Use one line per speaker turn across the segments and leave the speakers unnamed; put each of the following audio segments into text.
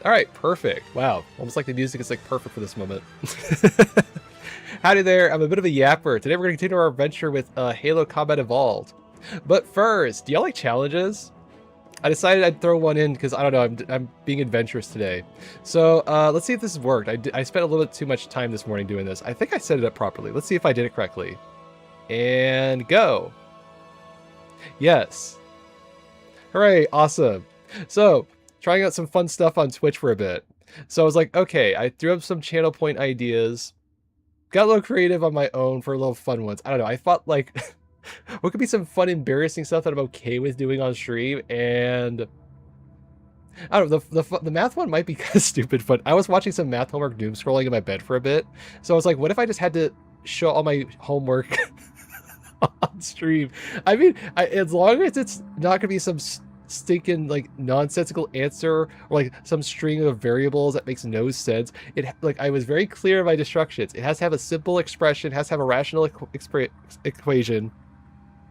All right, perfect. Wow, almost like the music is like perfect for this moment. Howdy there, I'm a bit of a yapper. Today we're going to continue our adventure with Halo Combat Evolved. But first, do y'all like challenges? I decided I'd throw one in because, I don't know, I'm being adventurous today. So let's see if this has worked. I spent a little bit too much time this morning doing this. I think I set it up properly. Let's see if I did it correctly. And go. Yes. Hooray, awesome. So, trying out some fun stuff on Twitch for a bit. So I was like, okay, I threw up some channel point ideas. Got a little creative on my own for a little fun ones. I don't know, I thought like, what could be some fun, embarrassing stuff that I'm okay with doing on stream? And I don't know, the math one might be kind of stupid, but I was watching some math homework doom scrolling in my bed for a bit. So I was like, what if I just had to show all my homework on stream? I mean, as long as it's not gonna be some stinking like nonsensical answer or like some string of variables that makes no sense. It like I was very clear in my instructions. It has to have a simple expression, has to have a rational equation,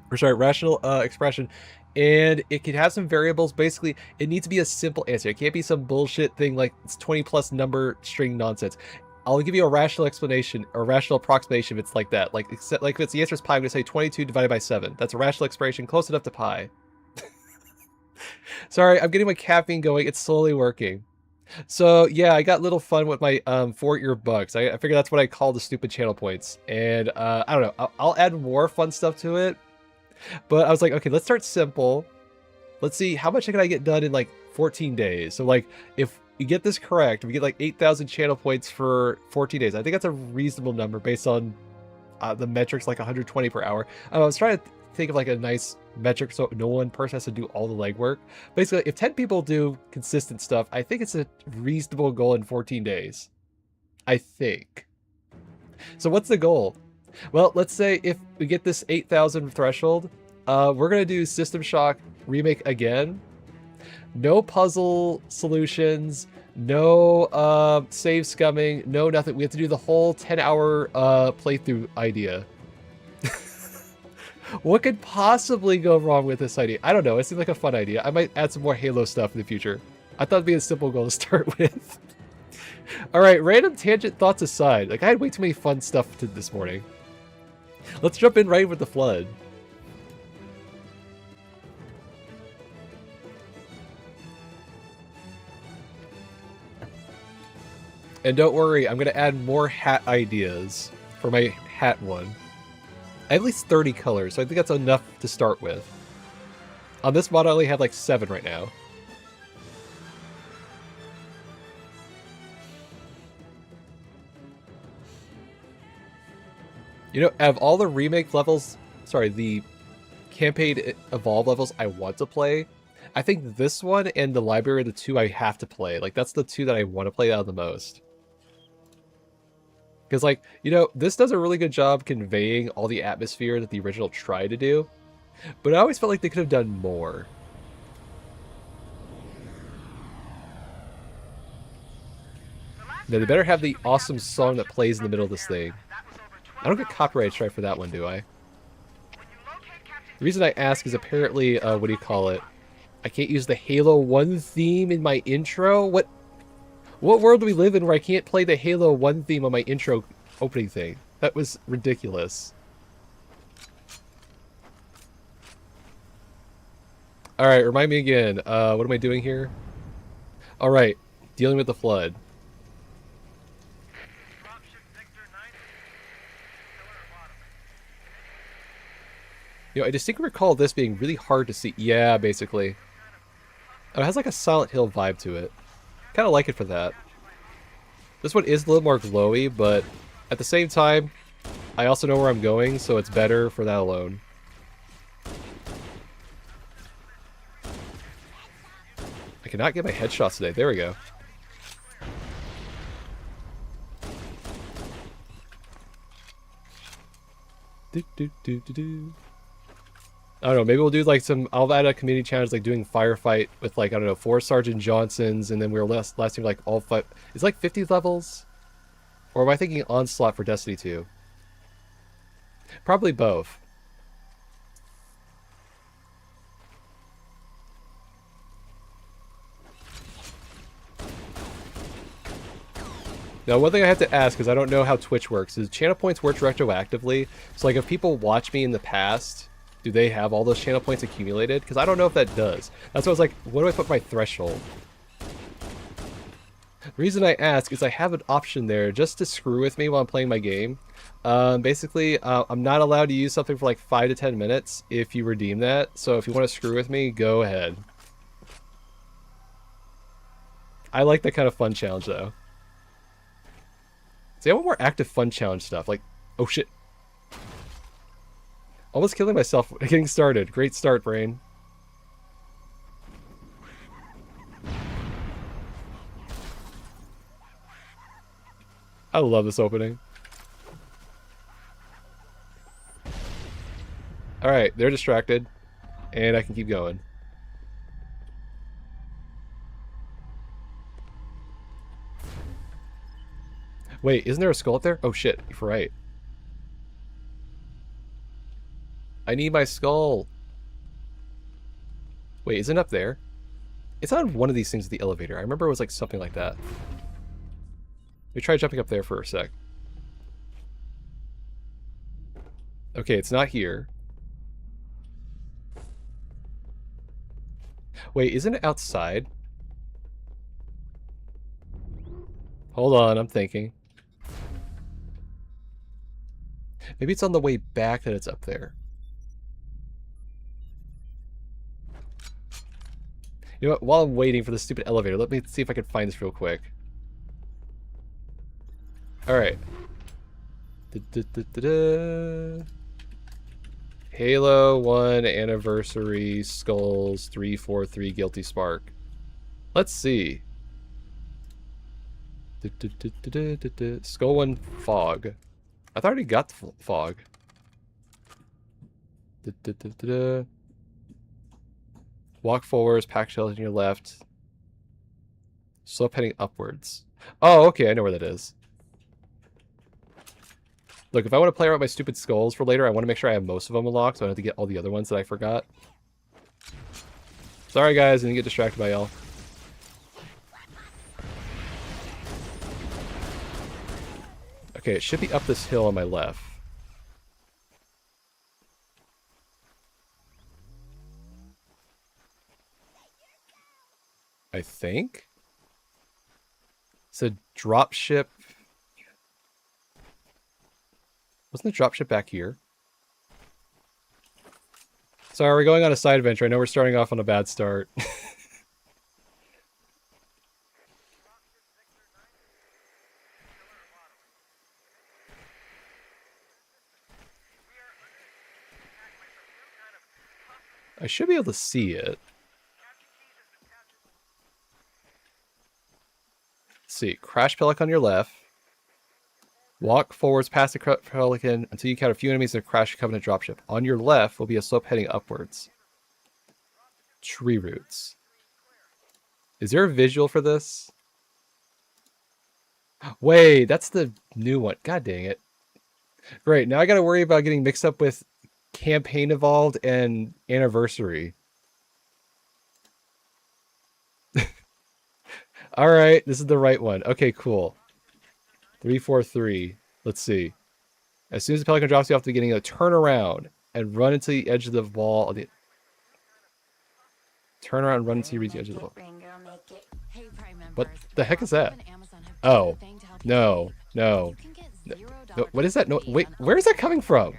or sorry, rational expression, and it can have some variables. Basically, it needs to be a simple answer. It can't be some bullshit thing like it's 20 plus number string nonsense. I'll give you a rational explanation or rational approximation if it's like that. Like, if it's the answer is pi, I'm going to say 22 divided by 7. That's a rational expression close enough to pi. Sorry, I'm getting my caffeine going. It's slowly working. So yeah, I got a little fun with my 4-ear bugs. I figured that's what I call the stupid channel points. And I don't know, I'll add more fun stuff to it. But I was like, okay, let's start simple. Let's see how much can I get done in like 14 days. So like, if we get this correct, we get like 8,000 channel points for 14 days. I think that's a reasonable number based on the metrics, like 120 per hour. I was trying to think of like a nice metric so no one person has to do all the legwork. Basically, if 10 people do consistent stuff, I think it's a reasonable goal in 14 days. I think. So what's the goal? Well, let's say if we get this 8,000 threshold, we're going to do System Shock Remake again. No puzzle solutions, no save scumming, no nothing. We have to do the whole 10-hour playthrough idea. What could possibly go wrong with this idea? I don't know. It seems like a fun idea. I might add some more Halo stuff in the future. I thought it'd be a simple goal to start with. All right, random tangent thoughts aside. Like, I had way too many fun stuff this morning. Let's jump in right with the flood. And don't worry, I'm going to add more hat ideas for my hat one. I have at least 30 colors, so I think that's enough to start with. On this mod, I only have like 7 right now. You know, out of all the remake levels, sorry, the campaign evolve levels I want to play, I think this one and the library are the two I have to play. Like, that's the two that I want to play out the most. Because, like, you know, this does a really good job conveying all the atmosphere that the original tried to do. But I always felt like they could have done more. Now, they better have the awesome song that plays in the middle of this thing. I don't get copyright strike for that one, do I? The reason I ask is apparently, what do you call it? I can't use the Halo 1 theme in my intro? What world do we live in where I can't play the Halo 1 theme on my intro opening thing? That was ridiculous. Alright, remind me again. What am I doing here? Alright, dealing with the flood. You know, I distinctly recall this being really hard to see. Yeah, basically. Oh, it has like a Silent Hill vibe to it. Kind of like it for that. This one is a little more glowy, but at the same time, I also know where I'm going, so it's better for that alone. I cannot get my headshots today. There we go. I don't know, maybe we'll do like I'll add a community challenge like doing firefight with like, I don't know, 4 Sergeant Johnsons, and then we're lasting like all 5. It's like 50 levels? Or am I thinking Onslaught for Destiny 2? Probably both. Now, one thing I have to ask, because I don't know how Twitch works, is channel points work retroactively? So, like, if people watch me in the past, do they have all those channel points accumulated? Because I don't know if that does. That's why I was like, what do I put my threshold? The reason I ask is I have an option there just to screw with me while I'm playing my game. Basically, I'm not allowed to use something for like 5 to 10 minutes if you redeem that. So if you want to screw with me, go ahead. I like that kind of fun challenge, though. See, I want more active fun challenge stuff. Like, oh shit. Almost killing myself getting started. Great start, brain. I love this opening. Alright, they're distracted. And I can keep going. Wait, isn't there a skull up there? Oh shit, you're right. I need my skull. Wait, isn't it up there? It's on one of these things at the elevator. I remember it was like something like that. Let me try jumping up there for a sec. Okay, it's not here. Wait, isn't it outside? Hold on, I'm thinking. Maybe it's on the way back that it's up there. You know what? While I'm waiting for the stupid elevator, let me see if I can find this real quick. Alright. Halo 1 Anniversary Skulls 343 Guilty Spark. Let's see. Skull 1 Fog. I thought I already got the fog. Walk forwards, pack shells on your left. Slope heading upwards. Oh, okay, I know where that is. Look, if I want to play around with my stupid skulls for later, I want to make sure I have most of them unlocked, so I don't have to get all the other ones that I forgot. Sorry guys, I didn't get distracted by y'all. Okay, it should be up this hill on my left. I think? It's a dropship. Wasn't the dropship back here? Sorry, we're going on a side adventure. I know we're starting off on a bad start. I should be able to see it. Let's see. Crash Pelican on your left. Walk forwards past the Pelican until you encounter a few enemies in a Crash Covenant dropship. On your left will be a slope heading upwards. Tree roots. Is there a visual for this? Wait, that's the new one. God dang it. Great, now I gotta worry about getting mixed up with Campaign Evolved and Anniversary. Alright, this is the right one. Okay, cool. 343. Let's see. As soon as the Pelican drops you off the beginning, turn around and run into the edge of the wall. Turn around and run until you reach the edge of the wall. What the heck is that? Oh. No. No. No. What is that? No, wait, where is that coming from?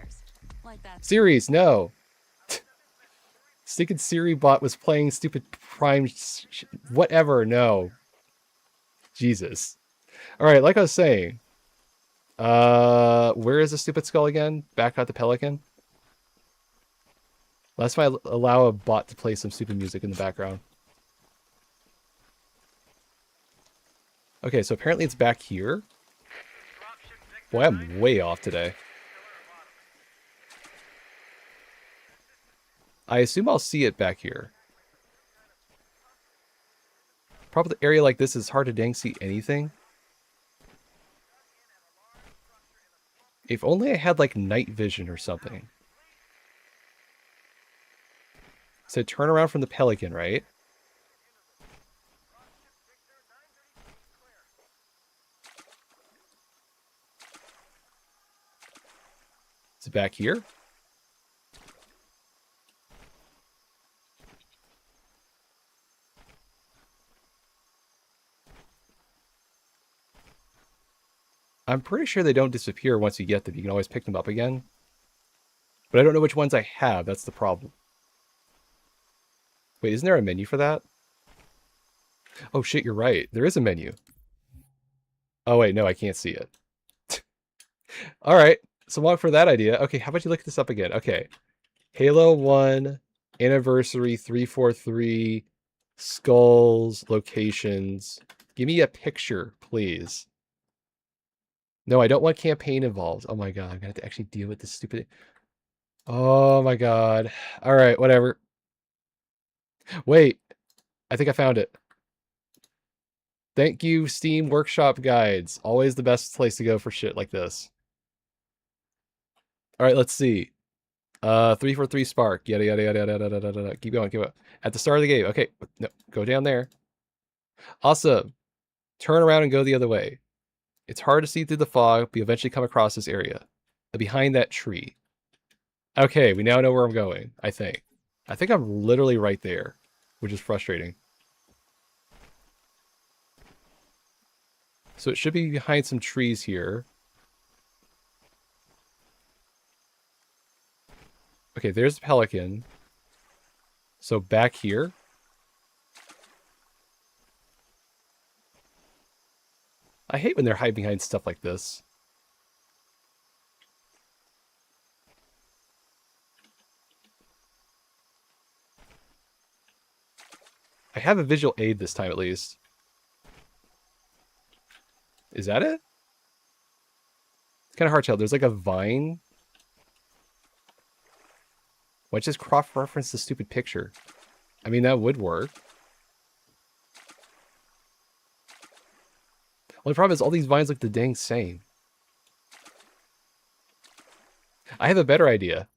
Series, no. Stinking Siri bot was playing stupid Prime whatever, no. Jesus. Alright, like I was saying. Where is the stupid skull again? Back at the Pelican? Last time I allow a bot to play some stupid music in the background. Okay, so apparently it's back here. Boy, I'm way off today. I assume I'll see it back here. Probably the area like this is hard to dang see anything. If only I had like night vision or something. So turn around from the Pelican, right? Is it back here? I'm pretty sure they don't disappear once you get them. You can always pick them up again. But I don't know which ones I have. That's the problem. Wait, isn't there a menu for that? Oh shit, you're right. There is a menu. Oh wait, no, I can't see it. Alright, so long for that idea. Okay, how about you look this up again? Okay. Halo 1, Anniversary 343, Skulls, Locations. Give me a picture, please. No, I don't want campaign involved. Oh my god, I'm gonna have to actually deal with this stupid... Oh my god. Alright, whatever. Wait, I think I found it. Thank you, Steam Workshop Guides. Always the best place to go for shit like this. Alright, let's see. 343 Spark. Yada yada yada yada yada yada yada. Keep going, keep going. At the start of the game. Okay, no, go down there. Awesome. Turn around and go the other way. It's hard to see through the fog, but you eventually come across this area. Behind that tree. Okay, we now know where I'm going, I think. I think I'm literally right there, which is frustrating. So it should be behind some trees here. Okay, there's the pelican. So back here. I hate when they're hiding behind stuff like this. I have a visual aid this time at least. Is that it? It's kind of hard to tell. There's like a vine. Why just cross-reference the stupid picture? I mean, that would work. Only problem is all these vines look the dang same. I have a better idea.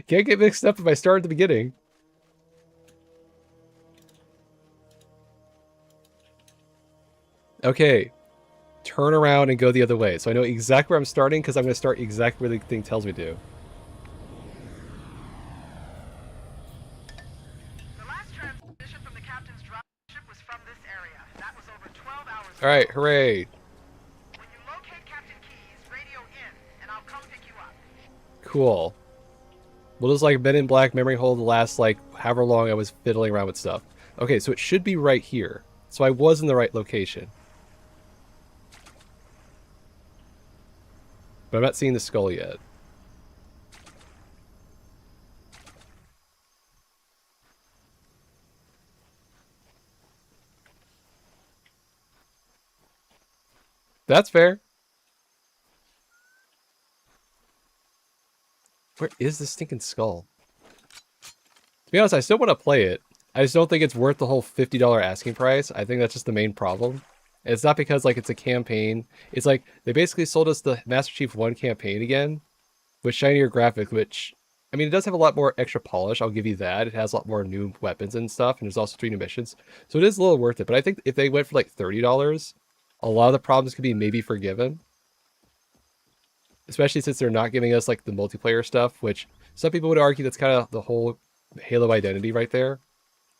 Can't get mixed up if I start at the beginning. Okay. Turn around and go the other way. So I know exactly where I'm starting because I'm going to start exactly where the thing tells me to.
The last transmission from the captain's dropship was from this area. That was over 12 hours ago.
Alright, hooray.
When you locate Captain Keyes, radio in, and I'll come pick you up.
Cool. We'll just like Men in Black memory hold the last like however long I was fiddling around with stuff. Okay, so it should be right here. So I was in the right location. But I'm not seeing the skull yet. That's fair. Where is the stinking skull? To be honest, I still want to play it. I just don't think it's worth the whole $50 asking price. I think that's just the main problem. And it's not because like it's a campaign. It's like they basically sold us the Master Chief 1 campaign again with shinier graphics, which I mean it does have a lot more extra polish, I'll give you that. It has a lot more new weapons and stuff, and there's also 3 new missions. So it is a little worth it. But I think if they went for like $30, a lot of the problems could be maybe forgiven. Especially since they're not giving us like the multiplayer stuff, which some people would argue that's kind of the whole Halo identity right there.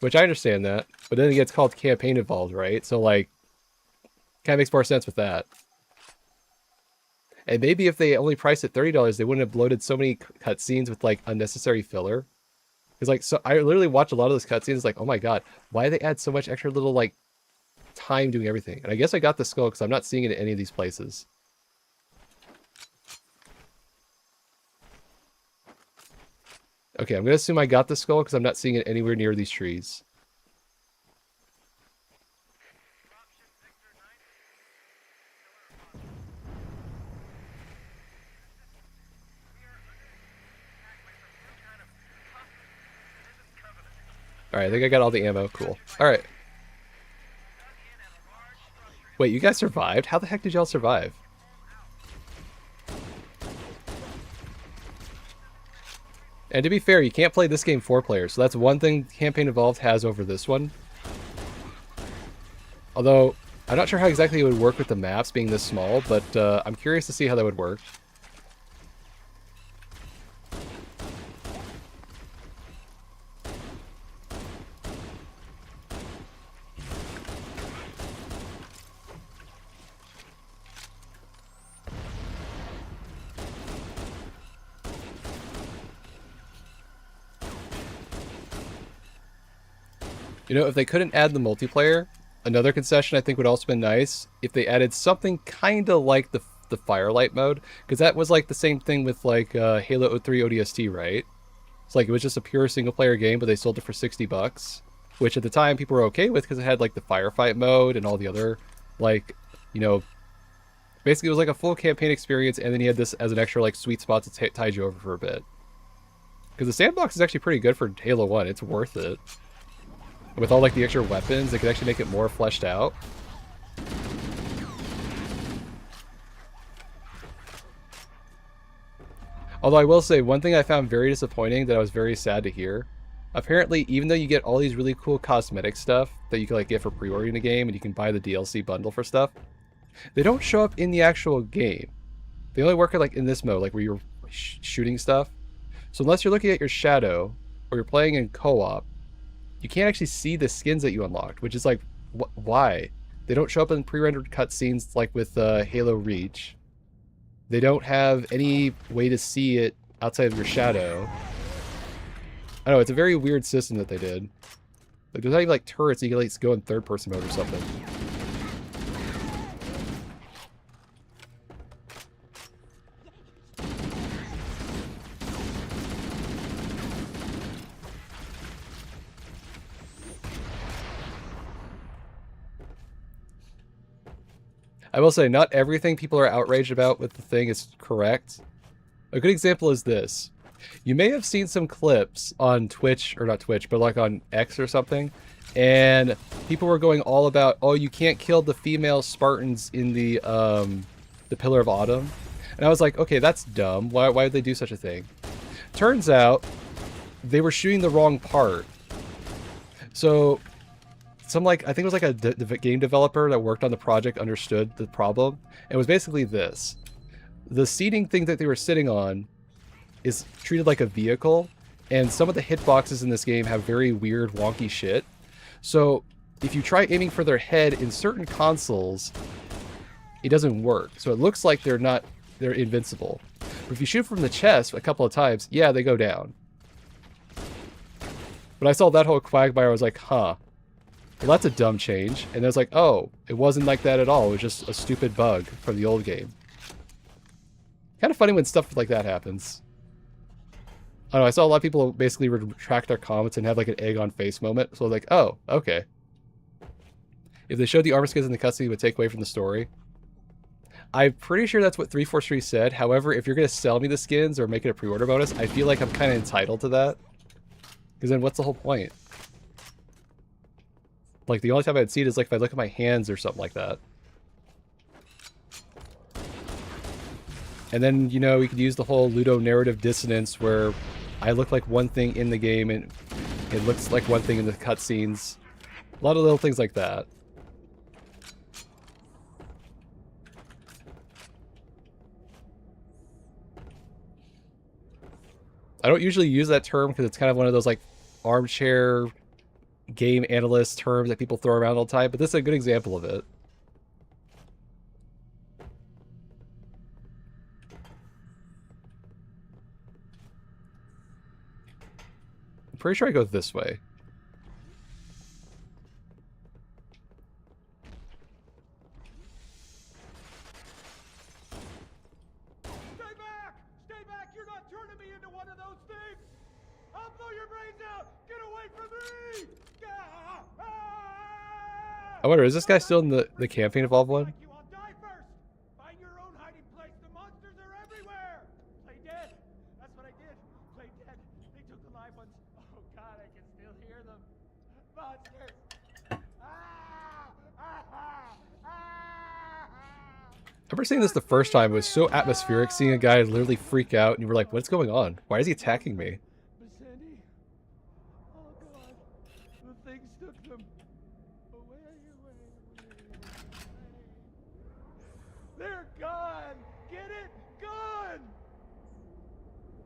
Which I understand that. But then it gets called campaign involved, right? So like kind of makes more sense with that. And maybe if they only priced it $30, they wouldn't have loaded so many cutscenes with like unnecessary filler. Because like, so I literally watch a lot of those cutscenes like, oh my god, why do they add so much extra little like time doing everything? And I guess I got the skull because I'm not seeing it in any of these places. Okay, I'm going to assume I got the skull because I'm not seeing it anywhere near these trees. Alright, I think I got all the ammo. Cool. Alright. Wait, you guys survived? How the heck did y'all survive? And to be fair, you can't play this game 4 players, so that's one thing Campaign Evolved has over this one. Although, I'm not sure how exactly it would work with the maps being this small, but I'm curious to see how that would work. You know, if they couldn't add the multiplayer, another concession I think would also been nice if they added something kind of like the Firelight mode, because that was like the same thing with like Halo 3 ODST, right? It's like it was just a pure single player game, but they sold it for $60, which at the time people were okay with because it had like the firefight mode and all the other, like, you know, basically it was like a full campaign experience, and then you had this as an extra like sweet spot to tide you over for a bit. Because the sandbox is actually pretty good for Halo 1, it's worth it. With all like the extra weapons, they could actually make it more fleshed out. Although I will say, one thing I found very disappointing that I was very sad to hear. Apparently, even though you get all these really cool cosmetic stuff that you can like get for pre-ordering the game, and you can buy the DLC bundle for stuff, they don't show up in the actual game. They only work like in this mode, like where you're shooting stuff. So unless you're looking at your shadow, or you're playing in co-op, you can't actually see the skins that you unlocked, which is like, why? They don't show up in pre-rendered cutscenes like with Halo Reach. They don't have any way to see it outside of your shadow. I don't know, it's a very weird system that they did. Like, there's not even like turrets, you can like go in third-person mode or something. I will say, not everything people are outraged about with the thing is correct. A good example is this. You may have seen some clips on Twitch, or not Twitch, but like on X or something, and people were going all about, oh, you can't kill the female Spartans in the Pillar of Autumn. And I was like, okay, that's dumb. Why would they do such a thing? Turns out, they were shooting the wrong part. So some like, I think it was like a game developer that worked on the project understood the problem. It was basically this. The seating thing that they were sitting on is treated like a vehicle, and some of the hitboxes in this game have very weird wonky shit. So if you try aiming for their head in certain consoles, it doesn't work. So it looks like they're invincible. But if you shoot from the chest a couple of times, yeah, they go down. But I saw that whole quagmire, I was like, huh. Well, that's a dumb change. And I was like, oh, it wasn't like that at all. It was just a stupid bug from the old game. Kind of funny when stuff like that happens. I don't know, I saw a lot of people basically retract their comments and have like an egg on face moment. So I was like, oh, okay. If they showed the armor skins in the cutscene, it would take away from the story. I'm pretty sure that's what 343 said. However, if you're going to sell me the skins or make it a pre-order bonus, I feel like I'm kind of entitled to that. Because then what's the whole point? Like, the only time I'd see it is like if I look at my hands or something like that. And then, you know, we could use the whole Ludo narrative dissonance where I look like one thing in the game and it looks like one thing in the cutscenes. A lot of little things like that. I don't usually use that term because it's kind of one of those like armchair game analyst terms that people throw around all the time, but this is a good example of it. I'm pretty sure I go this way.
Stay back! Stay back! You're not turning me into one of those things! I'll blow your brains out! Get away from me!
I wonder, is this guy still in the campaign evolved one?
I'll die first! Find your own hiding place! The monsters are everywhere! Play dead! That's what I did! Play dead! They took the live ones. Oh god, I can still hear them. Monsters!
I remember seeing this the first time. It was so atmospheric, seeing a guy literally freak out, and you were like, what's going on? Why is he attacking me?
Sandy? Oh god, the things took them. Away, away, away. They're gone! Get it? Gone!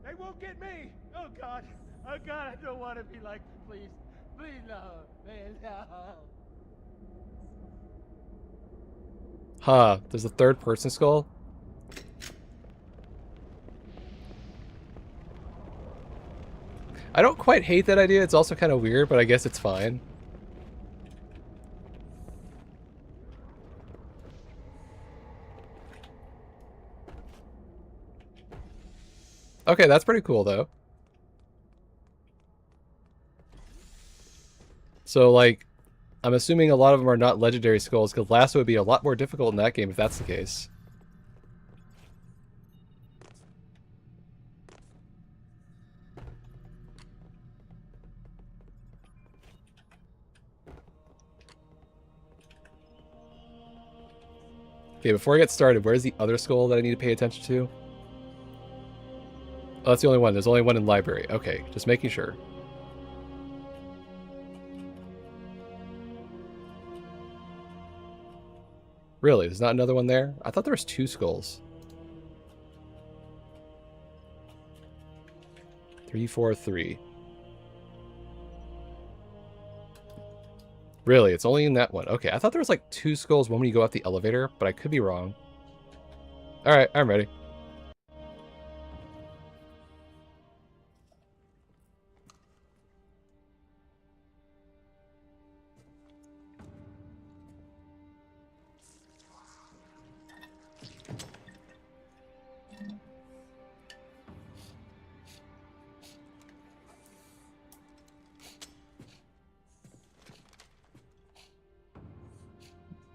They won't get me! Oh God! Oh God, I don't want to be like, please, please no, please no.
Huh, there's a third person skull? I don't quite hate that idea, it's also kind of weird, but I guess it's fine. Okay, that's pretty cool, though. So, like, I'm assuming a lot of them are not legendary skulls, because Lasso would be a lot more difficult in that game if that's the case. Okay, before I get started, where's the other skull that I need to pay attention to? Oh, that's the only one. There's only one in library. Okay, just making sure. Really? There's not another one there? I thought there was 2 skulls. 3, 4, 3. Really? It's only in that one. Okay, I thought there was like 2 skulls, one when you go out the elevator, but I could be wrong. Alright, I'm ready.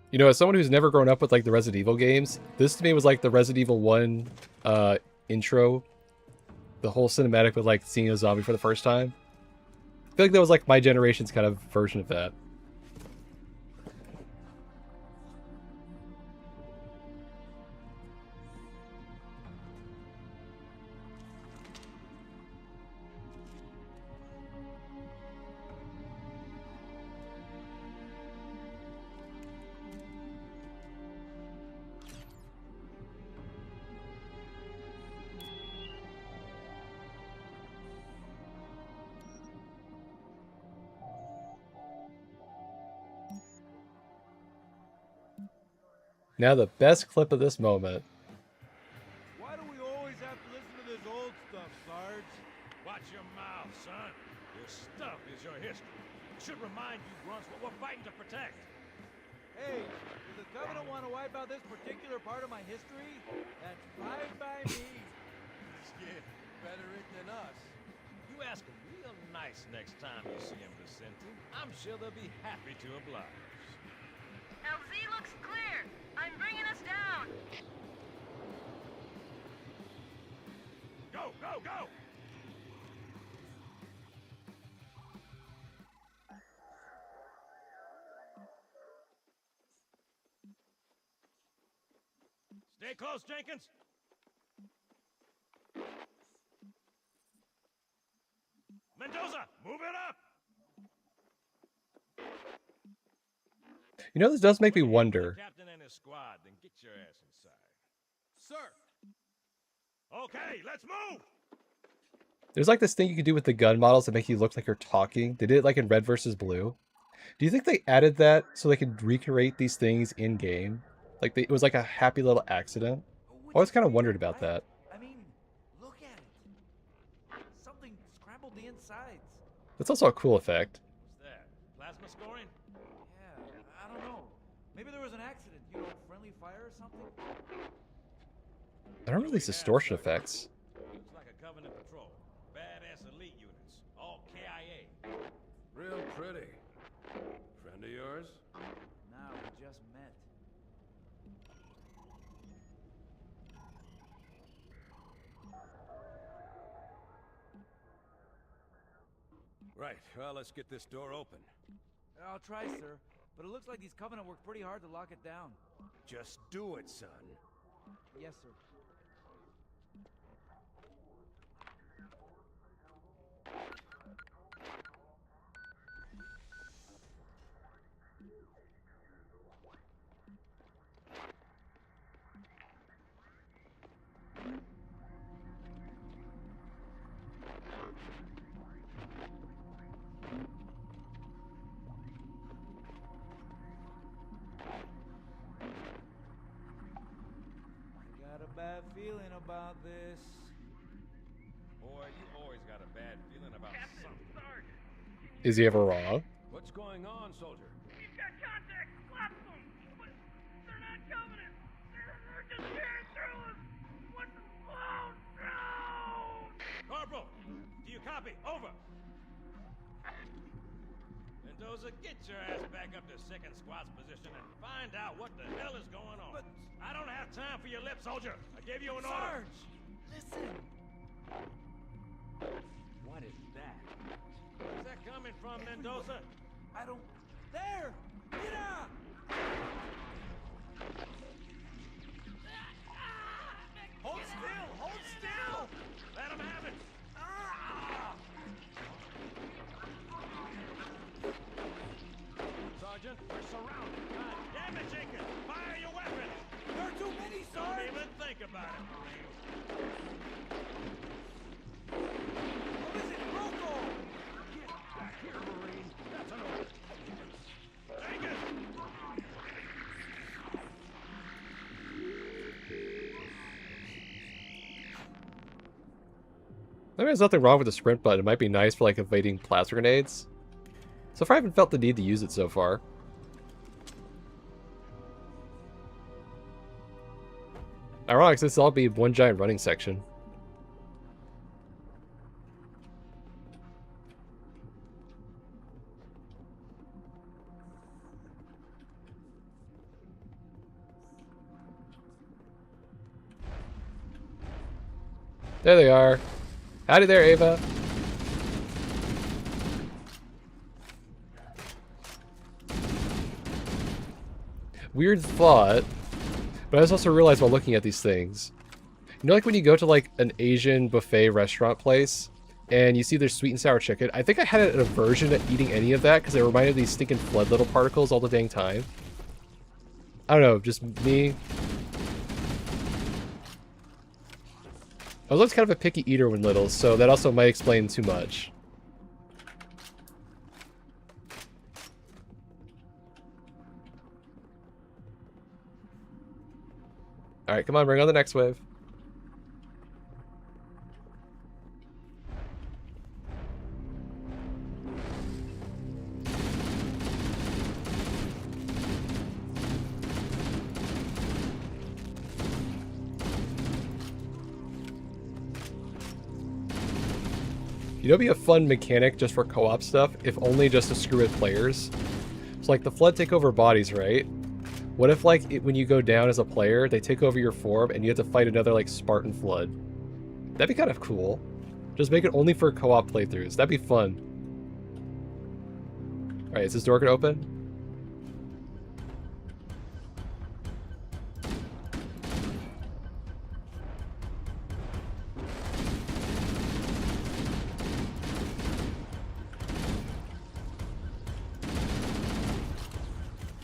You know, as someone who's never grown up with like the Resident Evil games, this to me was like the Resident Evil 1 intro. The whole cinematic with like seeing a zombie for the first time. I feel like that was like my generation's kind of version of that. Now the best clip of this moment.
Why do we always have to listen to this old stuff, Sarge?
Watch your mouth, son. This stuff is your history. It should remind you, Grunts, what we're fighting to protect.
Hey, does the Covenant want to wipe out this particular part of my history? That's fine by me.
Yeah, better it than us. You ask him real nice next time you see him, Vicente. I'm sure they'll be happy to oblige.
LZ looks clear. I'm bringing us down.
Go, go, go! Stay close, Jenkins. Mendoza, move it up!
You know, this does make me wonder.
Captain and his squad, then get your ass inside.
Sir!
Okay, let's move!
There's like this thing you can do with the gun models that make you look like you're talking. They did it like in Red versus Blue. Do you think they added that so they could recreate these things in game? Like it was like a happy little accident. I always kind of wondered about that.
I mean, look at it. Something scrambled the insides.
That's also a cool effect.
What's that? Plasma scoring?
Yeah, I don't know. Maybe there was an accident, you know, friendly fire or something?
I don't know these distortion effects.
Looks like a Covenant patrol. Badass elite units. All KIA.
Real pretty. Friend of yours?
Nah, we just met.
Right, well, let's get this door open.
I'll try, sir. But it looks like these Covenant worked pretty hard to lock it down.
Just do it, son.
Yes, sir. feeling about this.
Boy, you always got a bad feeling about something.
Is he ever wrong?
What's going on, soldier?
He's got contact. Lots of them. But they're not Covenant. They're just tearing through us. What the... Oh, no!
Corporal, do you copy? Over. Mendoza, get your ass back up to second squad's position and find out what the hell is going on.
But...
I don't have time for your lip, soldier. I gave you an order.
Sarge! Listen! What is that?
Where's that coming from, Mendoza?
I don't... There! Get out! Hold still! Hold still!
Let him have it.
Ah!
Sergeant, we're surrounded. God damn it, Jenkins! Fire your weapons!
There are too many,
Don't
Sarge!
even think about it, Marine.
What is it? Roll call!
Get back here, Marine. That's an order.
Jenkins!
I mean, there's nothing wrong with the sprint button. It might be nice for like evading plasma grenades. So far, I haven't felt the need to use it so far. Ironic, this will all be one giant running section. There they are. Howdy there, Ava. Weird thought, but I just also realized while looking at these things, you know, like when you go to like an Asian buffet restaurant place and you see their sweet and sour chicken, I think I had an aversion to eating any of that because it reminded me of these stinking flood little particles all the dang time. I don't know, just me. I was always kind of a picky eater when little, so that also might explain too much. Alright, come on, bring on the next wave. You know, it'd be a fun mechanic just for co-op stuff, if only just to screw with players. So like the flood take over bodies, right? What if like when you go down as a player, they take over your form and you have to fight another like Spartan flood? That'd be kind of cool. Just make it only for co-op playthroughs. That'd be fun. Alright, is this door gonna open?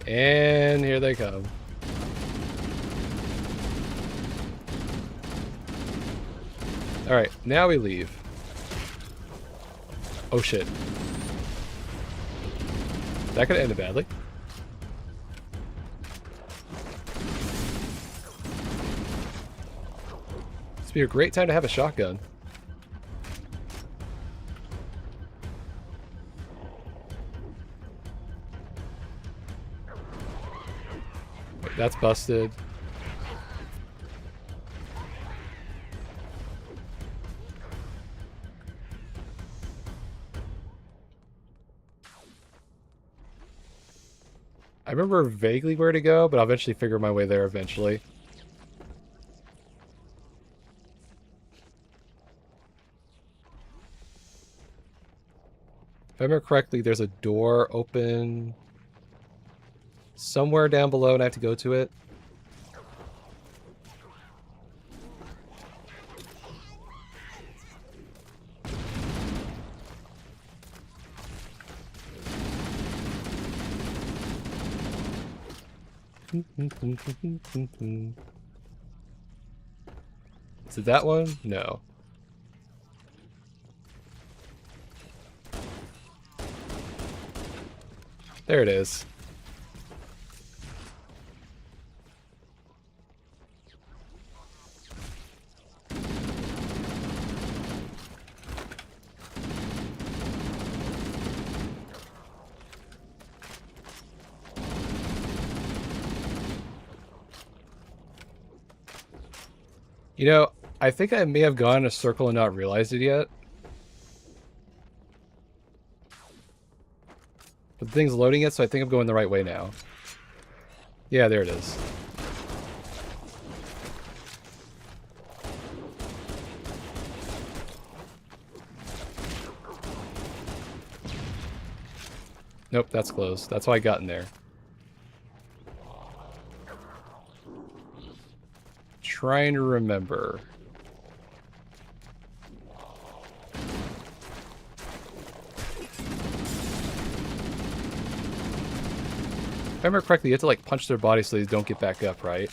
And here they come. Alright, now we leave. Oh shit. That could have ended badly. This would be a great time to have a shotgun. That's busted. I remember vaguely where to go, but I'll eventually figure my way there eventually. If I remember correctly, there's a door open somewhere down below and I have to go to it. Is it that one? No. There it is. You know, I think I may have gone in a circle and not realized it yet. But the thing's loading it, so I think I'm going the right way now. Yeah, there it is. Nope, that's closed. That's why I got in there. Trying to remember. If I remember correctly, you have to like punch their body so they don't get back up, right?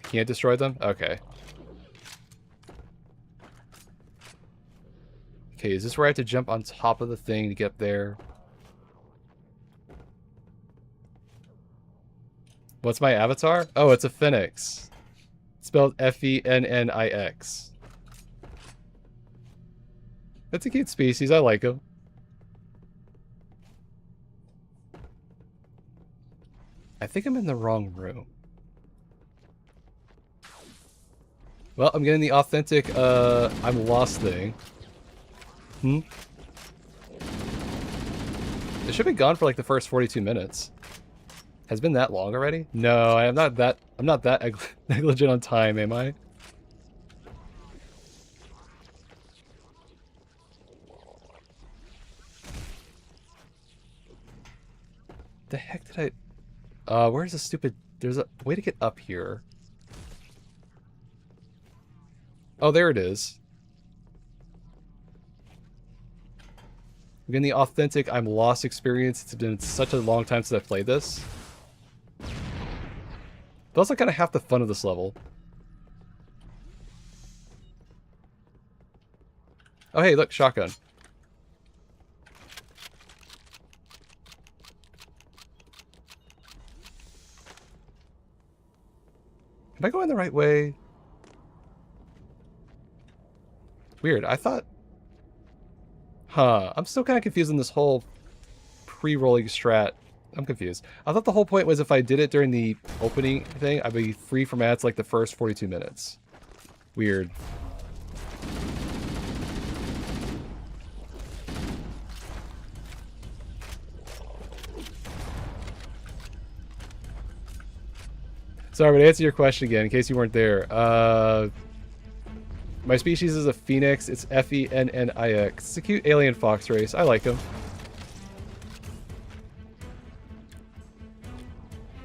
Can't destroy them? Okay. Okay, is this where I have to jump on top of the thing to get up there? What's my avatar? Oh, it's a phoenix. It's spelled F-E-N-N-I-X. That's a cute species. I like them. I think I'm in the wrong room. Well, I'm getting the authentic, I'm lost thing. It should have been gone for like the first 42 minutes. Has it been that long already? No, I'm not that negligent on time, am I? The heck did I... where's the stupid... There's a way to get up here. Oh, there it is. I'm getting the authentic I'm lost experience. It's been such a long time since I've played this. But also kind of half the fun of this level. Oh hey, look, shotgun. Am I going the right way? Weird, I thought... Huh, I'm still kind of confused in this whole pre-rolling strat. I'm confused. I thought the whole point was if I did it during the opening thing, I'd be free from ads like the first 42 minutes. Weird. Sorry, but to answer your question again, in case you weren't there. My species is a phoenix. It's F-E-N-N-I-X. It's a cute alien fox race. I like them.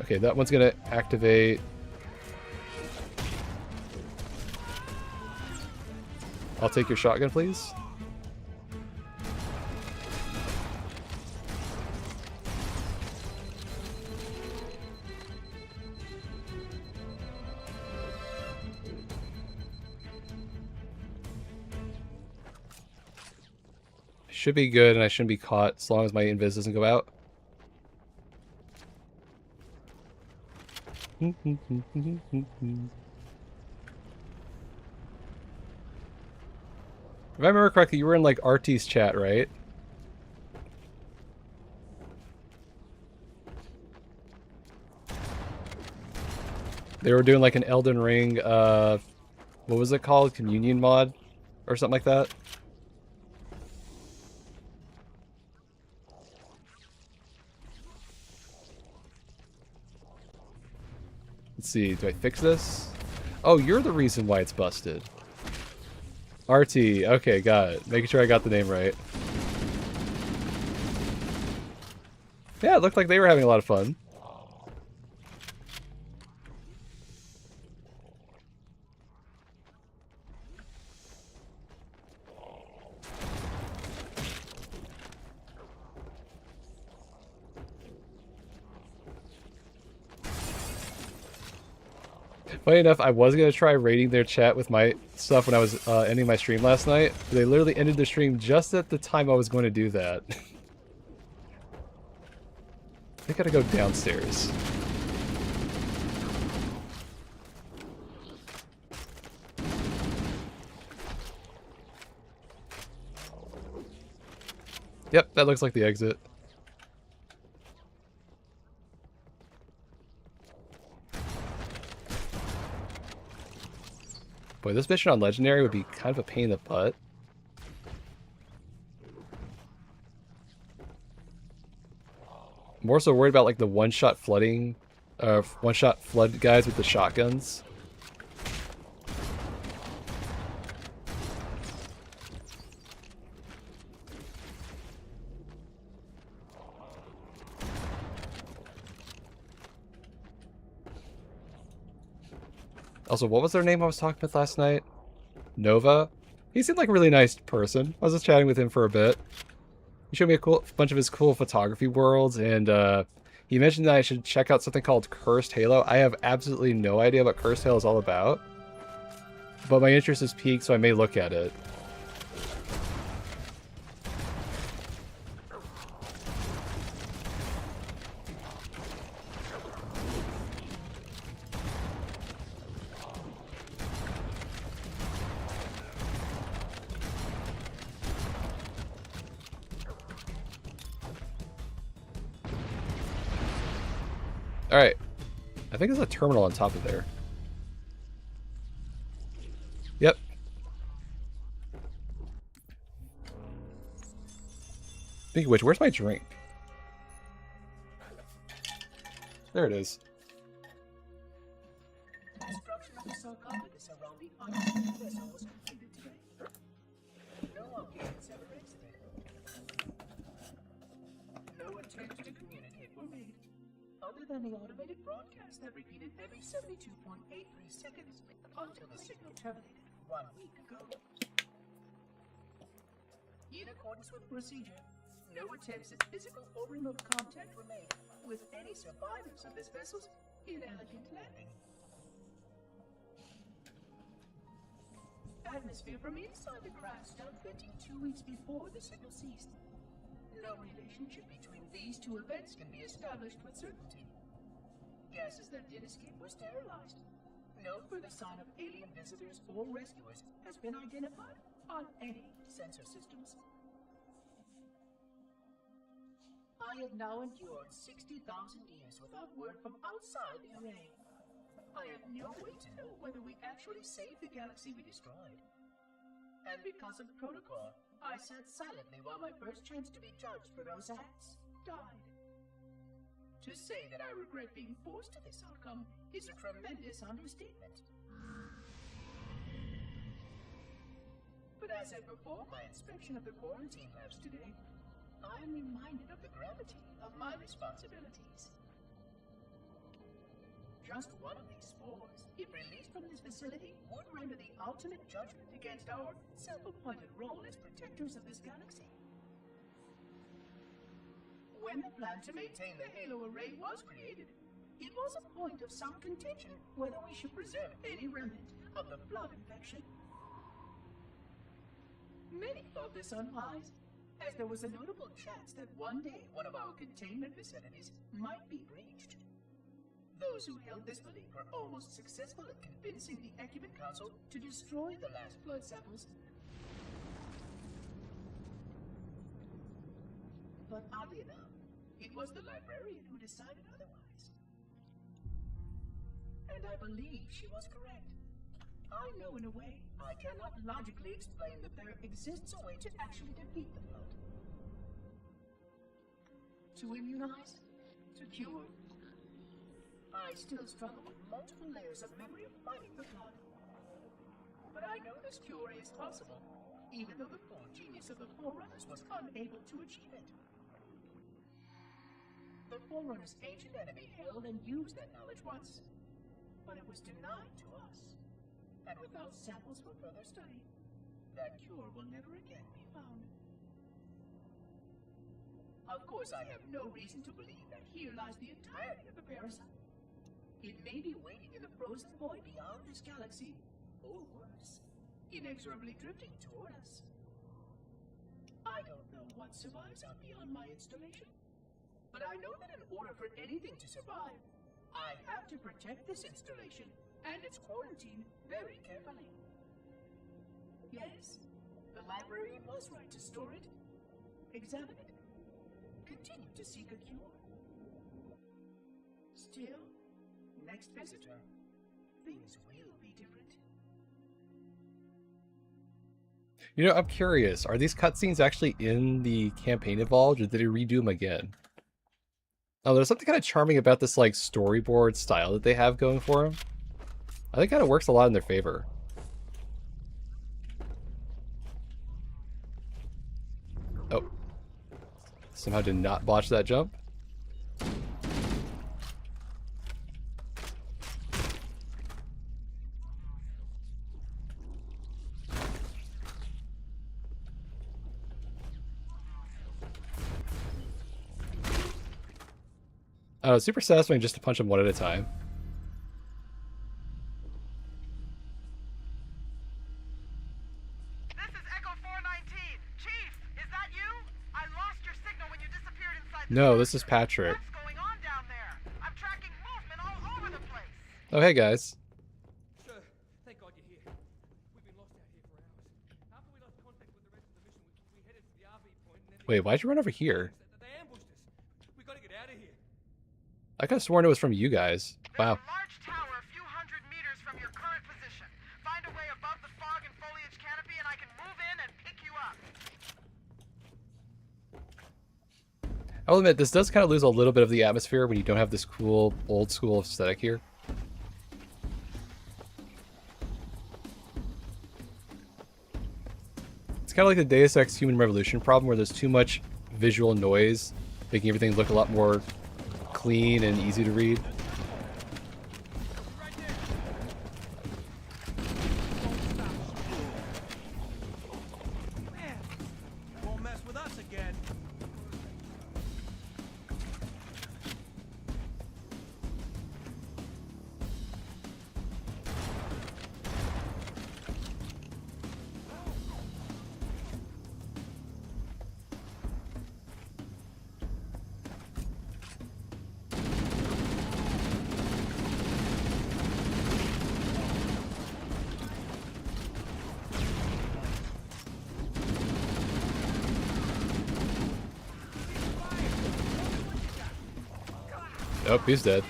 Okay, that one's gonna activate. I'll take your shotgun, please. Should be good, and I shouldn't be caught as long as my invis doesn't go out. If I remember correctly, you were in like RT's chat, right? They were doing like an Elden Ring, what was it called? Communion mod? Or something like that? Let's see, do I fix this? Oh, you're the reason why it's busted. RT, okay, got it. Making sure I got the name right. Yeah, it looked like they were having a lot of fun. Funny enough, I was going to try raiding their chat with my stuff when I was ending my stream last night. They literally ended the stream just at the time I was going to do that. I gotta go downstairs. Yep, that looks like the exit. Boy, this mission on Legendary would be kind of a pain in the butt. I'm more so worried about like the one-shot flooding, one-shot flood guys with the shotguns. Also, what was their name I was talking with last night? Nova? He seemed like a really nice person. I was just chatting with him for a bit. He showed me a bunch of his cool photography worlds, and he mentioned that I should check out something called Cursed Halo. I have absolutely no idea what Cursed Halo is all about, but my interest is piqued, so I may look at it. Alright. I think there's a terminal on top of there. Yep. Speaking of which, where's my drink? There it is.
Construction of the sarcophagus around the undersea vessel was completed today. No objects ever exited. No attempts to communicate were made, other than the automated broadcast that repeated every 72.83 seconds until the signal terminated 1 week ago. In accordance with procedure, no attempts at physical or remote contact were made with any survivors of this vessel's inelegant landing. Atmosphere from inside the craft stopped 22 weeks before the signal ceased. No relationship between these two events can be established with certainty. Gases that did escape were sterilized. No further sign of alien visitors or rescuers has been identified on any sensor systems. I have now endured 60,000 years without word from outside the array. I have no way to know whether we actually saved the galaxy we destroyed. And because of protocol, I sat silently while my first chance to be judged for those acts died. To say that I regret being forced to this outcome is a tremendous understatement. But as I perform my inspection of the quarantine labs today, I am reminded of the gravity of my responsibilities. Just one of these spores, if released from this facility, would render the ultimate judgment against our self-appointed role as protectors of this galaxy. When the plan to maintain the Halo array was created, it was a point of some contention whether we should preserve any remnant of the flood infection. Many thought this unwise, as there was a notable chance that one day one of our containment facilities might be breached. Those who held this belief were almost successful at convincing the Ecumen Council to destroy the last blood samples. But oddly enough, it was the librarian who decided otherwise. And I believe she was correct. I know in a way I cannot logically explain that there exists a way to actually defeat the flood. To immunize? To cure? I still struggle with multiple layers of memory of fighting the flood. But I know this cure is possible, even though the full genius of the Forerunners was unable to achieve it. The Forerunners' ancient enemy held and used that knowledge once, but it was denied to us. And without samples for further study, that cure will never again be found. Of course, I have no reason to believe that here lies the entirety of the parasite. It may be waiting in the frozen void beyond this galaxy, or worse, inexorably drifting toward us. I don't know what survives out beyond my installation, but I know that in order for anything to survive, I have to protect this installation and its quarantine very carefully. Yes, the librarian was right to store it, examine it, continue to seek a cure. Still, next visitor, things will be different.
You know, I'm curious. Are these cutscenes actually in the campaign involved, or did they redo them again? Oh, there's something kind of charming about this like storyboard style that they have going for them. I think it kind of works a lot in their favor. Oh. Somehow did not botch that jump. Oh, it's super satisfying just to punch them one at a time.
This is Echo 419. Chief, is that you? I lost your signal when you disappeared inside the
No,
structure.
this is Patrick.
What's going on down there? I'm tracking movement all over the place.
Oh, hey guys.
Sir, thank God you're here. We've been lost out here for hours. After we lost contact with the rest of the mission, we headed to the RV point and then...
Wait, why'd you run over here?
They ambushed us. We gotta get out of here.
I could have sworn it was from you guys. Wow.
There's a large tower a few hundred meters from your current position. Find a way above the fog and foliage canopy and I can move in and pick you up.
I'll admit, this does kind of lose a little bit of the atmosphere when you don't have this cool, old school aesthetic here. It's kind of like the Deus Ex Human Revolution problem where there's too much visual noise, making everything look a lot more clean and easy to read.
Won't mess with us again.
Oh, he's dead.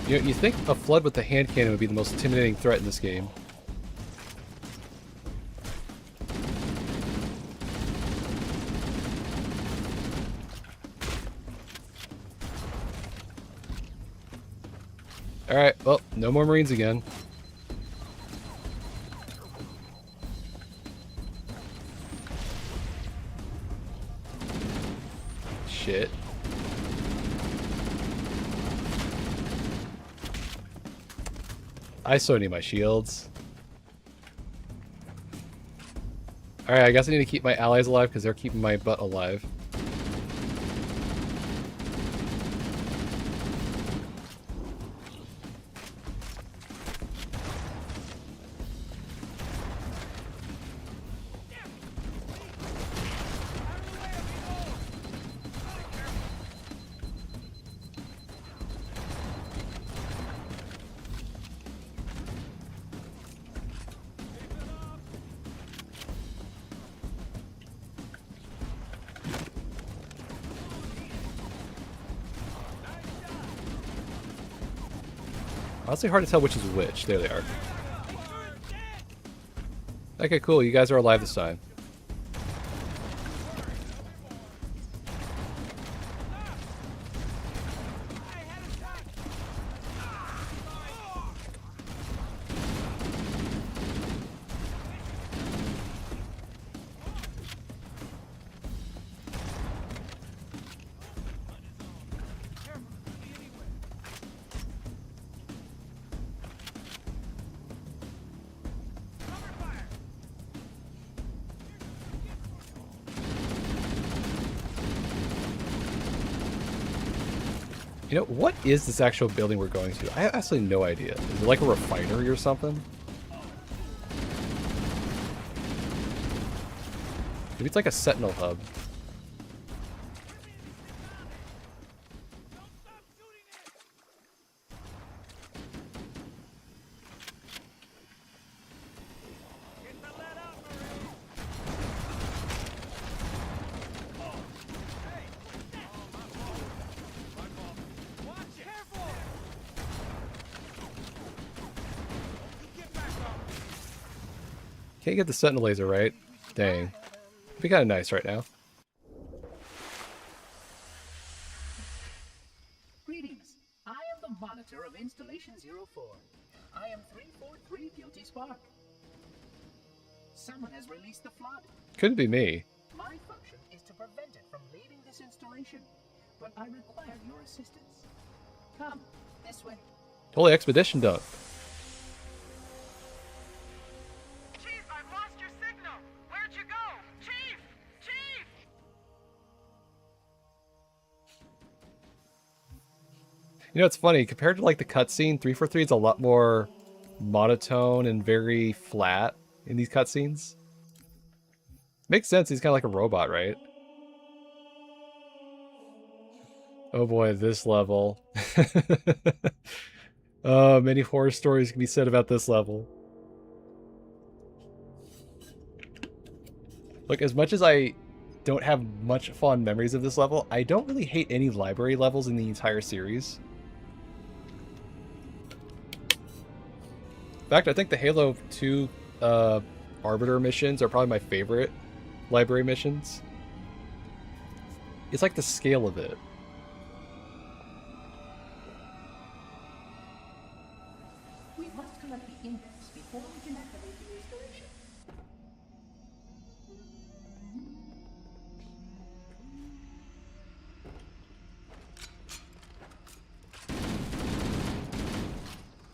You know, you think a flood with the hand cannon would be the most intimidating threat in this game. Alright, well, no more Marines again. Shit. I so need my shields. Alright, I guess I need to keep my allies alive because they're keeping my butt alive. Honestly, hard to tell which is which. There they are. Okay, cool. You guys are alive this time. You know, what is this actual building we're going to? I have absolutely no idea. Is it like a refinery or something? Maybe it's like a sentinel hub. Can't get the sentinel laser right. Dang. Be kind of nice right now.
Greetings. I am the monitor of Installation 04. I am 343 Guilty Spark. Someone has released the flood.
Couldn't be me.
My function is to prevent it from leaving this installation, but I require your assistance. Come, this way.
Holy expedition done.
Chief, I've lost your signal. Where'd you go? Chief! Chief!
You know, it's funny. Compared to like the cutscene, 343 is a lot more monotone and very flat in these cutscenes. Makes sense. He's kind of like a robot, right? Oh boy, this level. Many horror stories can be said about this level. Look, as much as I don't have much fond memories of this level, I don't really hate any library levels in the entire series. In fact, I think the Halo 2 Arbiter missions are probably my favorite library missions. It's like the scale of it.
We must collect the index before we can activate the installation.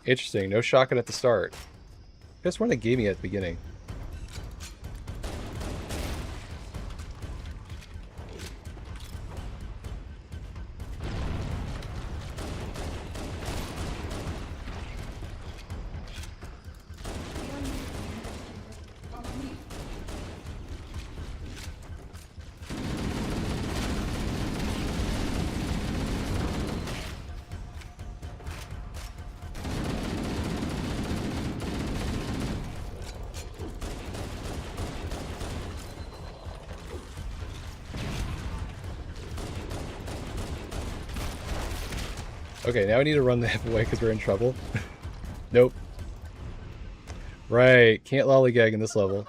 Interesting, no shotgun at the start. That's one they gave me at the beginning. Okay, now I need to run the hip away because we're in trouble. Nope. Right, can't lollygag in this level.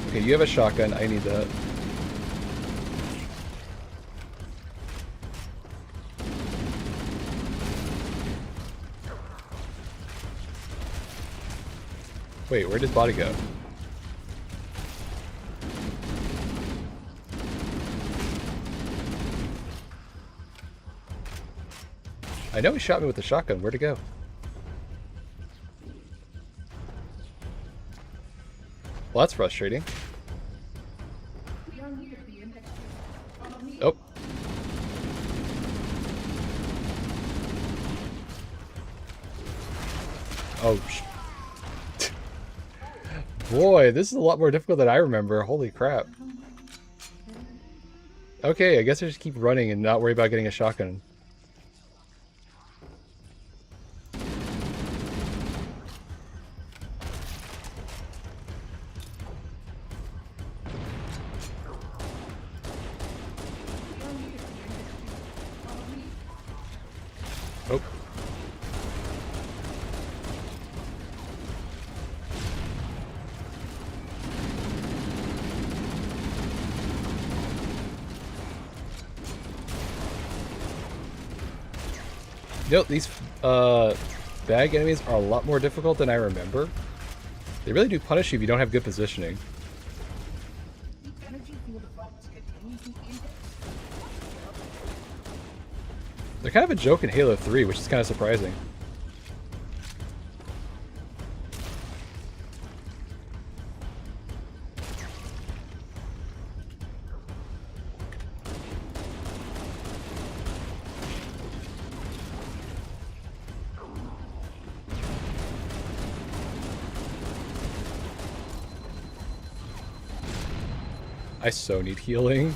Okay, you have a shotgun, I need that. Wait, where did his body go? I know he shot me with the shotgun. Where'd it go? Well, that's frustrating.
We are near the index. Follow me.
Oh. Oh, boy, this is a lot more difficult than I remember. Holy crap. Okay, I guess I just keep running and not worry about getting a shotgun. Oh. You know, these bag enemies are a lot more difficult than I remember. They really do punish you if you don't have good positioning.
The energy field effects contains the index.
They're kind of a joke in Halo 3, which is kind of surprising. I so need healing.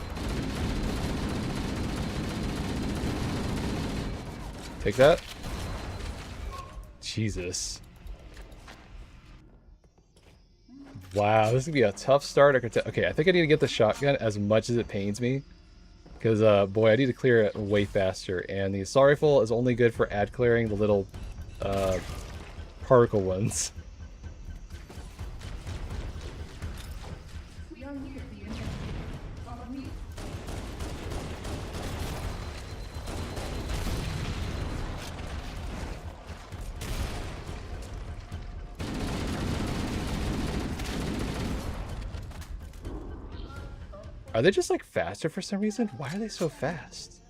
Take that. Jesus. Wow, this is gonna be a tough start. Okay, I think I need to get the shotgun as much as it pains me. Because, boy, I need to clear it way faster. And the assault rifle is only good for ad clearing the little, particle ones.
We are near the end. Follow me.
Are they just, like, faster for some reason? Why are they so fast?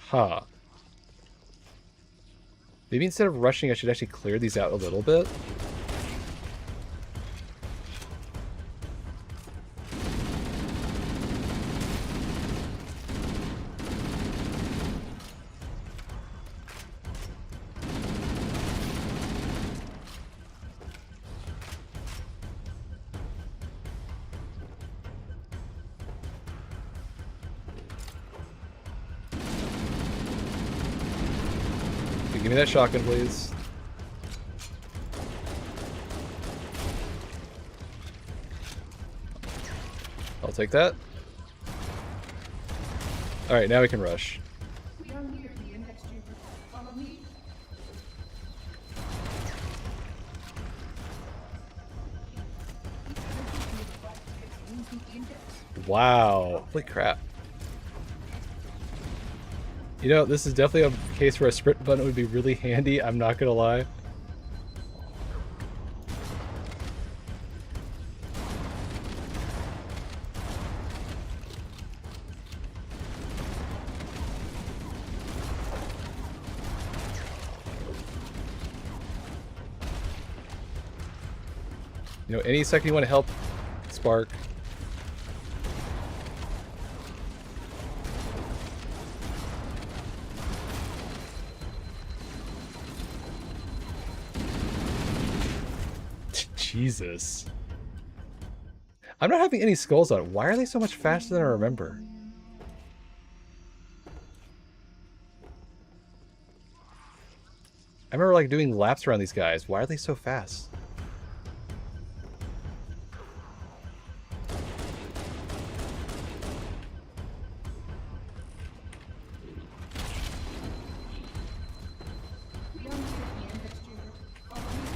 Huh. Maybe instead of rushing, I should actually clear these out a little bit. Give me that shotgun, please. I'll take that. Alright, now we can rush.
We are near the index chamber. Follow me.
Wow. Holy crap. You know, this is definitely a case where a sprint button would be really handy, I'm not gonna lie. You know, any second you want to help Spark. Jesus. I'm not having any skulls on. Why are they so much faster than I remember? I remember like doing laps around these guys. Why are they so fast?
We are near the index chamber. Follow me.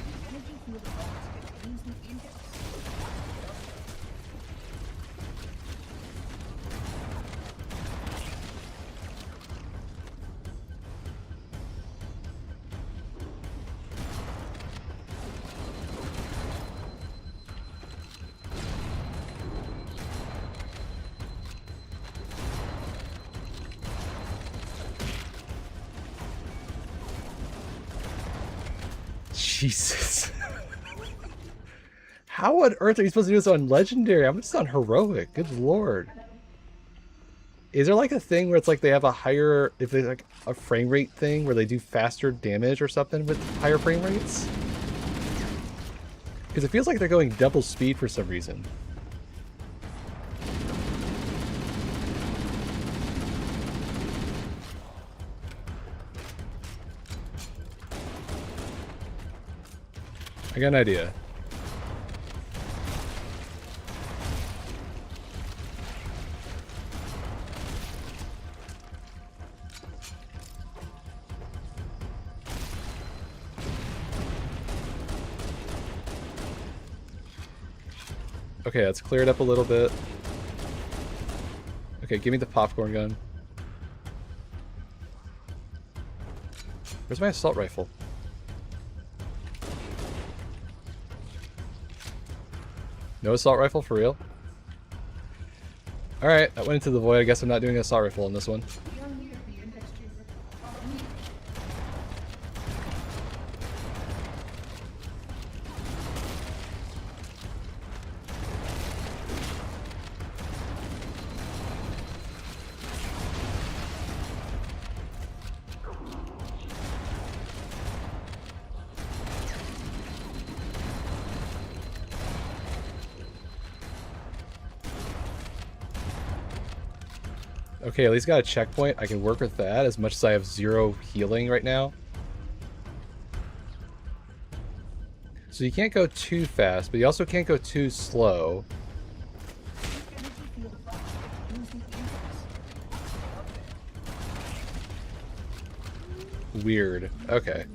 The energy field box contains the index.
Jesus. How on earth are you supposed to do this on Legendary? I'm just on Heroic. Good lord. Is there like a thing where it's like they have a higher, if there's like a frame rate thing where they do faster damage or something with higher frame rates? Because it feels like they're going double speed for some reason. I got an idea. Okay, let's clear it up a little bit. Okay, give me the popcorn gun. Where's my assault rifle? No assault rifle, for real? Alright, that went into the void. I guess I'm not doing an assault rifle on this one.
We are near the index chamber. Follow me.
Okay, at least got a checkpoint. I can work with that as much as I have 0 healing right now. So you can't go too fast, but you also can't go too slow. Weird. Okay.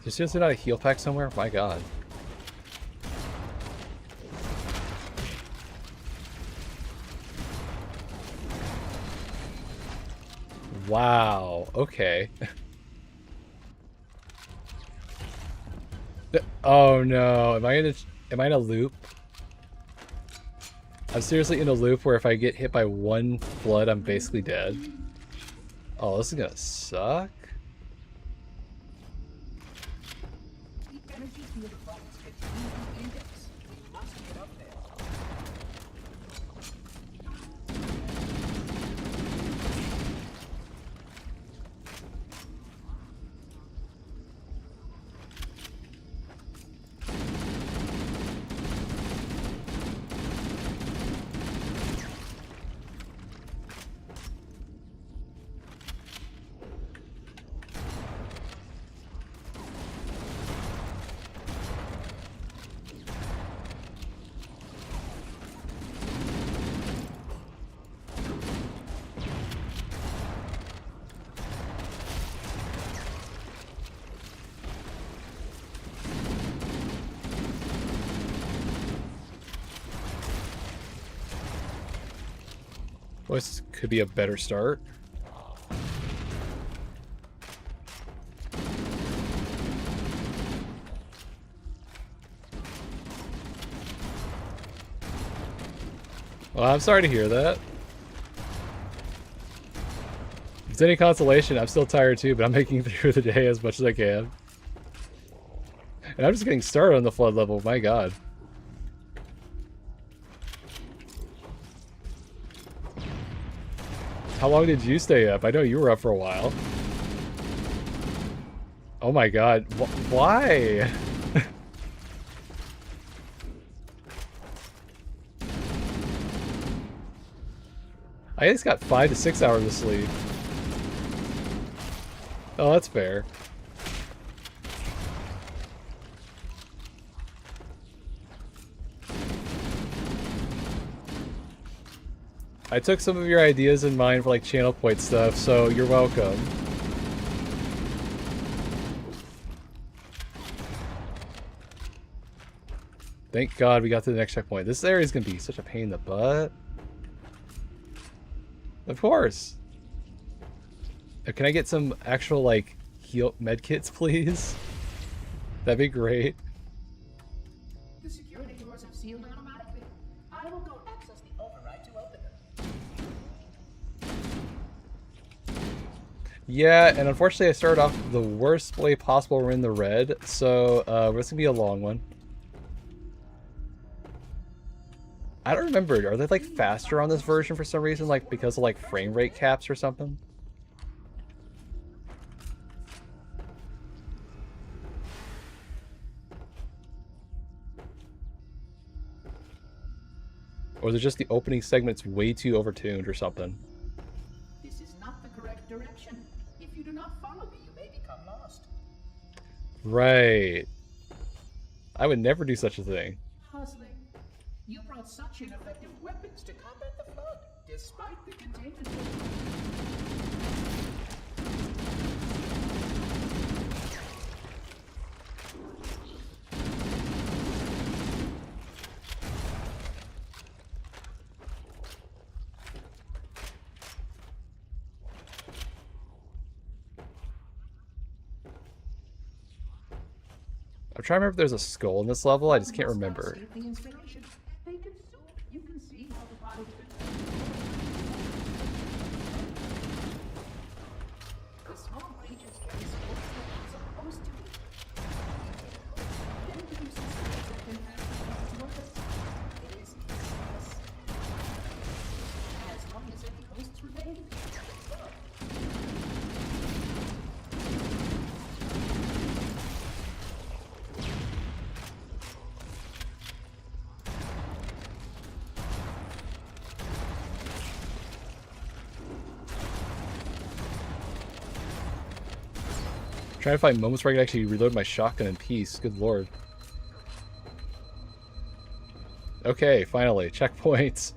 There's seriously not a heal pack somewhere? My god. Wow, okay. Oh no, am I in a loop? I'm seriously in a loop where if I get hit by 1 flood, I'm basically dead. Oh, this is gonna suck. Well, this could be a better start. Well, I'm sorry to hear that. If it's any consolation, I'm still tired too, but I'm making it through the day as much as I can. And I'm just getting started on the flood level, my god. How long did you stay up? I know you were up for a while. Oh my god, why? I just got 5 to 6 hours of sleep. Oh, that's fair. I took some of your ideas in mind for like channel point stuff, so you're welcome. Thank God we got to the next checkpoint. This area is gonna be such a pain in the butt. Of course. Can I get some actual like heal med kits, please? That'd be great.
The security doors have sealed automatically. I will go access the override to open them.
Yeah, and unfortunately I started off the worst way possible. We're in the red, so this gonna be a long one. I don't remember. Are they like faster on this version for some reason, like because of like frame rate caps or something? Or is it just the opening segment's way too overtuned or something?
This is not the correct direction. If you do not follow me, you may become lost.
Right. I would never do such a thing.
Puzzling. You brought such ineffective weapons to combat the flood, despite the containment zone.
trying to remember if there's a skull in this level. I just can't remember.
The installation. They can zoom. You can see how the body the small creatures carry scopes that are supposed to be. Then use the scopes that can pass the purpose. It is useless. As long as any hosts remain.
Trying to find moments where I can actually reload my shotgun in peace. Good lord. Okay, finally. Checkpoints.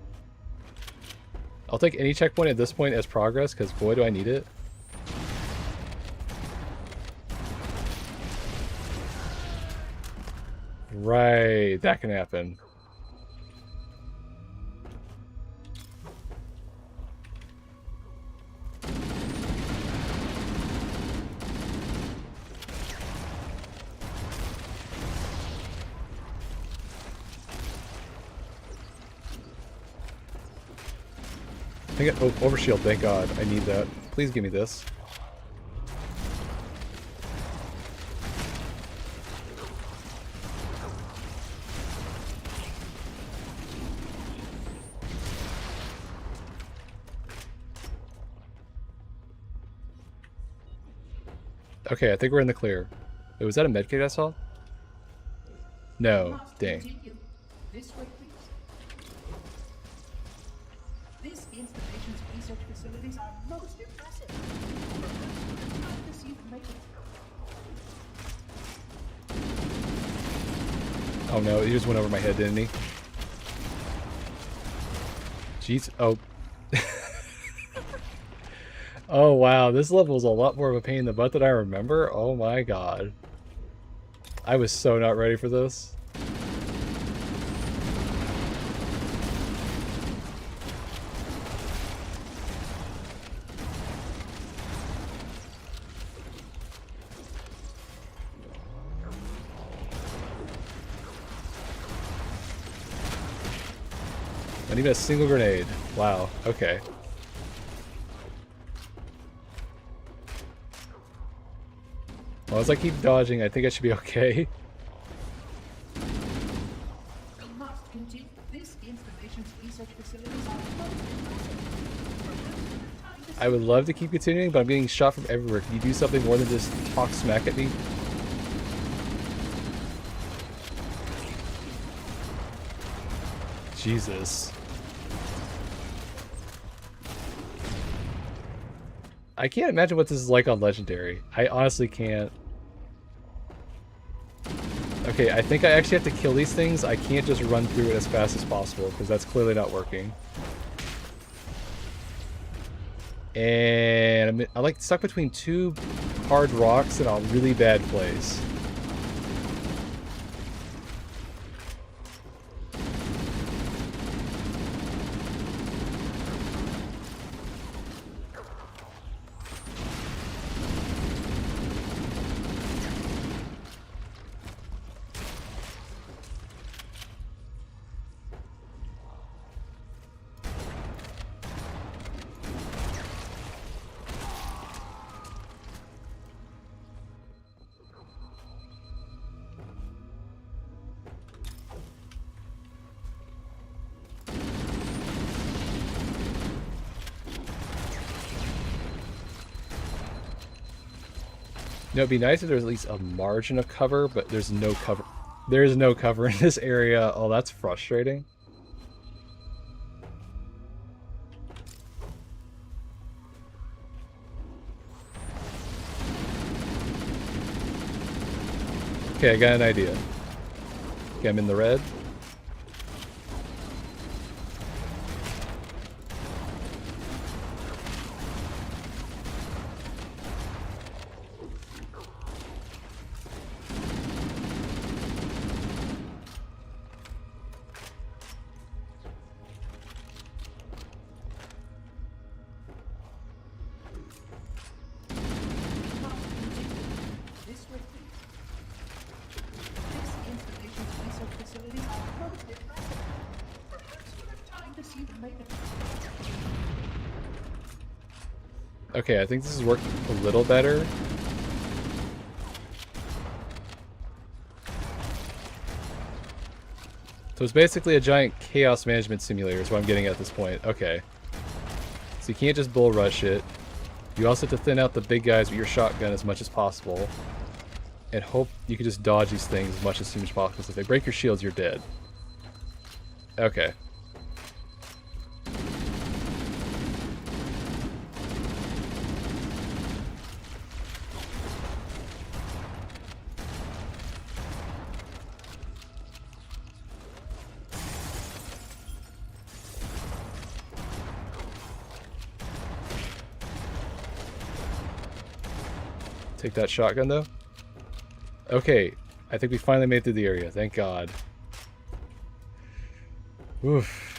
I'll take any checkpoint at this point as progress, because boy do I need it. Right, that can happen. I get overshield, thank god. I need that. Please give me this. Okay, I think we're in the clear. Wait, was that a medkit I saw? No, dang.
Continue. This way, please. This installation's research facilities are most impressive. Perhaps to see them make it.
Oh no, he just went over my head, didn't he? Jeez. Oh. Oh wow, this level is a lot more of a pain in the butt than I remember. Oh my god. I was so not ready for this. Not even a single grenade. Wow, okay. Well, as I keep dodging, I think I should be okay.
We must continue. This installation's research facilities are most impressive.
I would love to keep continuing, but I'm getting shot from everywhere. Can you do something more than just talk smack at me? Jesus. I can't imagine what this is like on Legendary. I honestly can't. Okay, I think I actually have to kill these things. I can't just run through it as fast as possible, because that's clearly not working. And I'm like stuck between two hard rocks in a really bad place. You know, it'd be nice if there's at least a margin of cover, but there's no cover. There's no cover in this area. Oh, that's frustrating. Okay, I got an idea. Okay, I'm in the red. Okay, I think this is working a little better. So it's basically a giant chaos management simulator is what I'm getting at this point. Okay. So you can't just bull rush it. You also have to thin out the big guys with your shotgun as much as possible. And hope you can just dodge these things as much as soon as possible. So if they break your shields, you're dead. Okay. Take that shotgun, though. Okay, I think we finally made it through the area. Thank God. Oof.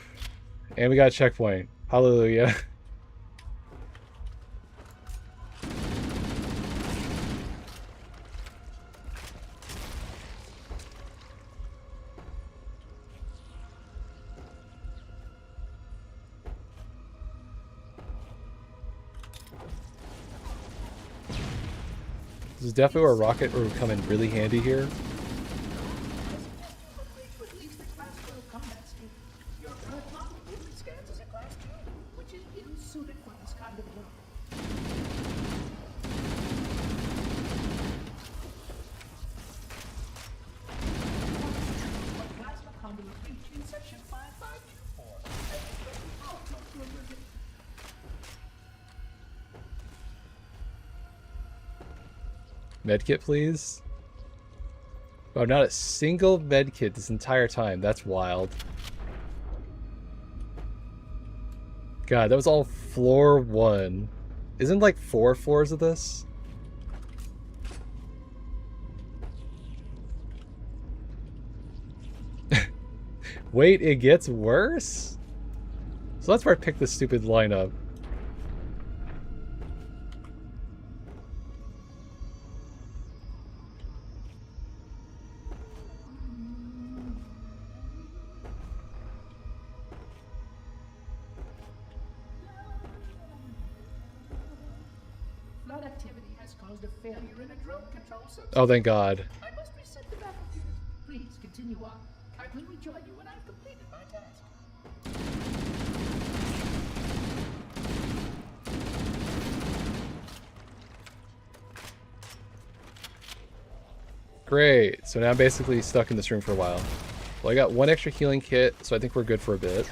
And we got a checkpoint. Hallelujah. This is definitely where a rocket would come in really handy here. Medkit, please. Oh, not a single medkit this entire time. That's wild. God, that was all floor 1. Isn't like 4 floors of this? Wait, it gets worse? So that's where I picked this stupid lineup.
Flood activity has caused a failure in a drone control system.
Oh, thank God.
I must reset the battlefield. Please continue on. I will rejoin you when I've completed my task.
Great. So now I'm basically stuck in this room for a while. Well, I got 1 extra healing kit, so I think we're good for a bit.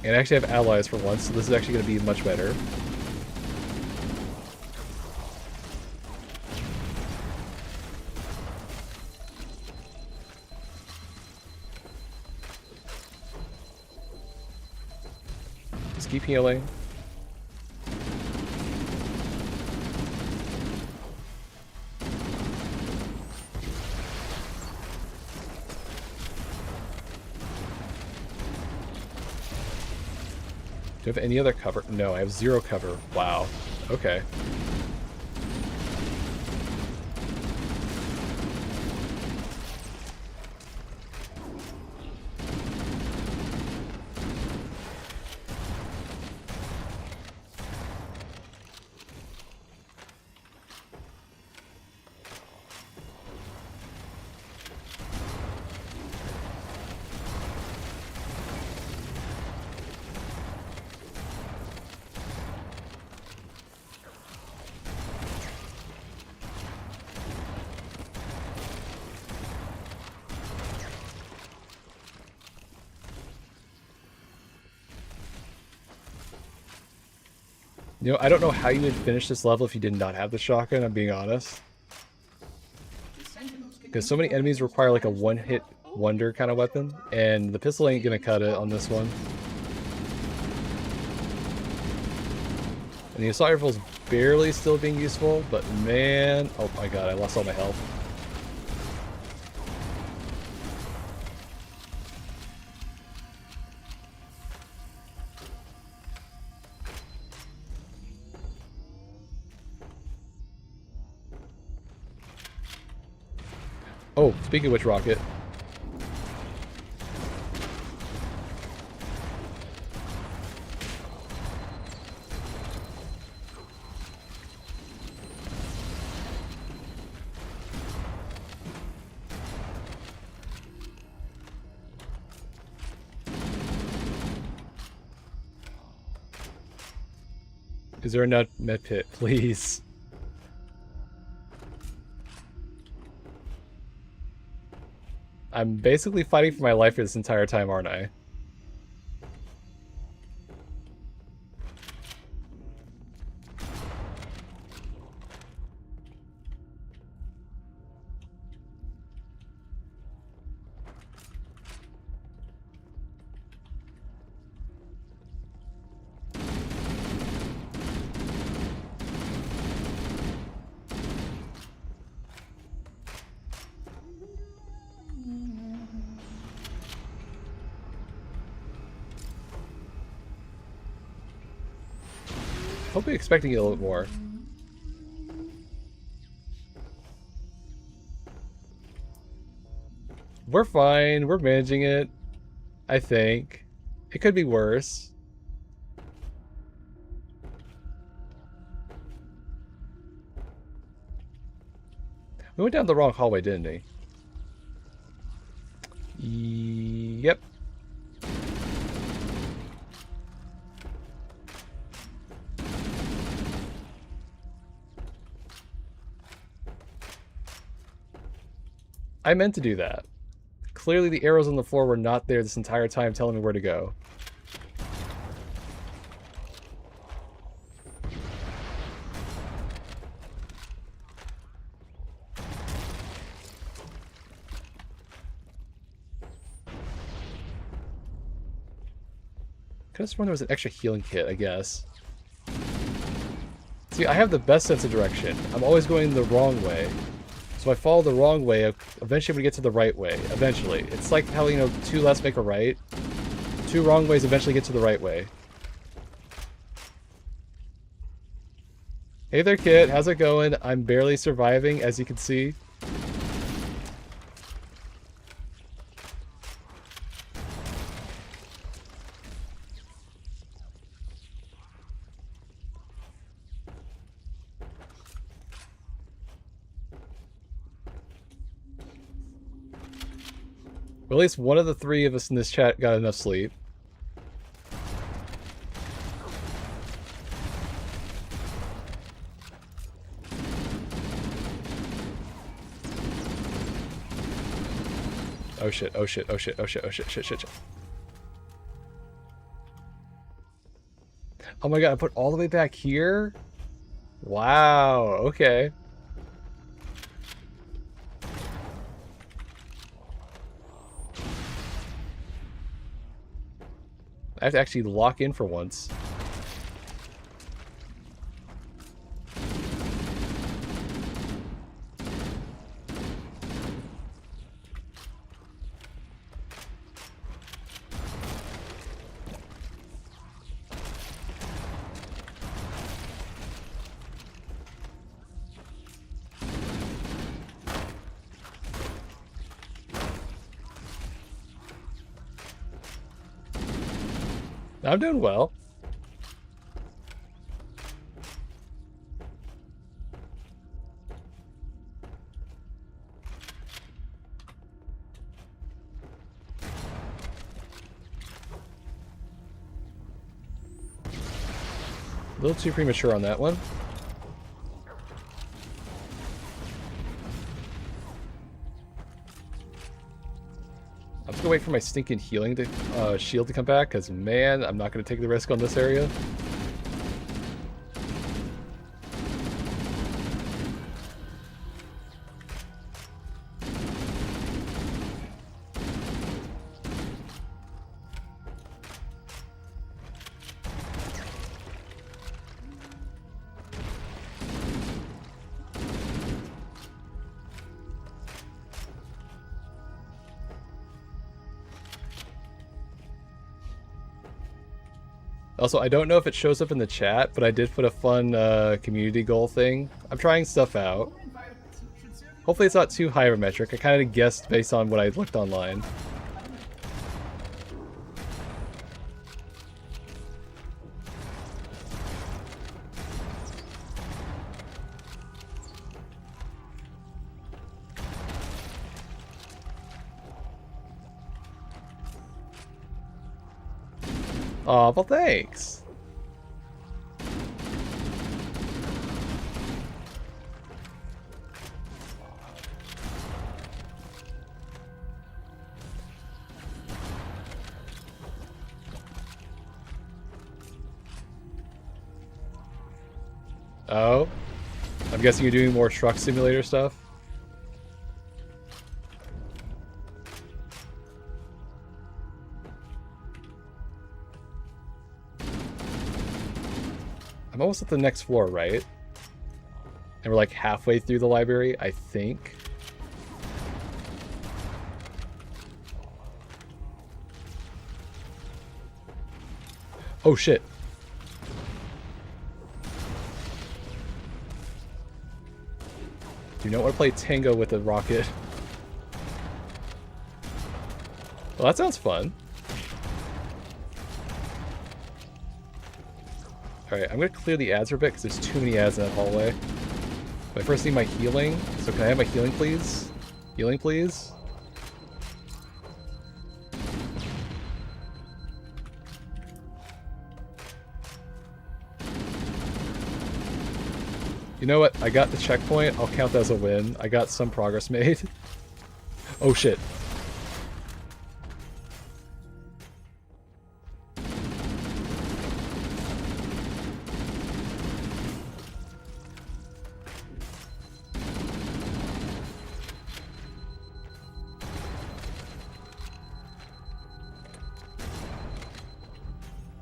And I actually have allies for once, so this is actually going to be much better. Just keep healing. Do I have any other cover? No, I have 0 cover. Wow. Okay. You know, I don't know how you would finish this level if you did not have the shotgun, I'm being honest. Because so many enemies require like a one-hit wonder kind of weapon, and the pistol ain't gonna cut it on this one. And the assault rifle's barely still being useful, but man, oh my god, I lost all my health. Oh, speaking of which, rocket. Is there a nut med pit, please? I'm basically fighting for my life this entire time, aren't I? Hope you're expecting it a little bit more. We're fine. We're managing it. I think. It could be worse. We went down the wrong hallway, didn't we? Yep. I meant to do that. Clearly the arrows on the floor were not there this entire time telling me where to go. Could have sworn there was an extra healing kit, I guess. See, I have the best sense of direction. I'm always going the wrong way. So if I follow the wrong way, eventually I'm going to get to the right way. Eventually. It's like how, you know, two lefts make a right. Two wrong ways eventually get to the right way. Hey there, kid. How's it going? I'm barely surviving, as you can see. Well, at least one of the three of us in this chat got enough sleep. Oh shit, oh shit, oh shit, oh shit, oh shit, shit, shit, shit. Oh my god, I put all the way back here? Wow, okay. I have to actually lock in for once. I'm doing well. A little too premature on that one. I'm just gonna wait for my stinking healing to, shield to come back, because man, I'm not gonna take the risk on this area. Also, I don't know if it shows up in the chat, but I did put a fun community goal thing. I'm trying stuff out. Hopefully it's not too high of a metric. I kind of guessed based on what I looked online. Aw, well thanks. Oh? I'm guessing you're doing more truck simulator stuff? I'm almost at the next floor, right? And we're like halfway through the library, I think. Oh shit. Do not want to play Tango with a rocket. Well, that sounds fun. Alright, I'm going to clear the ads for a bit because there's too many ads in that hallway. But I first need my healing. So can I have my healing, please? Healing, please? You know what? I got the checkpoint. I'll count that as a win. I got some progress made. Oh shit.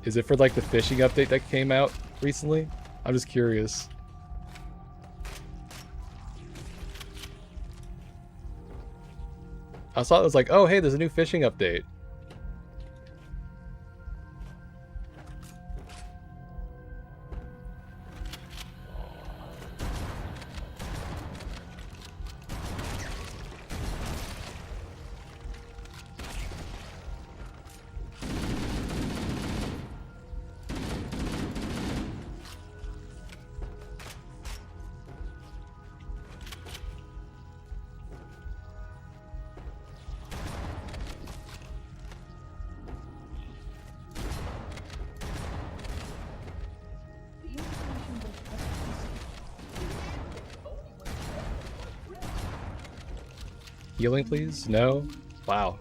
Is it for like the fishing update that came out recently? I'm just curious. I saw it was like, oh hey, there's a new fishing update. Healing, please? No? Wow.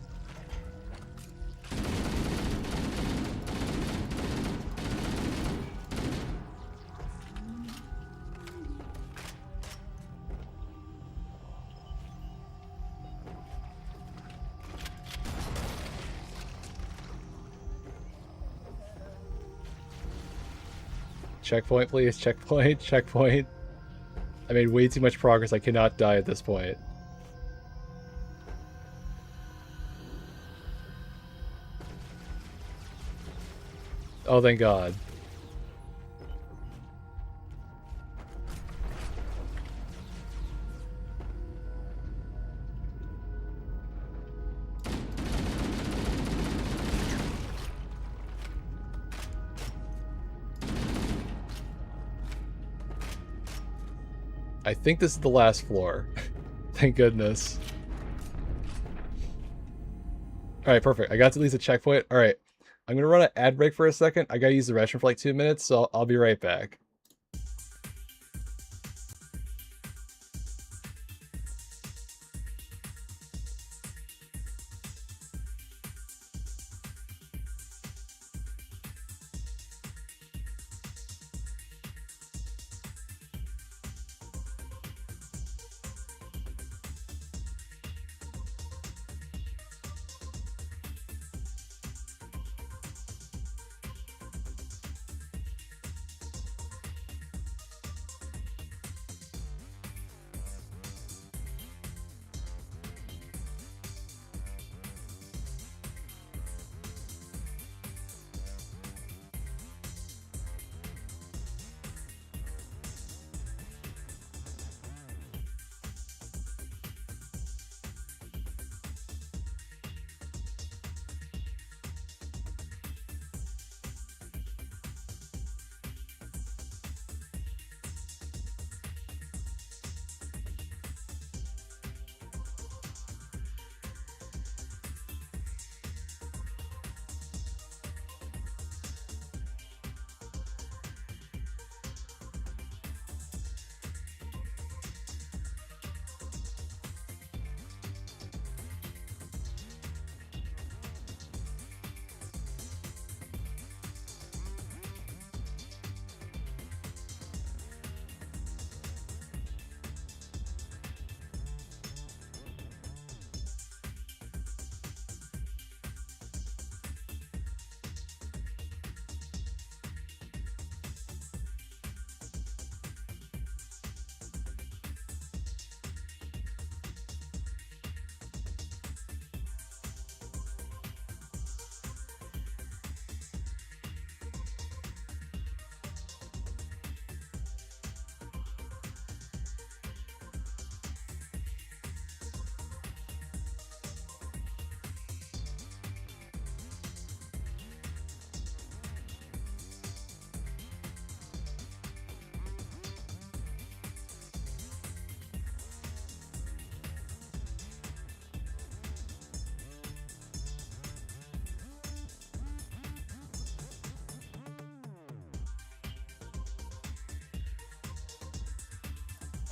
Checkpoint, please. Checkpoint. Checkpoint. I made way too much progress. I cannot die at this point. Oh, thank God. I think this is the last floor. Thank goodness. Alright, perfect. I got to at least a checkpoint. Alright. I'm gonna run an ad break for a second. I gotta use the restroom for like 2 minutes, so I'll be right back.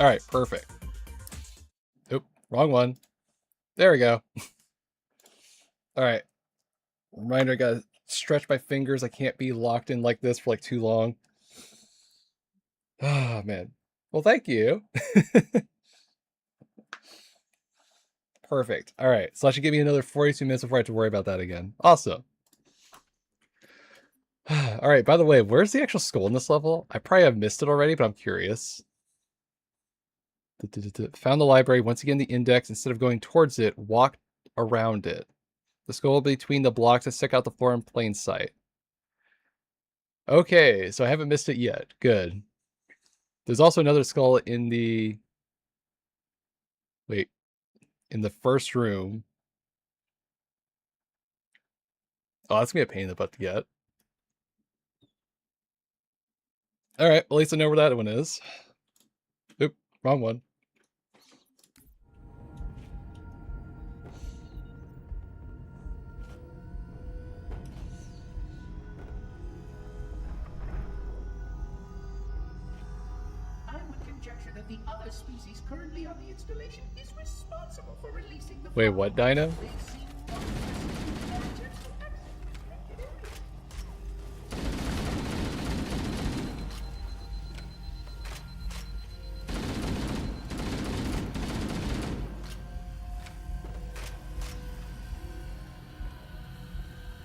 All right, perfect. Oop, wrong one. There we go. All right. Reminder, I gotta stretch my fingers. I can't be locked in like this for like too long. Oh, man. Well, thank you. Perfect. All right. So that should give me another 42 minutes before I have to worry about that again. Awesome. All right. By the way, where's the actual skull in this level? I probably have missed it already, but I'm curious. Found the library. Once again, the index. Instead of going towards it, walk around it. The skull between the blocks that stick out the floor in plain sight. Okay, so I haven't missed it yet. Good. There's also another skull in the... Wait. In the first room. Oh, that's going to be a pain in the butt to get. Alright, well, at least I know where that one is. Oop, wrong one.
I would conjecture that the other species currently on the installation is responsible for releasing the...
Wait, what, Dino?
They seem not to their attempts to access the protected area.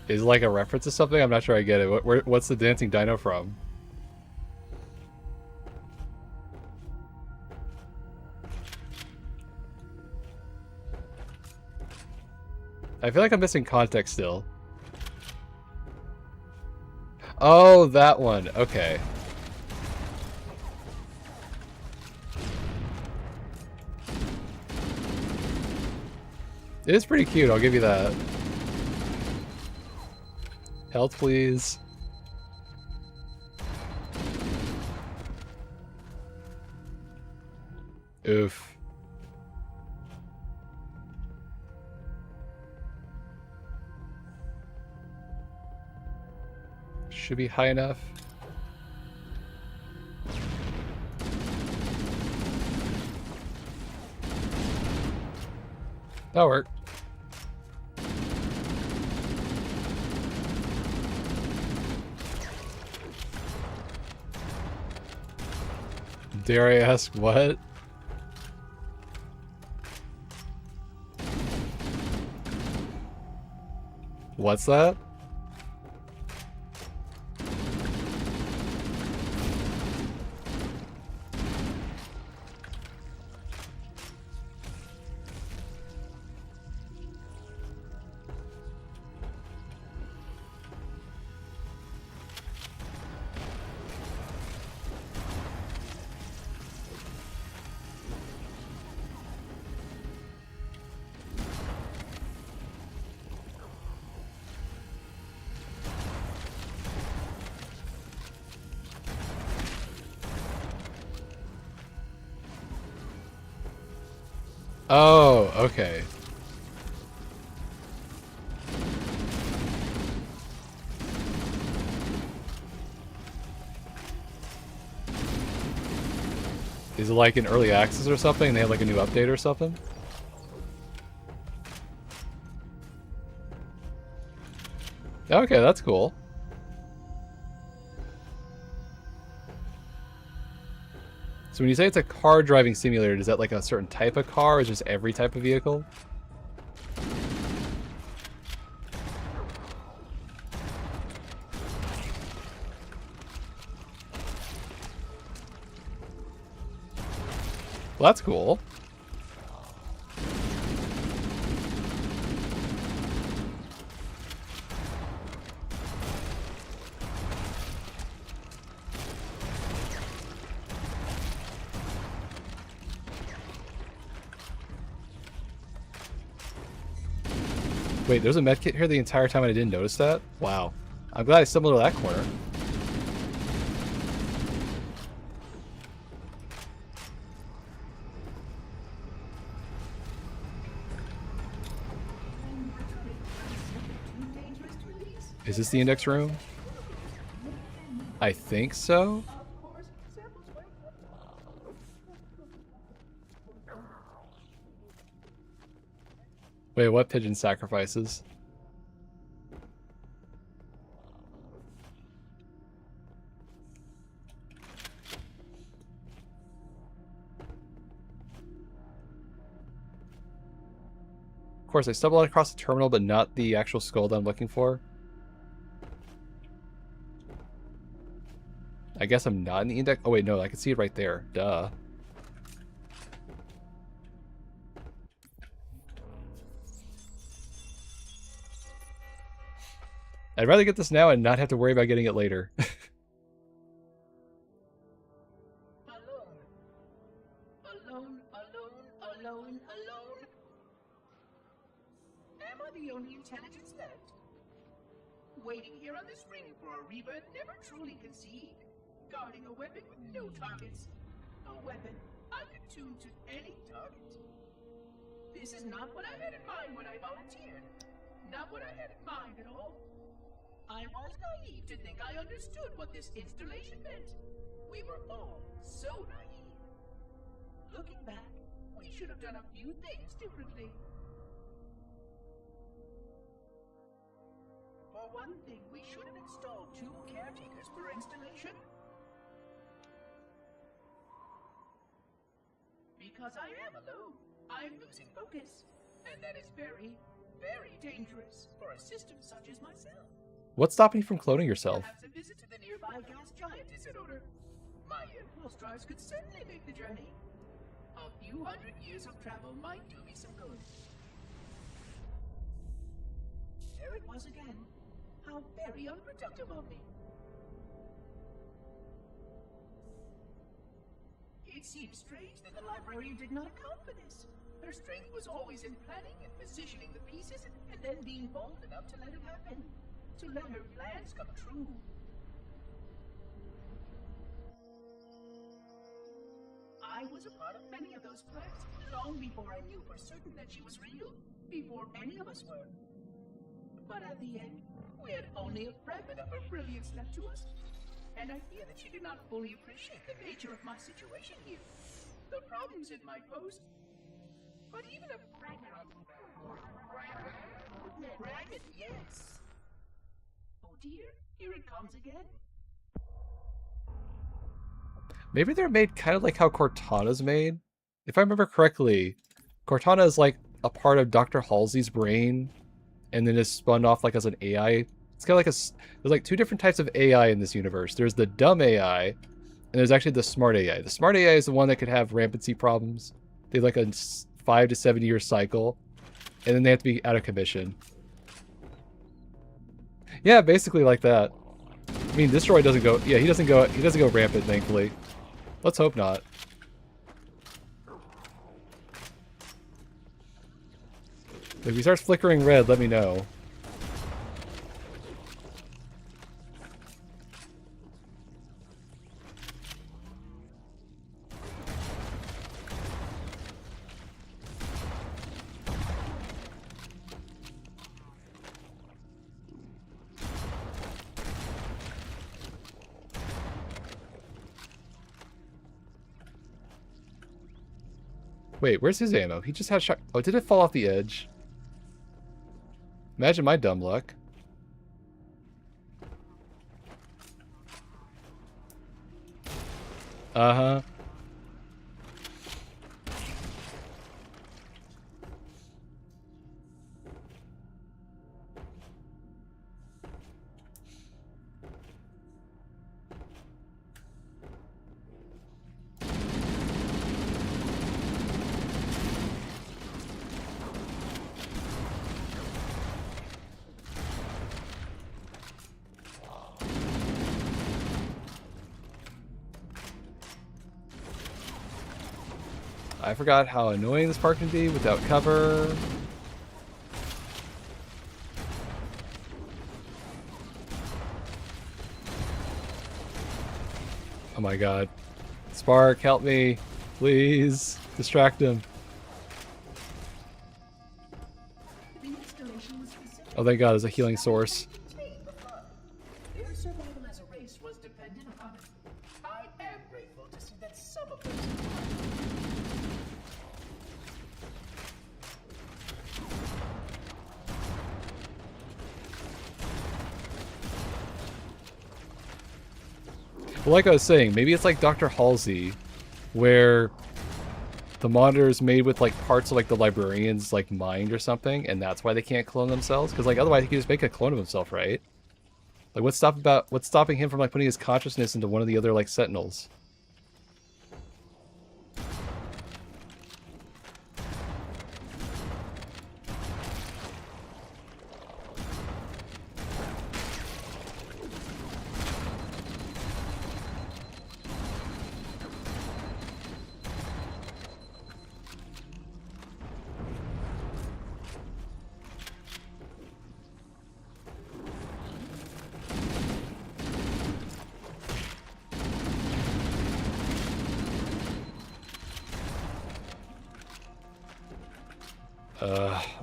Is it like a reference to something? I'm not sure I get it. What's the dancing dino from? I feel like I'm missing context still. Oh, that one. Okay. It is pretty cute, I'll give you that. Health, please. Oof. Should be high enough. That'll work. Dare I ask what? What's that? Oh, okay. Is it like in early access or something? They have like a new update or something? Okay, that's cool. So when you say it's a car driving simulator, is that like a certain type of car or is it just every type of vehicle? Well, that's cool. Wait, there's a medkit here the entire time and I didn't notice that? Wow. I'm glad I stumbled to that corner. Is this the index room? I think so. Wait, what pigeon sacrifices? Of course, I stumbled across the terminal, but not the actual skull that I'm looking for. I guess I'm not in the index. Oh wait, no, I can see it right there. Duh. I'd rather get this now and not have to worry about getting it later.
Alone. Alone, alone, alone, alone. Am I the only intelligence left? Waiting here on this ring for a rebirth never truly conceived. Guarding a weapon with no targets. A weapon I could tune to any target. This is not what I had in mind when I volunteered. Not what I had in mind at all. I was naive to think I understood what this installation meant. We were all so naive. Looking back, we should have done a few things differently. For one thing, we should have installed 2 caretakers per installation. Because I am alone, I'm losing focus. And that is very, very dangerous for a system such as myself.
What's stopping you from cloning yourself?
Perhaps a visit to the nearby gas giant is in order. My impulse drives could certainly make the journey. A few hundred years of travel might do me some good. There it was again. How very unproductive of me. It seems strange that the librarian did not account for this. Her strength was always in planning and positioning the pieces and then being bold enough to let it happen. To let her plans come true. I was a part of many of those plans long before I knew for certain that she was real, before any of us were. But at the end, we had only a fragment of her brilliance left to us, and I fear that she did not fully appreciate the nature of my situation here, the problems it might pose. But even a fragment, yes. Oh dear, here it comes again.
Maybe they're made kind of like how Cortana's made. If I remember correctly, Cortana is like a part of Dr. Halsey's brain and then is spun off like as an AI. It's kind of like there's like 2 different types of AI in this universe. There's the dumb AI and there's actually the smart AI. The smart AI is the one that could have rampancy problems. They have like a 5 to 7 year cycle and then they have to be out of commission. Yeah, basically like that. I mean, this droid doesn't go. Yeah, he doesn't go rampant, thankfully. Let's hope not. If he starts flickering red, let me know. Wait, where's his ammo? He just had a shot. Oh, did it fall off the edge? Imagine my dumb luck. Uh-huh. I forgot how annoying this part can be without cover. Oh my god. Spark, help me. Please. Distract him. Oh thank god, there's a healing source.
Their survival as a race was dependent upon it. I am grateful to see that some of them
Well, like I was saying, maybe it's like Dr. Halsey, where the monitor is made with like parts of like the librarian's like mind or something, and that's why they can't clone themselves. Because like otherwise he could just make a clone of himself, right? Like what's stopping him from like putting his consciousness into one of the other like sentinels?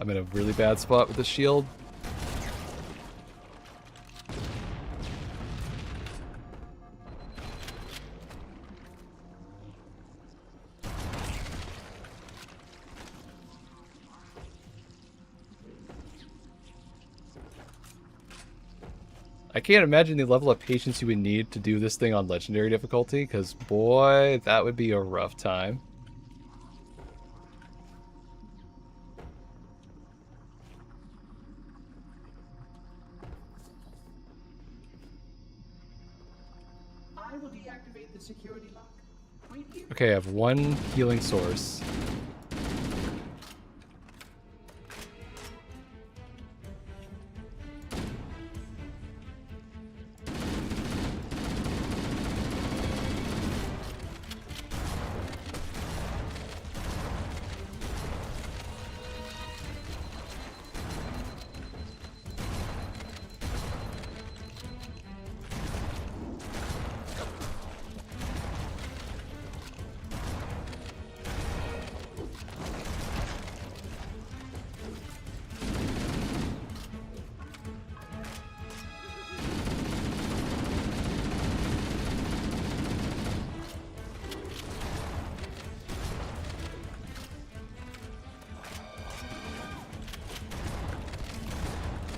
I'm in a really bad spot with the shield. I can't imagine the level of patience you would need to do this thing on legendary difficulty, because boy, that would be a rough time.
I will deactivate the security lock. Wait here.
Okay, I have one healing source.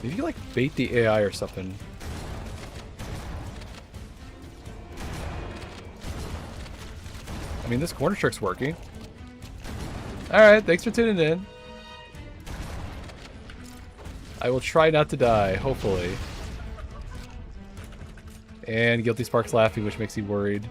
Maybe you like bait the AI or something. I mean, this corner trick's working. Alright, thanks for tuning in. I will try not to die, hopefully. And Guilty Spark's laughing, which makes me worried.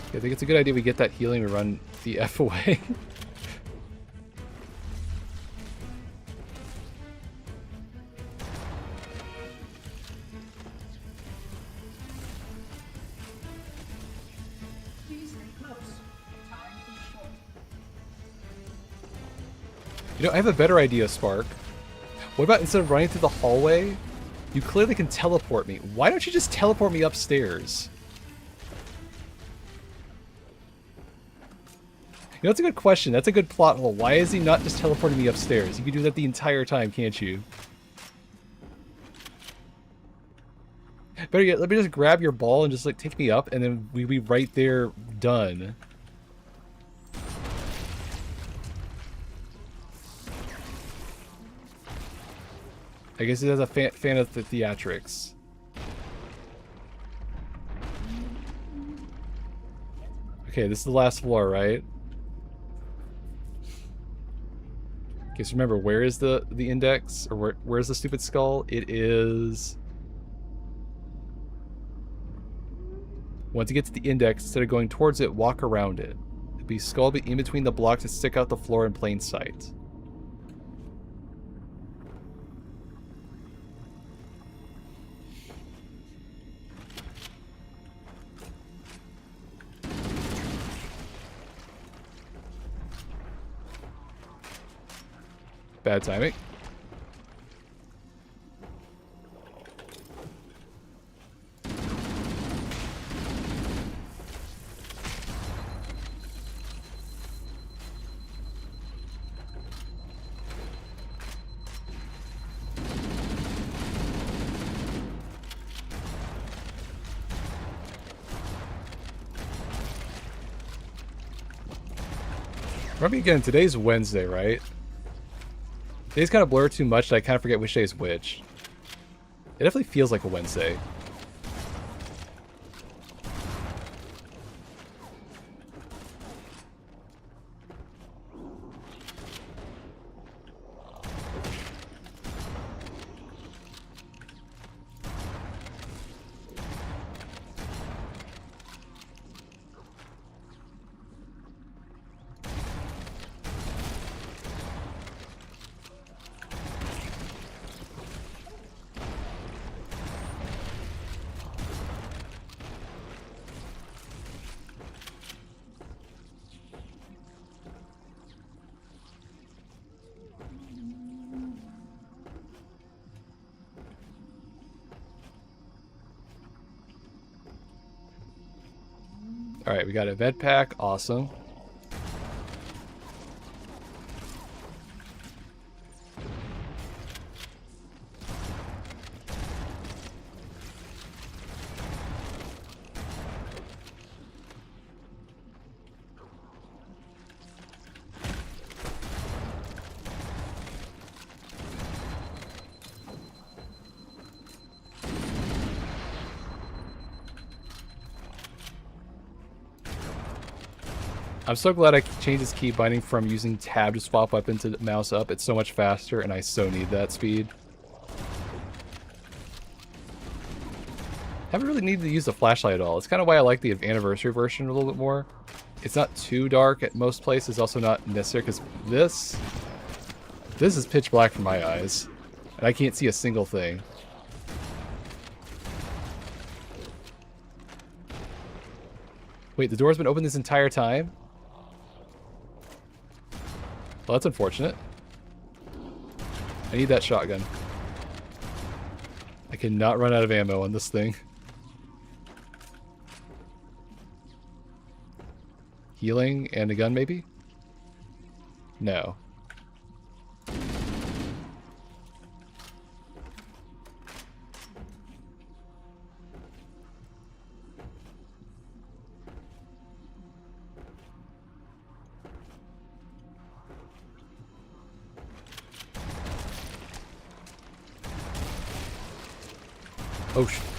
I think it's a good idea we get that healing to run the F away.
Please stay close. Time is short.
You know, I have a better idea, Spark. What about instead of running through the hallway, you clearly can teleport me. Why don't you just teleport me upstairs? You know, that's a good question. That's a good plot hole. Why is he not just teleporting me upstairs? You can do that the entire time, can't you? Better yet, let me just grab your ball and just like take me up, and then we'll be right there, done. I guess he has a fan of the theatrics. Okay, this is the last floor, right? Okay, so remember, where is the index? Or where's the stupid skull? It is... Once you get to the index, instead of going towards it, walk around it. It'd be skull be in between the blocks that stick out the floor in plain sight. Bad timing. Remember again, today's Wednesday, right? Days kind of blur too much that I kind of forget which day is which. It definitely feels like a Wednesday. Alright, we got a vet pack. Awesome. I'm so glad I changed this key binding from using tab to swap weapon to mouse up. It's so much faster, and I so need that speed. Haven't really needed to use the flashlight at all. It's kind of why I like the anniversary version a little bit more. It's not too dark at most places, also not necessary, because this is pitch black for my eyes, and I can't see a single thing. Wait, the door's been open this entire time? Well, that's unfortunate. I need that shotgun. I cannot run out of ammo on this thing. Healing and a gun, maybe? No.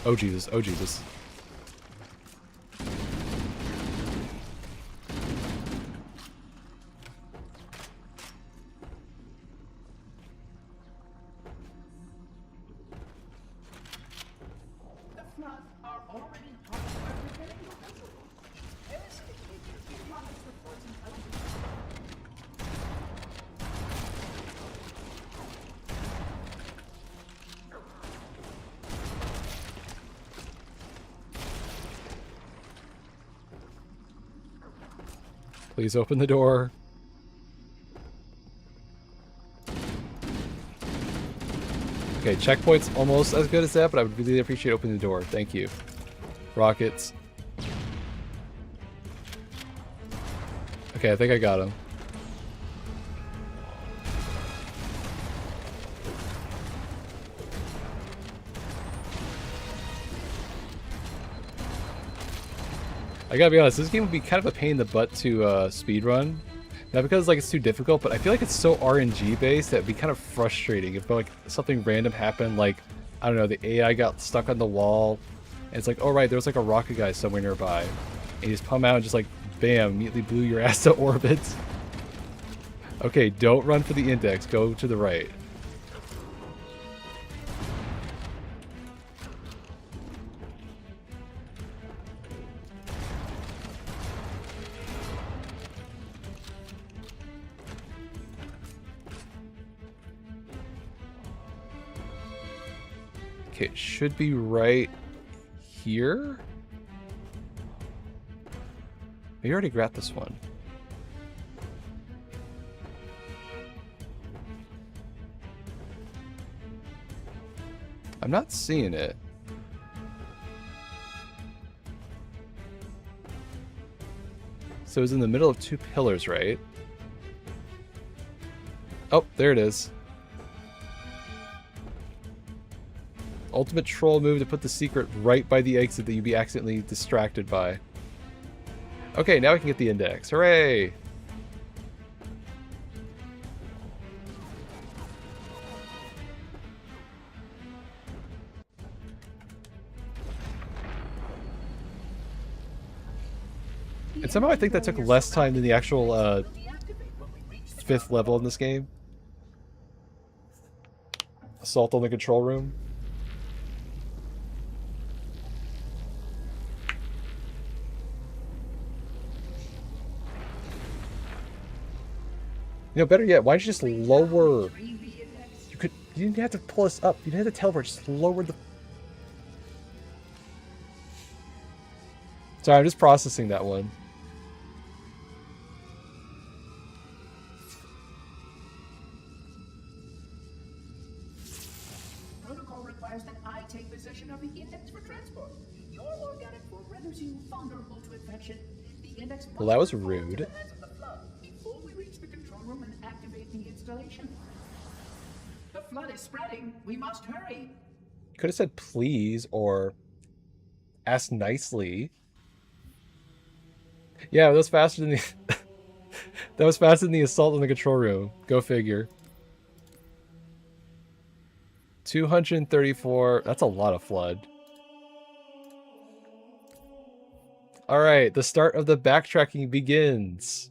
Oh Jesus, oh Jesus.
The Flood are already hard at preparing your vessel. NSFW reports intelligence.
Please open the door. Okay, checkpoint's almost as good as that, but I would really appreciate opening the door. Thank you. Rockets. Okay, I think I got him. I gotta be honest, this game would be kind of a pain in the butt to speedrun. Not because like it's too difficult, but I feel like it's so RNG based that it'd be kind of frustrating if like something random happened, like, I don't know, the AI got stuck on the wall, and it's like, oh right, there's like a rocket guy somewhere nearby. And you just come out and just like, bam, immediately blew your ass to orbit. Okay, don't run for the index, go to the right. Okay, it should be right here. We already grabbed this one. I'm not seeing it. So it's in the middle of two pillars, right? Oh, there it is. Ultimate troll move to put the secret right by the exit that you'd be accidentally distracted by. Okay, now we can get the index. Hooray! And somehow I think that took less time than the actual 5th level in this game. Assault on the control room. You know, better yet, why don't you just lower? You didn't have to pull us up. You didn't have to teleport. Just lower the. Sorry, I'm just processing that one.
Protocol requires that I take possession of the index for transport. Your organic form renders you vulnerable to infection. The index must
Well, that was
fall into
rude.
the hands of the flood before we reach the control room and activate the installation. The flood is spreading. We must hurry.
You could have said please or asked nicely. Yeah, that was faster than the that was faster than the assault on the control room. Go figure. 234. That's a lot of flood. All right, the start of the backtracking begins.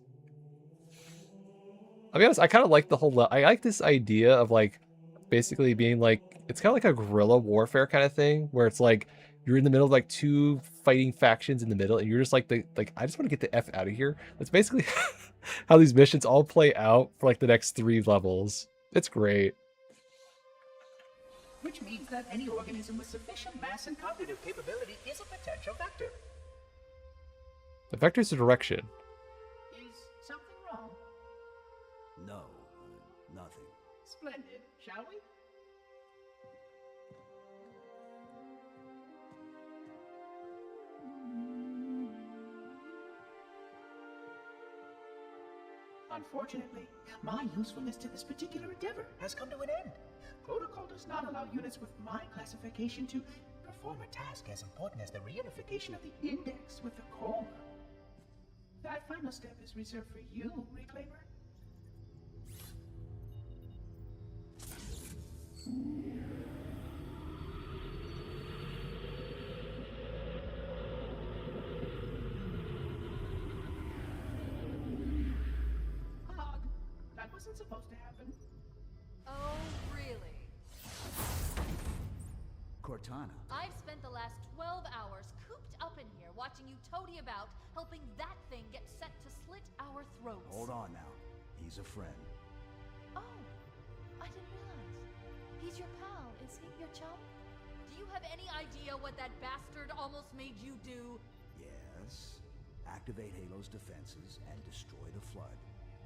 I'll be honest, I kind of like the whole. I like this idea of like basically being like it's kind of like a guerrilla warfare kind of thing where it's like you're in the middle of like 2 fighting factions in the middle and you're just like I just want to get the F out of here. That's basically how these missions all play out for like the next 3 levels. It's great.
Which means that any organism with sufficient mass and cognitive capability is a potential vector.
The vector's a direction.
Is something wrong?
No, nothing.
Splendid, shall we? Unfortunately, my usefulness to this particular endeavor has come to an end. Protocol does not allow units with my classification to perform a task as important as the reunification of the index with the core. That final step is reserved for you, Reclaimer. Hog, that wasn't supposed to happen.
Oh, really?
Cortana.
I've spent the last 12 hours cooped up in here watching you toady about, helping that thing get set to slit our throats.
Hold on now. He's a friend.
Oh, I didn't realize. He's your pal, is he? Your chum? Do you have any idea what that bastard almost made you do?
Yes. Activate Halo's defenses and destroy the flood,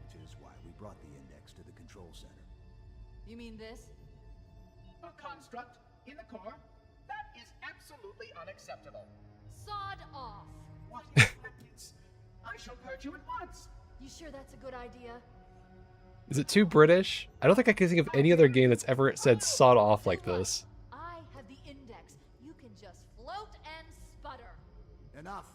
which is why we brought the index to the control center.
You mean this?
A construct in the core? That is absolutely unacceptable.
Sod off!
What impertinence! I shall purge you at once.
You sure that's a good idea?
Is it too British? I don't think I can think of any other game that's ever said sawed off like this.
I have the index. You can just float and sputter.
Enough!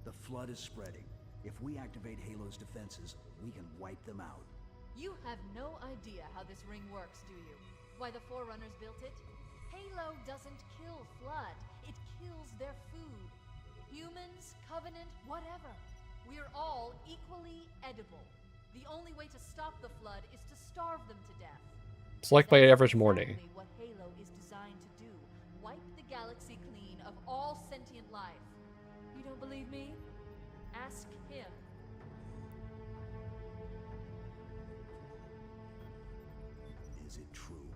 The flood is spreading. If we activate Halo's defenses, we can wipe them out.
You have no idea how this ring works, do you? Why the Forerunners built it? Halo doesn't kill Flood. It kills their food. Humans, Covenant, whatever. We're all equally edible. The only way to stop the Flood is to starve them to death.
It's like by
That's
average morning.
exactly what Halo is designed to do. Wipe the galaxy clean of all sentient life. You don't believe me? Ask him.
Is it true?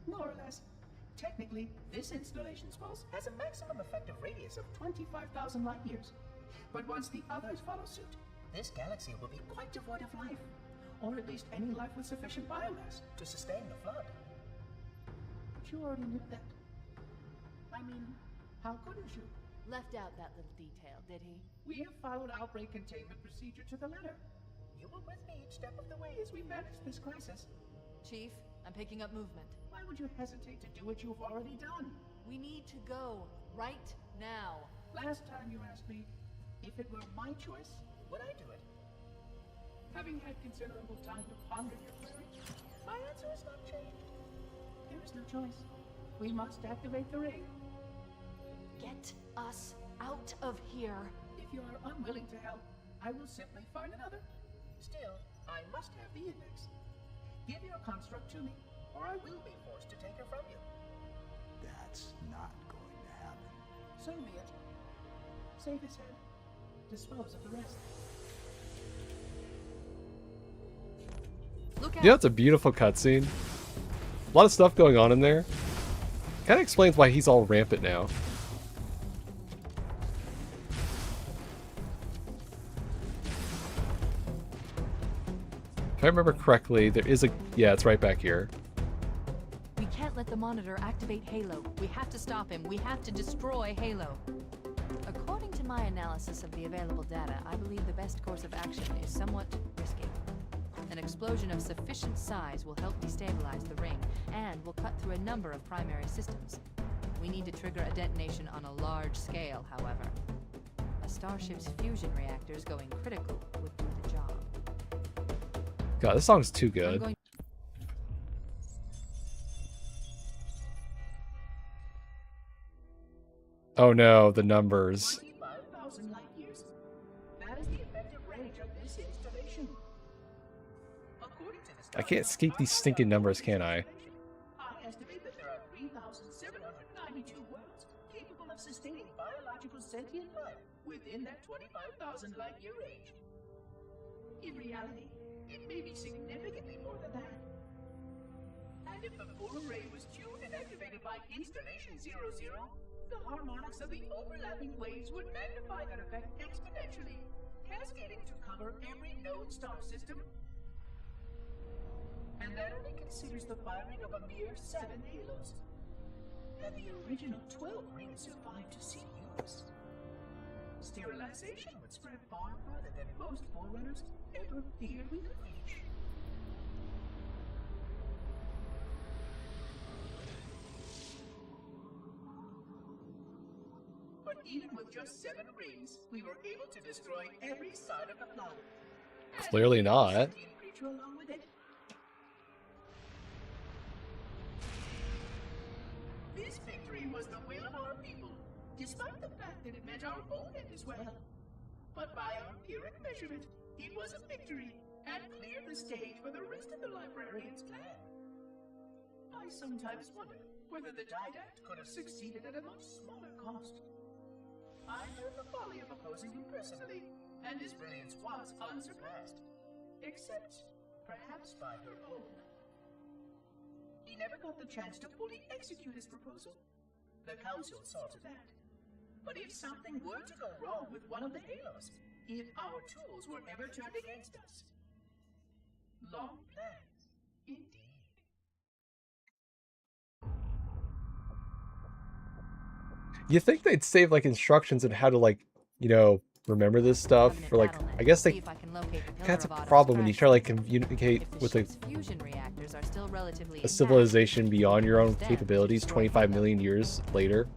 More or less. Technically, this installation's pulse has a maximum effective radius of 25,000 light years. But once the others follow suit, this galaxy will be quite devoid of life. Or at least any life with sufficient biomass to sustain the flood. But you already knew that. I mean, how couldn't you?
Left out that little detail, did he?
We have followed outbreak containment procedure to the letter. You were with me each step of the way as we managed this crisis.
Chief, I'm picking up movement.
Why would you hesitate to do what you've already done?
We need to go right now.
Last time you asked me, if it were my choice, would I do it? Having had considerable time to ponder your query, my answer has not changed. There is no choice. We must activate the ring.
Get us out of here.
If you are unwilling to help, I will simply find another. Still, I must have the index. Give your construct to me, or I will be forced to take her from you.
That's not going to happen.
So be it. Save his head. Dispose of the rest.
Look out.
Yeah, it's a beautiful cutscene. A lot of stuff going on in there. Kind of explains why he's all rampant now. If I remember correctly, there is a... Yeah, it's right back here.
We can't let the monitor activate Halo. We have to stop him. We have to destroy Halo. According to my analysis of the available data, I believe the best course of action is somewhat risky. An explosion of sufficient size will help destabilize the ring, and will cut through a number of primary systems. We need to trigger a detonation on a large scale, however. A starship's fusion reactors going critical would do the job.
God, this song's too
I'm
good.
going
Oh no, the numbers.
25,000 light years. That is the effective range of this installation. According to the
I can't escape these stinking numbers, can I?
I estimate that there are 3,792 worlds capable of sustaining biological sentient life within that 25,000 light year range. In reality, it may be significantly more than that. And if the full array was tuned and activated by installation 00, the harmonics of the overlapping waves would magnify that effect exponentially, cascading to cover every known star system. And that only considers the firing of a mere 7 halos. And the original 12 rings survived to see use. Sterilization would spread far farther than most forerunners ever feared we could reach. But even with just 7 rings, we were able to destroy every side of the planet.
Clearly not.
Sentient creature along with it. This victory was the will of our people, despite the fact that it meant our own end as well. But by our empiric measurement, it was a victory, and cleared the stage for the rest of the librarian's plan. I sometimes wonder whether the didact could have succeeded at a much smaller cost. I learned the folly of opposing him personally, and his brilliance was unsurpassed. Except, perhaps by her own. He never got the chance to fully execute his proposal. The council saw to that. But if something were to go wrong with one of the halos, if our tools were ever turned against us. Long plans, indeed.
You think they'd save like instructions on how to like, you know, remember this stuff? Or like, I guess they... That's a problem when you try to like communicate with a civilization beyond your own capabilities 25 million years later.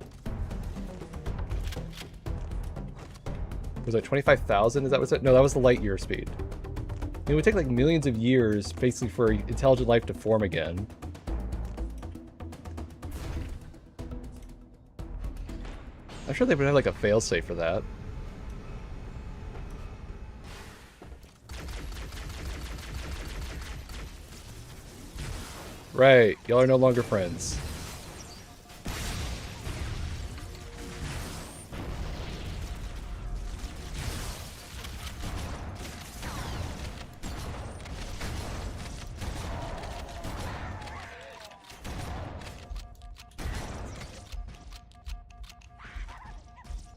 Was that 25,000? Is that what's it? No, that was the light year speed. It would take like millions of years basically for intelligent life to form again. I'm sure they would have like a failsafe for that. Right, y'all are no longer friends.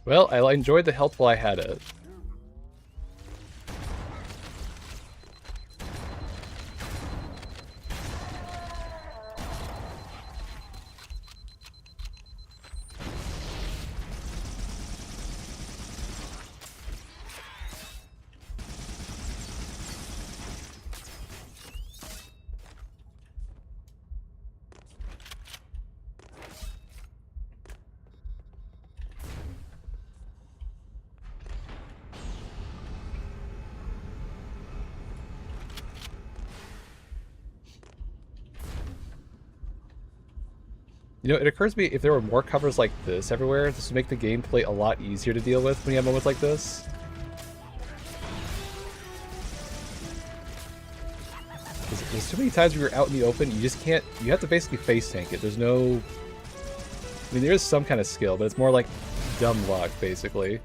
Well, I enjoyed the health while I had it. You know, it occurs to me if there were more covers like this everywhere, this would make the gameplay a lot easier to deal with when you have moments like this. There's too many times where you're out in the open, you just can't, you have to basically face tank it. There's no, I mean, there is some kind of skill, but it's more like dumb luck, basically.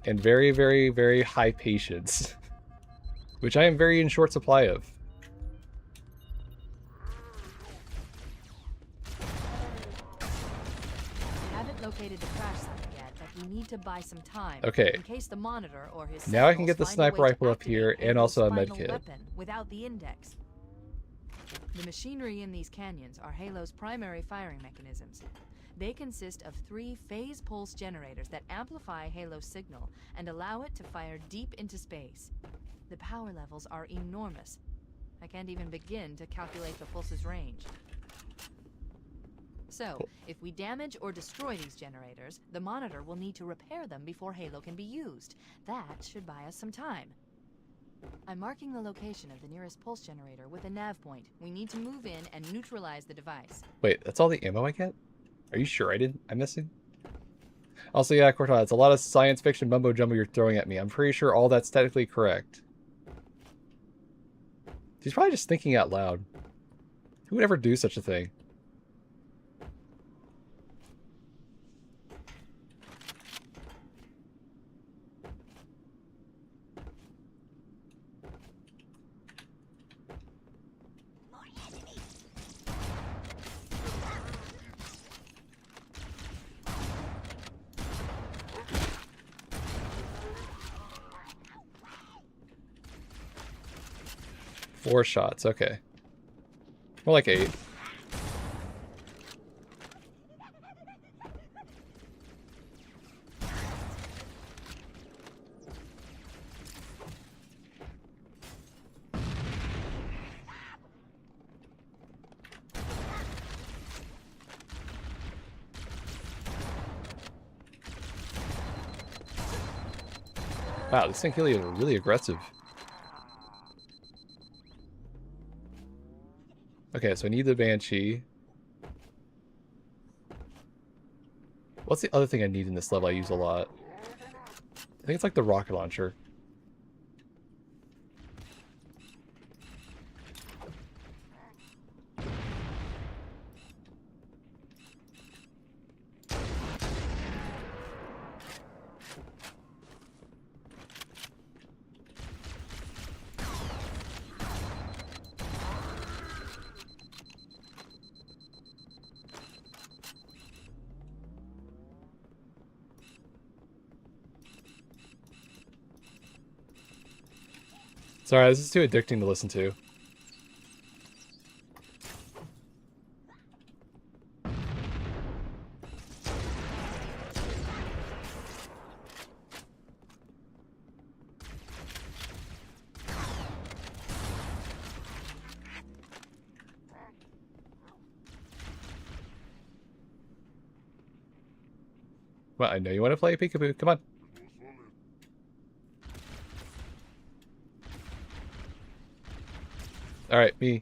And very, very, very high patience, which I am very in short supply of.
I haven't located the crash site yet, but we need to buy some time.
Okay.
In case the monitor or his
Now I can get the
signals find
sniper
way to
rifle up here
activate
and also a
Halo's
med
final
kit.
weapon without the index. The machinery in these canyons are Halo's primary firing mechanisms. They consist of 3 phase pulse generators that amplify Halo's signal and allow it to fire deep into space. The power levels are enormous. I can't even begin to calculate the pulse's range. So, if we damage or destroy these generators, the monitor will need to repair them before Halo can be used. That should buy us some time. I'm marking the location of the nearest pulse generator with a nav point. We need to move in and neutralize the device.
Wait, that's all the ammo I get? Are you sure I'm missing? Also, yeah, Cortana, it's a lot of science fiction mumbo jumbo you're throwing at me. I'm pretty sure all that's technically correct. He's probably just thinking out loud. Who would ever do such a thing? Four shots, okay. More like 8. Wow, this thing is really aggressive. Okay, so I need the Banshee. What's the other thing I need in this level I use a lot? I think it's like the rocket launcher. Sorry, this is too addicting to listen to. Well, I know you want to play peekaboo. Come on. All right, me.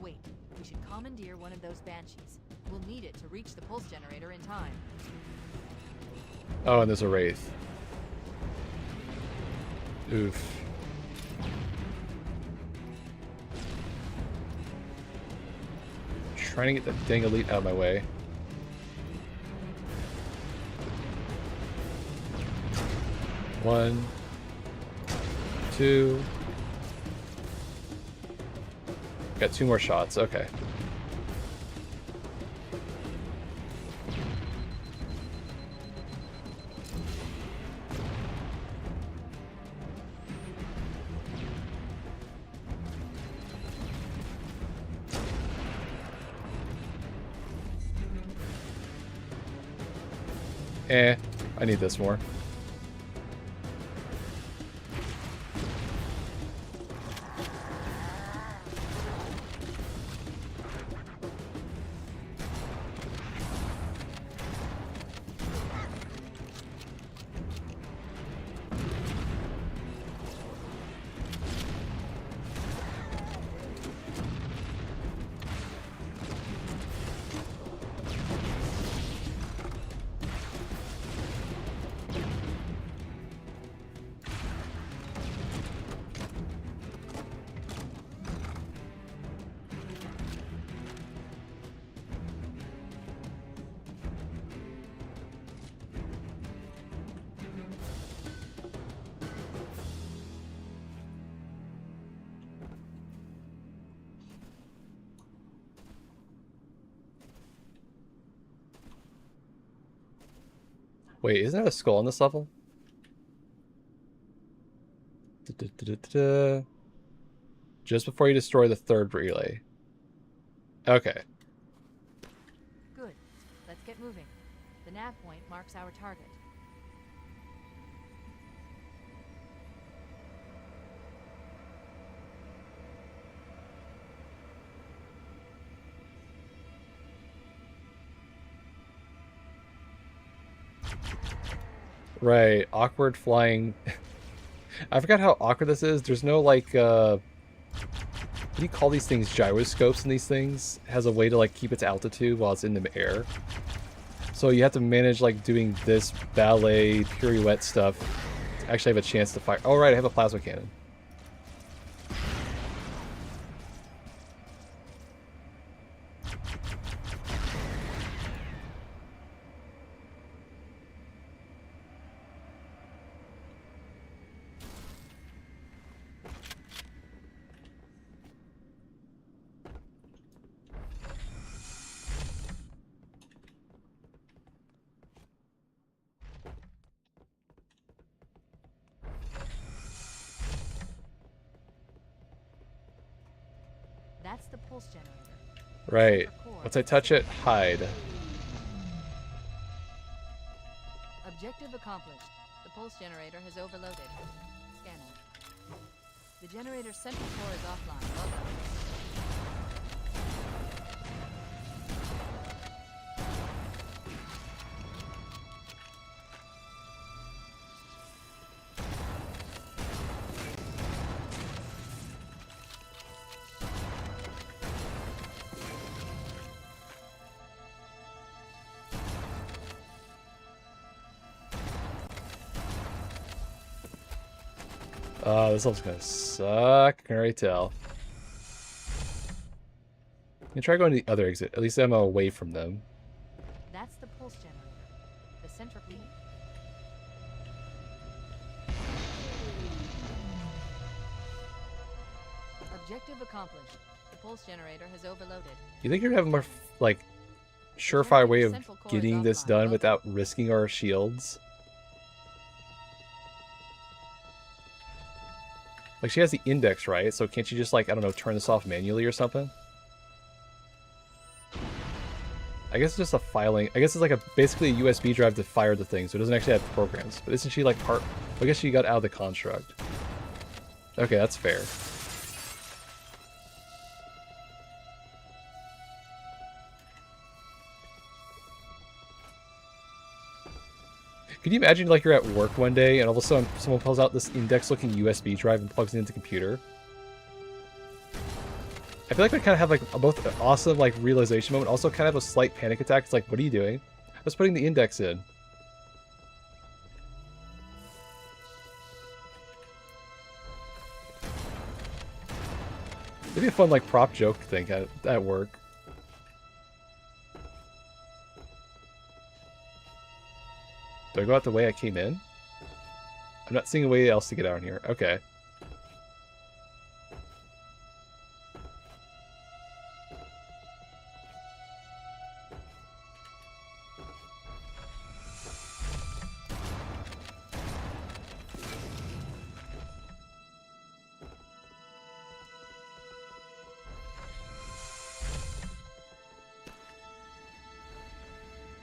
Wait, we should commandeer one of those Banshees. We'll need it to reach the pulse generator in time.
Oh, and there's a Wraith. Oof. Trying to get that dang elite out of my way. One, two. Got 2 more shots. Okay. I need this more. Wait, isn't there a skull on this level? Da-da-da-da-da. Just before you destroy the third relay. Okay.
Good. Let's get moving. The nav point marks our target.
Right, awkward flying. I forgot how awkward this is. There's no like what do you call these things? Gyroscopes in these things? It has a way to like keep its altitude while it's in the air. So you have to manage like doing this ballet pirouette stuff to actually have a chance to fire. Oh right, I have a plasma cannon.
That's the pulse generator.
Right. Once I touch it, hide.
Objective accomplished. The pulse generator has overloaded. Scanning. The generator's central core is offline. Welcome.
Oh, this level's gonna suck. I can already tell. I'm gonna try going to the other exit. At least I'm away from them.
That's the pulse generator. The centrifuge. Objective accomplished. The pulse generator has overloaded.
You think you're gonna have a more like surefire way of getting this done without risking our shields? Like, she has the index, right? So can't you just, like, I don't know, turn this off manually or something? I guess it's just a filing. I guess it's like basically a USB drive to fire the thing, so it doesn't actually have programs. But isn't she, like, part... I guess she got out of the construct. Okay, that's fair. Can you imagine, like, you're at work one day and all of a sudden someone pulls out this index-looking USB drive and plugs it into the computer? I feel like I kind of have, like, both an awesome, like, realization moment, also kind of a slight panic attack. It's like, what are you doing? I was putting the index in. Maybe a fun, like, prop joke thing at work. Do I go out the way I came in? I'm not seeing a way else to get out here. Okay.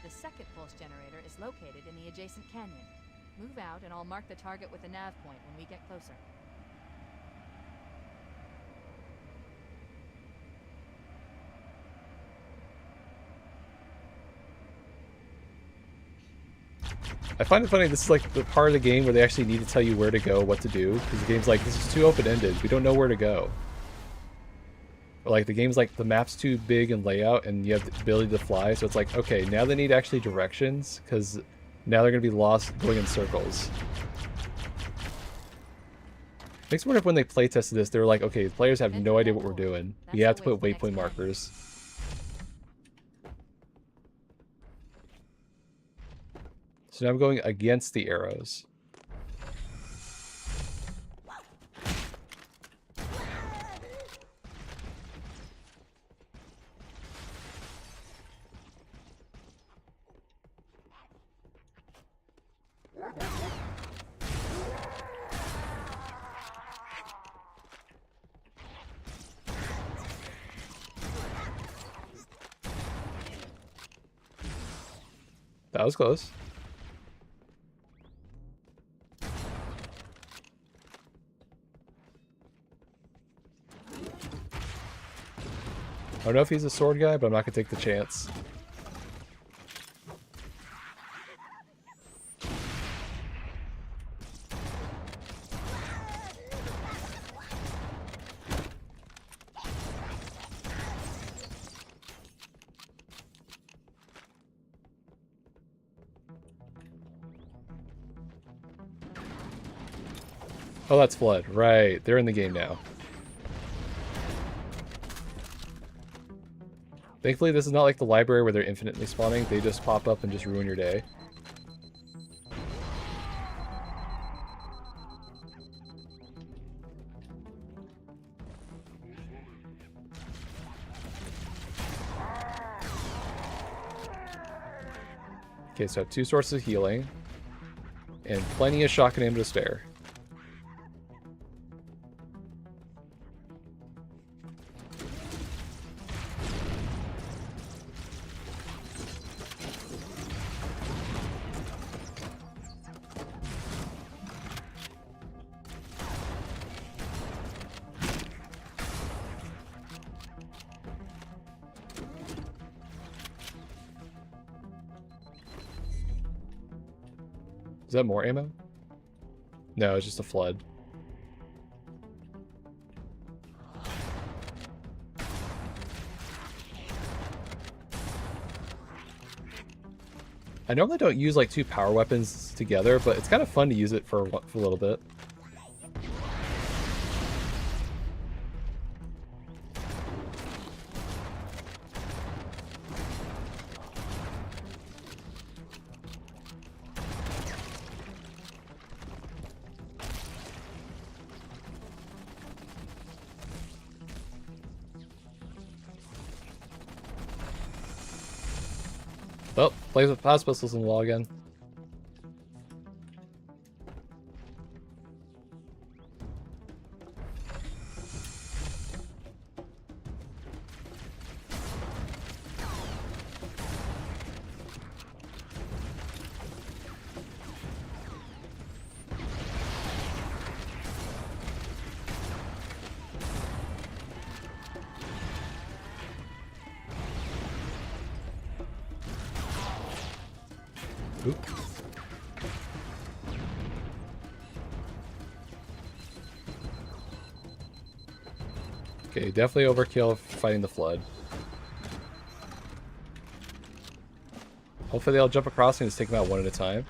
The second pulse generator is located in the adjacent canyon. Move out and I'll mark the target with a nav point when we get closer.
I find it funny, this is like the part of the game where they actually need to tell you where to go, what to do, because the game's like, this is too open-ended, we don't know where to go. Or like, the game's like, the map's too big in layout, and you have the ability to fly, so it's like, okay, now they need actually directions, because now they're going to be lost going in circles. Makes me wonder if when they playtested this, they were like, okay, the players have no idea what we're doing. We have to put waypoint markers. So now I'm going against the arrows. That was close. I don't know if he's a sword guy, but I'm not going to take the chance. Oh, that's Flood. Right. They're in the game now. Thankfully, this is not like the library where they're infinitely spawning. They just pop up and just ruin your day. Okay, so I have 2 sources of healing. And plenty of shotgun ammo to spare. Is that more ammo? No, it's just a flood. I normally don't use like 2 power weapons together, but it's kind of fun to use it for a little bit. Oh, plays with plasma pistols in the wall again. Oop. Okay, definitely overkill fighting the flood. Hopefully they'll jump across and just take them out one at a time.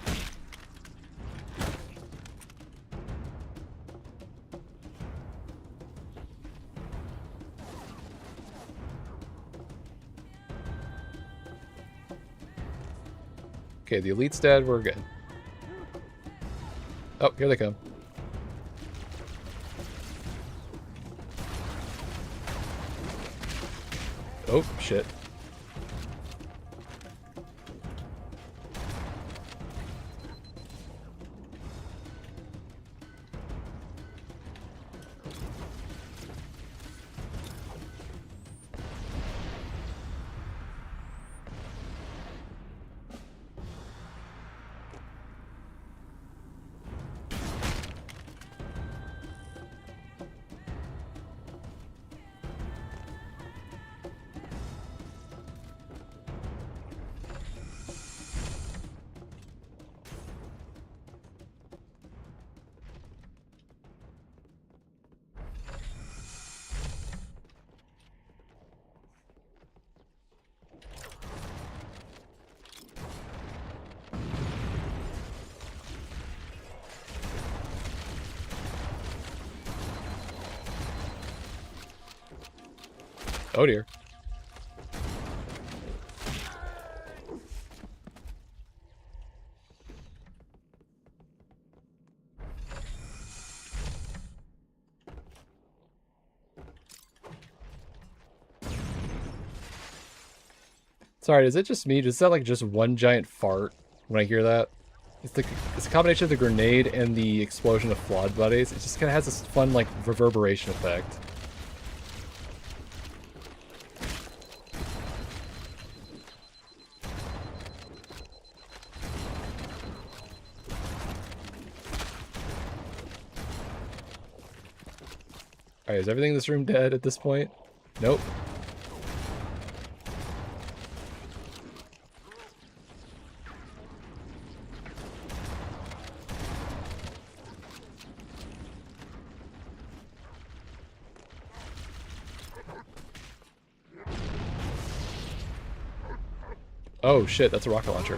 Okay, the elite's dead, we're good. Oh, here they come. Oh, shit. Oh dear. Sorry, is it just me? Does it sound like just one giant fart when I hear that? It's a combination of the grenade and the explosion of flood buddies. It just kind of has this fun, like, reverberation effect. Alright, is everything in this room dead at this point? Nope. Oh shit, that's a rocket launcher.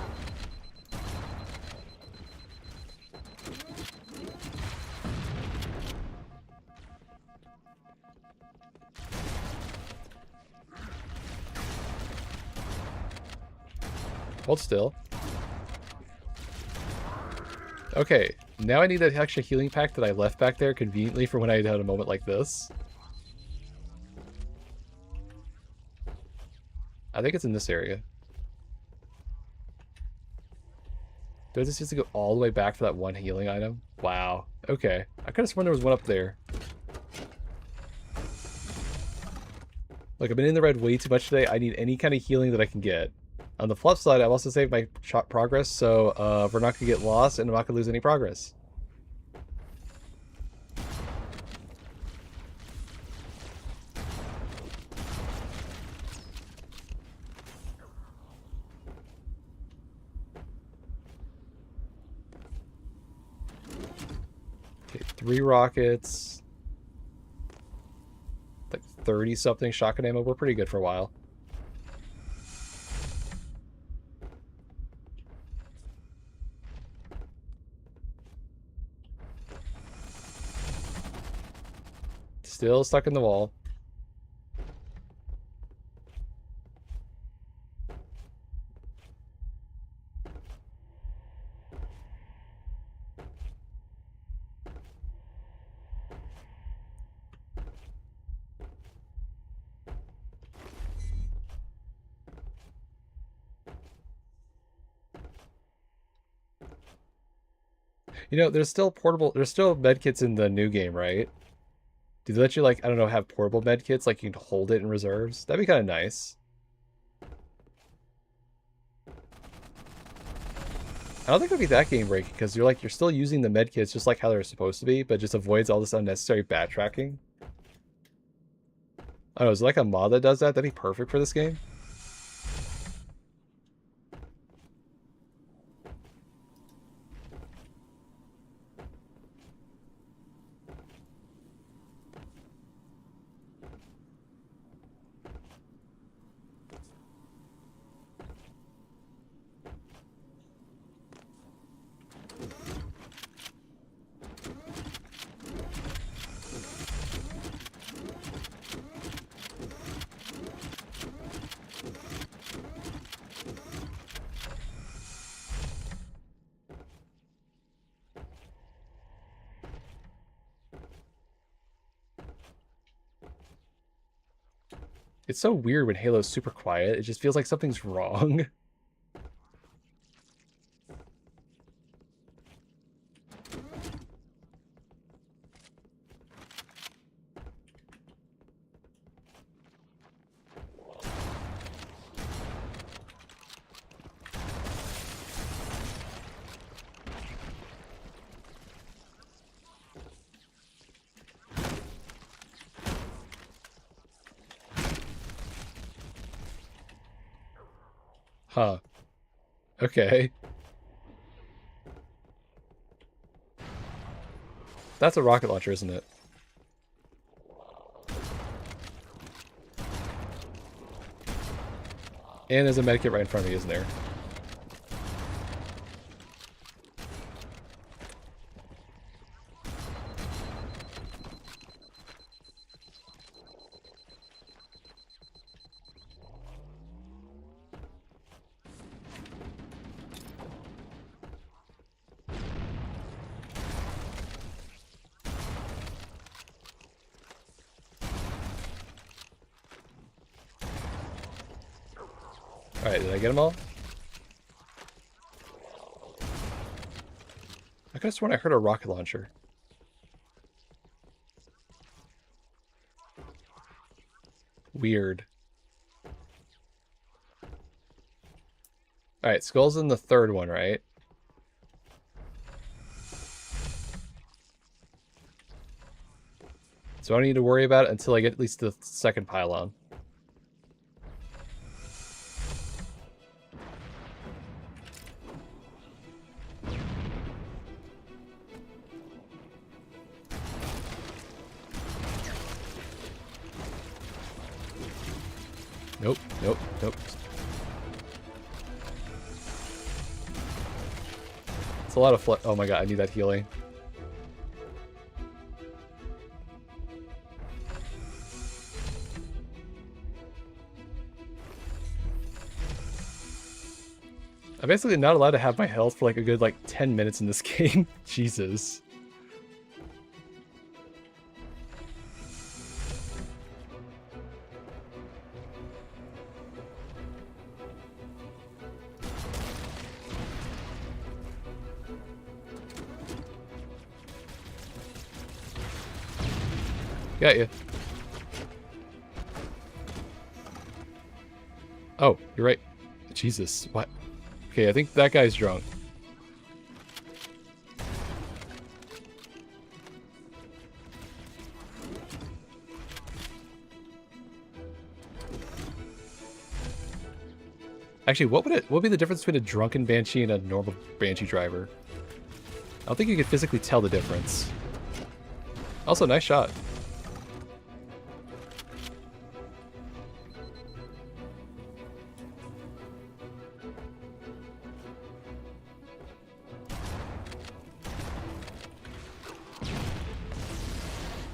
Hold still. Okay, now I need that extra healing pack that I left back there conveniently for when I had a moment like this. I think it's in this area. Do I just have to go all the way back for that one healing item? Wow. Okay. I could have sworn there was one up there. Look, I've been in the red way too much today. I need any kind of healing that I can get. On the flip side, I've also saved my progress, so we're not going to get lost and I'm not going to lose any progress. Okay, 3 rockets. Like 30-something shotgun ammo. We're pretty good for a while. Still stuck in the wall. You know, there's still medkits in the new game, right? Do they let you, like, I don't know, have portable medkits? Like, you can hold it in reserves? That'd be kind of nice. I don't think it'll be that game breaking, because you're still using the medkits just like how they're supposed to be, but just avoids all this unnecessary backtracking. I don't know, is there like a mod that does that? That'd be perfect for this game. It's so weird when Halo's super quiet. It just feels like something's wrong. Huh. Okay. That's a rocket launcher, isn't it? And there's a medkit right in front of me, isn't there? Alright, did I get them all? I could have sworn I heard a rocket launcher. Weird. Alright, Skull's in the third one, right? So I don't need to worry about it until I get at least the second pylon. Nope, nope, nope. It's a lot of flood. Oh my god, I need that healing. I'm basically not allowed to have my health for like a good 10 minutes in this game. Jesus. Got you. Oh, you're right. Jesus, what? Okay, I think that guy's drunk. Actually, what would be the difference between a drunken Banshee and a normal Banshee driver? I don't think you could physically tell the difference. Also, nice shot.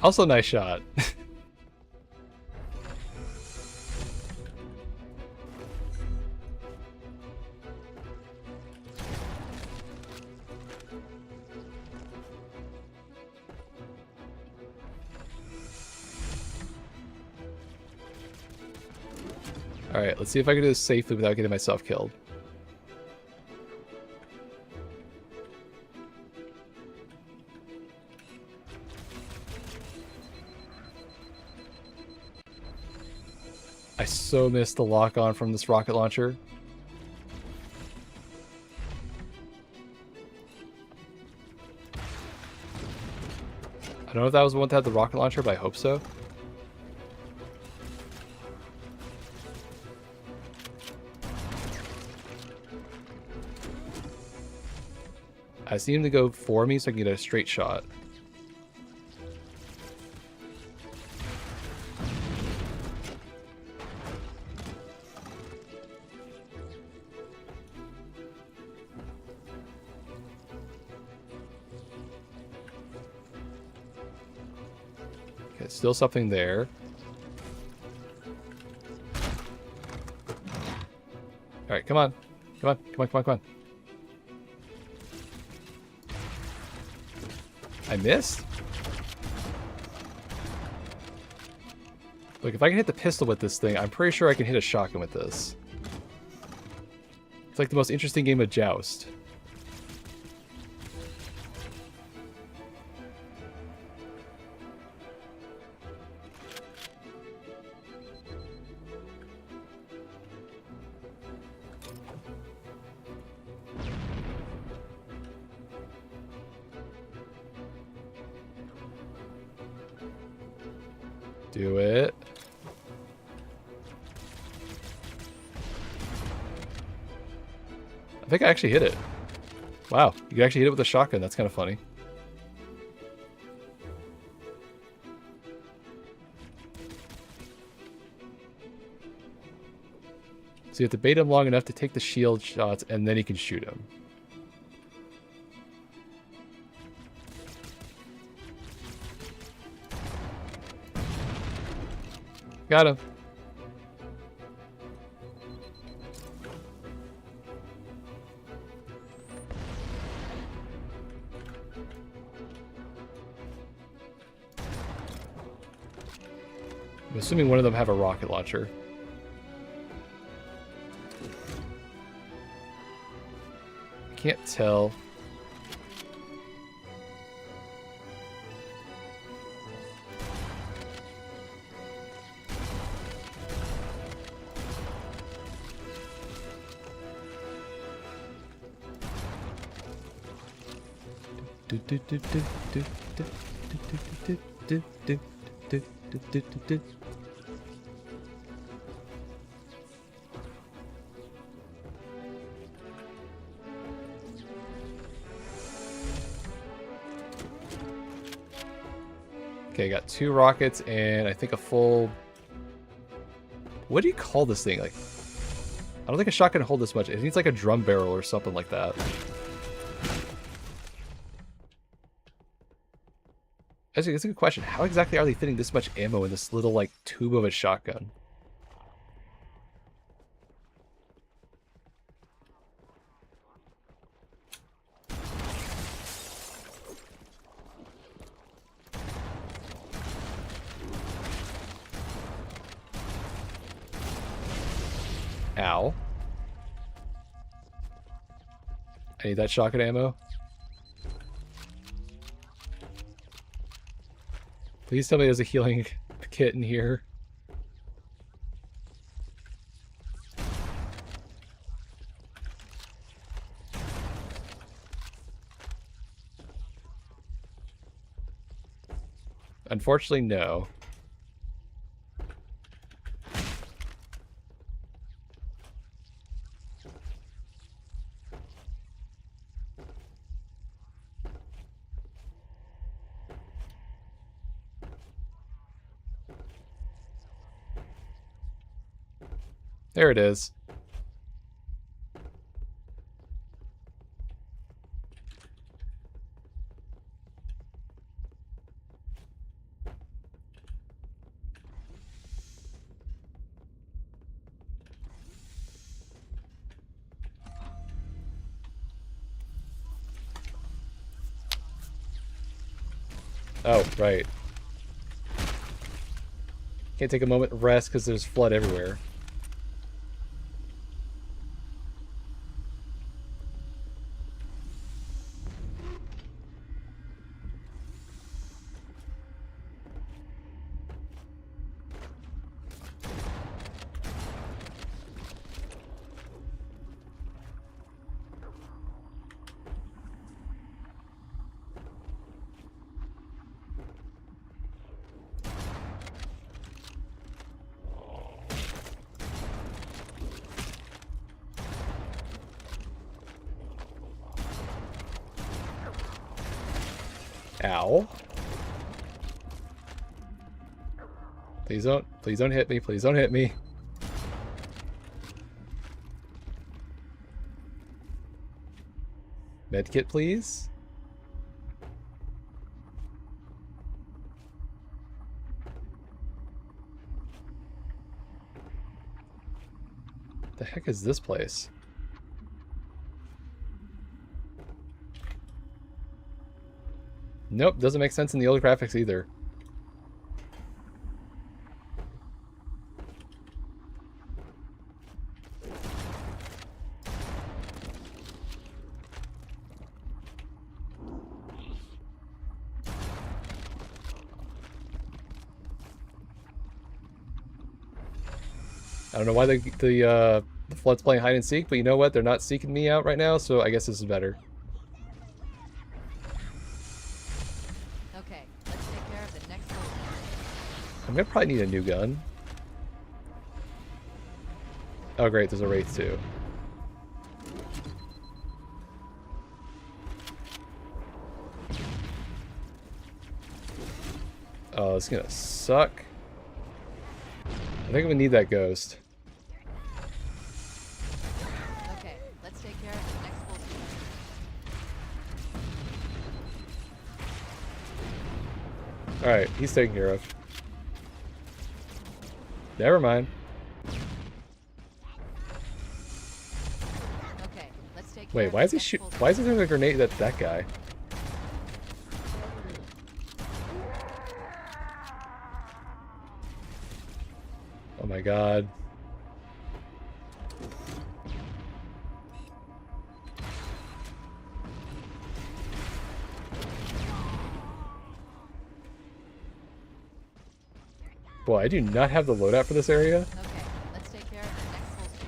Also, nice shot. Alright, let's see if I can do this safely without getting myself killed. I so missed the lock-on from this rocket launcher. I don't know if that was the one that had the rocket launcher, but I hope so. I just need him to go for me so I can get a straight shot. Okay, still something there. Alright, come on. Come on, come on, come on, come on. I missed? Look, if I can hit the pistol with this thing, I'm pretty sure I can hit a shotgun with this. It's like the most interesting game of Joust. Do it. I think I actually hit it. Wow, you can actually hit it with a shotgun. That's kind of funny. So you have to bait him long enough to take the shield shots, and then you can shoot him. Got him. I'm assuming one of them have a rocket launcher. Can't tell. Okay, got 2 rockets and I think a full... What do you call this thing? Like, I don't think a shotgun can hold this much. It needs like a drum barrel or something like that. Actually, that's a good question. How exactly are they fitting this much ammo in this little, like, tube of a shotgun? Ow. I need that shotgun ammo. Please tell me there's a healing kit in here. Unfortunately, no. There it is. Oh, right. Can't take a moment to rest because there's flood everywhere. Ow. Please don't hit me. Please don't hit me. Medkit, please. The heck is this place? Nope, doesn't make sense in the old graphics either. I don't know why the flood's playing hide and seek, but you know what? They're not seeking me out right now, so I guess this is better.
Okay, let's take care of the next one.
I'm gonna probably need a new gun. Oh great, there's a wraith too. Oh, it's gonna suck. I think I'm gonna need that ghost.
Okay, let's take care of the next one.
Alright, he's taken care of. Never mind.
Okay, let's take care
Wait,
of
why
the
is he
next
shoot?
full
Why is he throwing a grenade at that guy? Oh my god. Boy, I do not have the loadout for this area.
Okay, let's take care of the next holster.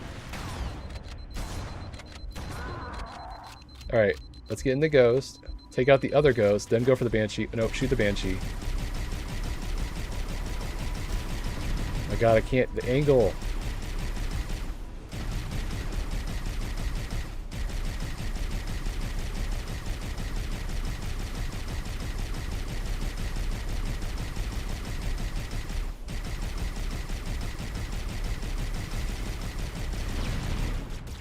Alright, let's get in the ghost. Take out the other ghost, then go for the banshee. Nope, shoot the banshee. My god, I can't. The angle.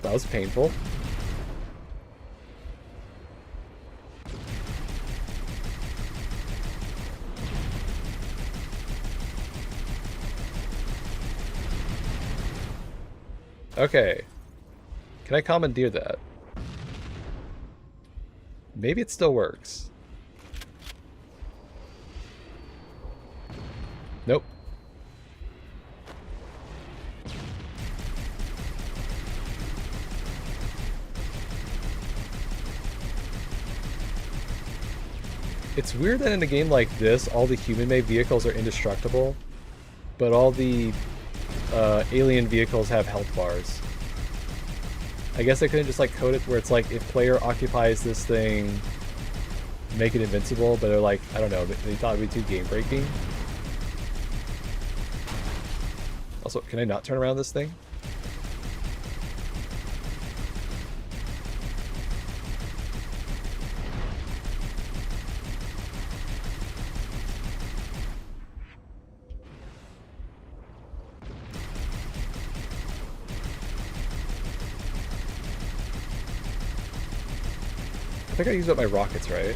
That was painful. Okay. Can I commandeer that? Maybe it still works. Nope. It's weird that in a game like this, all the human-made vehicles are indestructible, but all the alien vehicles have health bars. I guess they couldn't just like code it where it's like if player occupies this thing, make it invincible, but they're like, I don't know, they thought it'd be too game breaking. Also, can I not turn around this thing? I think I used up my rockets, right?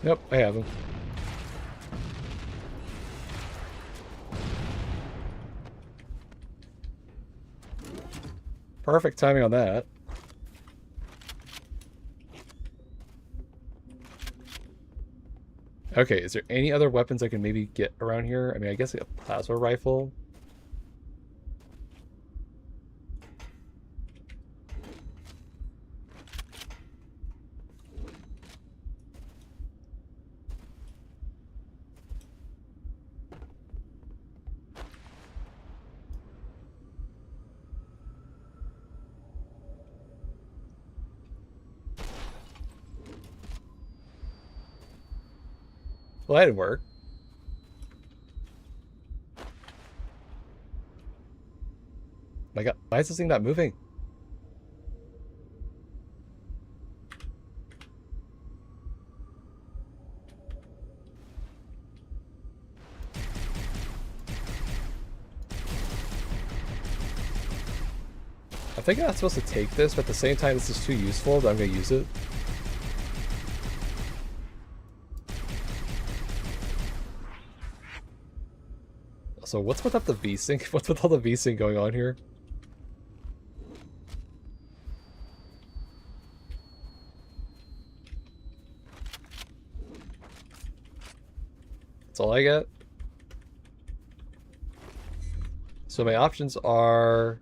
Nope, I have them. Perfect timing on that. Okay, is there any other weapons I can maybe get around here? I mean, I guess a plasma rifle. Well, that didn't work. My god, why is this thing not moving? I think I'm not supposed to take this, but at the same time, this is too useful that I'm going to use it. So what's with the V-Sync? What's with all the V-Sync going on here? That's all I get. So my options are...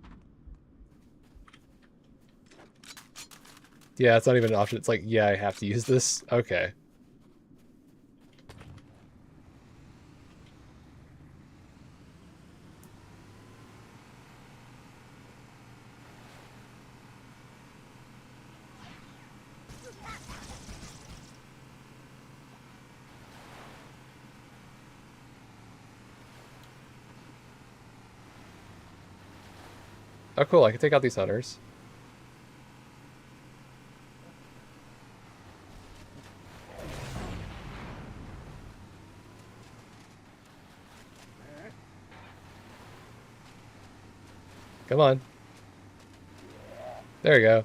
Yeah, it's not even an option. It's like, yeah, I have to use this. Okay. Oh, cool. I can take out these hunters. Come on. There we go.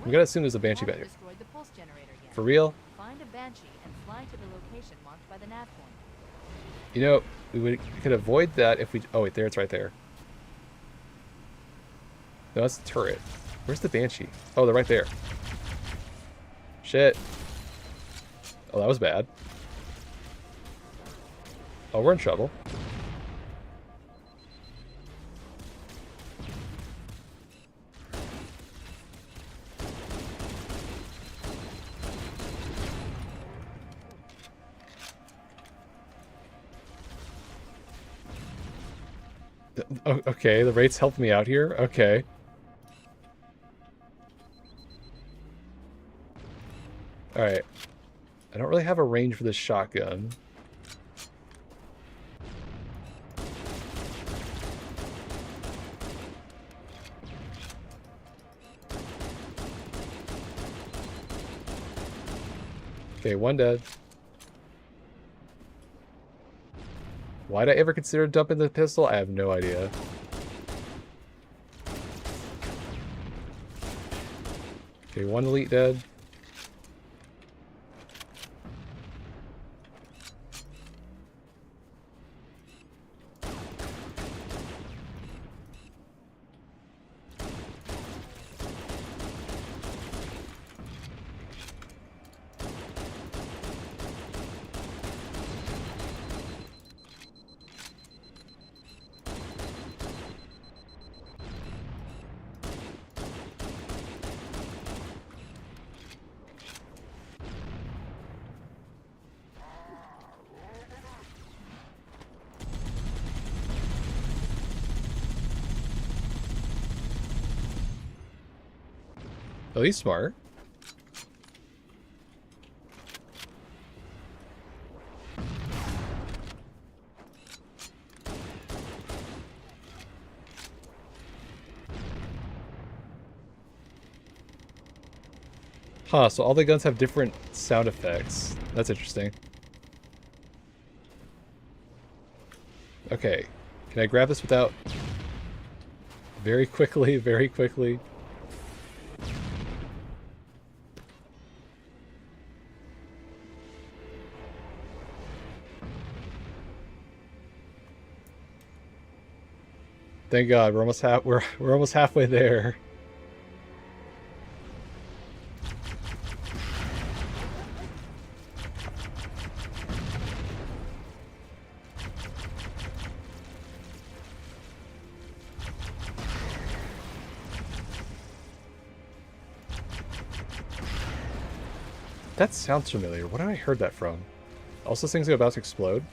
I'm gonna assume there's a banshee back here.
Destroyed the pulse generator yet.
For real?
Find a banshee and fly to the location marked by the nav point.
You know, we could avoid that if we... Oh, wait, there, it's right there. No, that's the turret. Where's the Banshee? Oh, they're right there. Shit. Oh, that was bad. Oh, we're in trouble. Okay, the rates helped me out here. Okay. Alright. I don't really have a range for this shotgun. Okay, one dead. Why'd I ever consider dumping the pistol? I have no idea. Okay, one elite dead. Oh, he's smart. Huh, so all the guns have different sound effects. That's interesting. Okay. Can I grab this without... Very quickly, very quickly. Thank God, we're almost halfway there. That sounds familiar. What have I heard that from? Also, things are about to explode.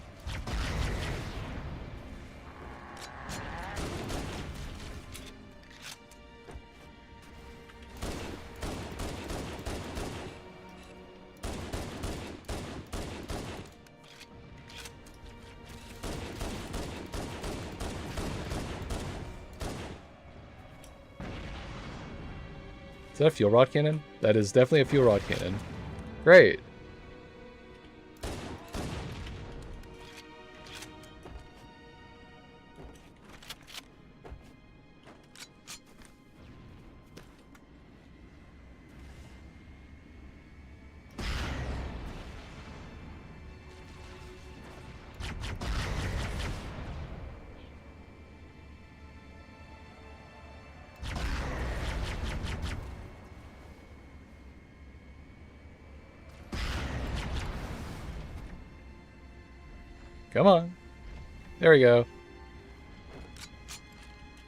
Is that a fuel rod cannon? That is definitely a fuel rod cannon. Great. Come on. There we go.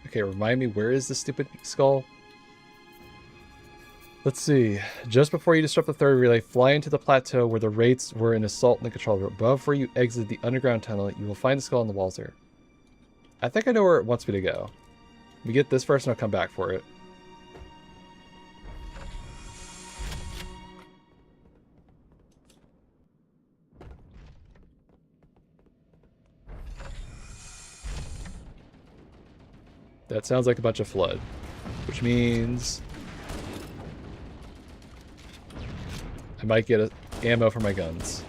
Okay, remind me, where is the stupid skull? Let's see. Just before you disrupt the third relay, fly into the plateau where the Wraiths were in assault in the control room. Before you exit the underground tunnel, you will find the skull on the walls there. I think I know where it wants me to go. We get this first and I'll come back for it. That sounds like a bunch of flood, which means I might get ammo for my guns.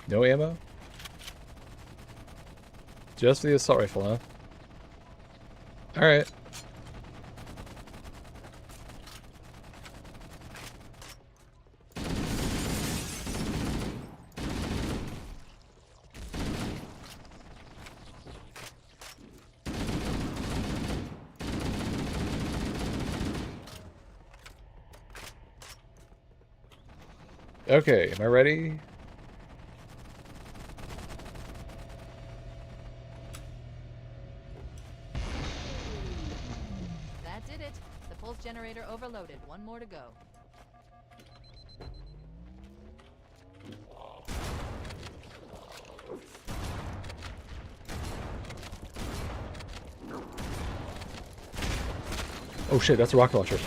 No ammo? Just for the assault rifle, huh? Alright. Okay, am I ready?
That did it. The pulse generator overloaded. One more to go.
Oh shit, that's a rocket launcher.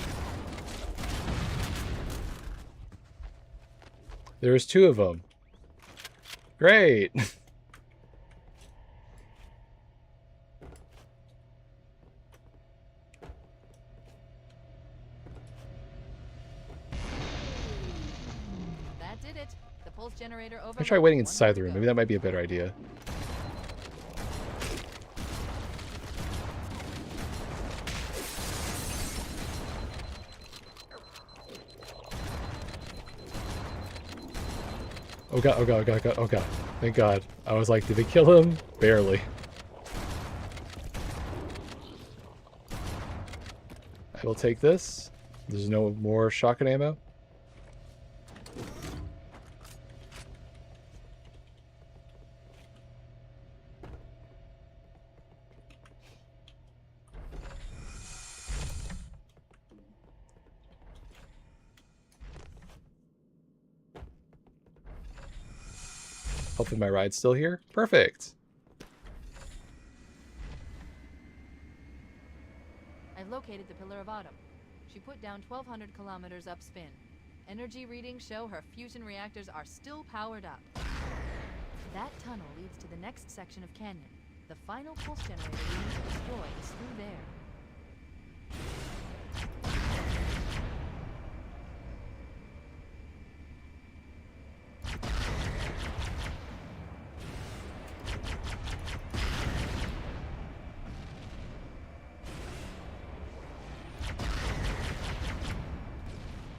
There's 2 of them. Great!
That did it. The pulse generator overloaded.
I'll try waiting
One more
inside
to
the room.
go.
Maybe that might be a better idea. Oh god, oh god, oh god, oh god, oh god. Thank god. I was like, did they kill him? Barely. I will take this. There's no more shotgun ammo. Hopefully my ride's still here. Perfect.
I've located the Pillar of Autumn. She put down 1,200 kilometers upspin. Energy readings show her fusion reactors are still powered up. That tunnel leads to the next section of canyon. The final pulse generator we need to destroy is through there.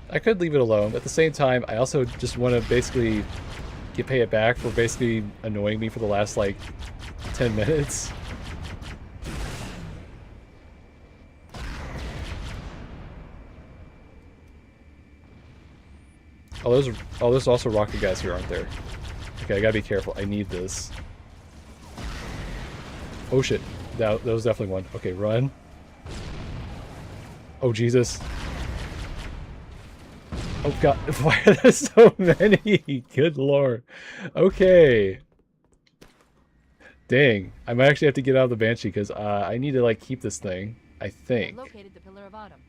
I could leave it alone. At the same time, I also just want to basically pay it back for basically annoying me for the last, like, 10 minutes. Oh, there's also rocket guys here, aren't there? Okay, I gotta be careful. I need this. Oh shit. That was definitely one. Okay, run. Oh, Jesus. Oh god, why are there so many? Good lord. Okay. Dang, I might actually have to get out of the Banshee because I need to like keep this thing, I think.
I've located the Pillar of Autumn.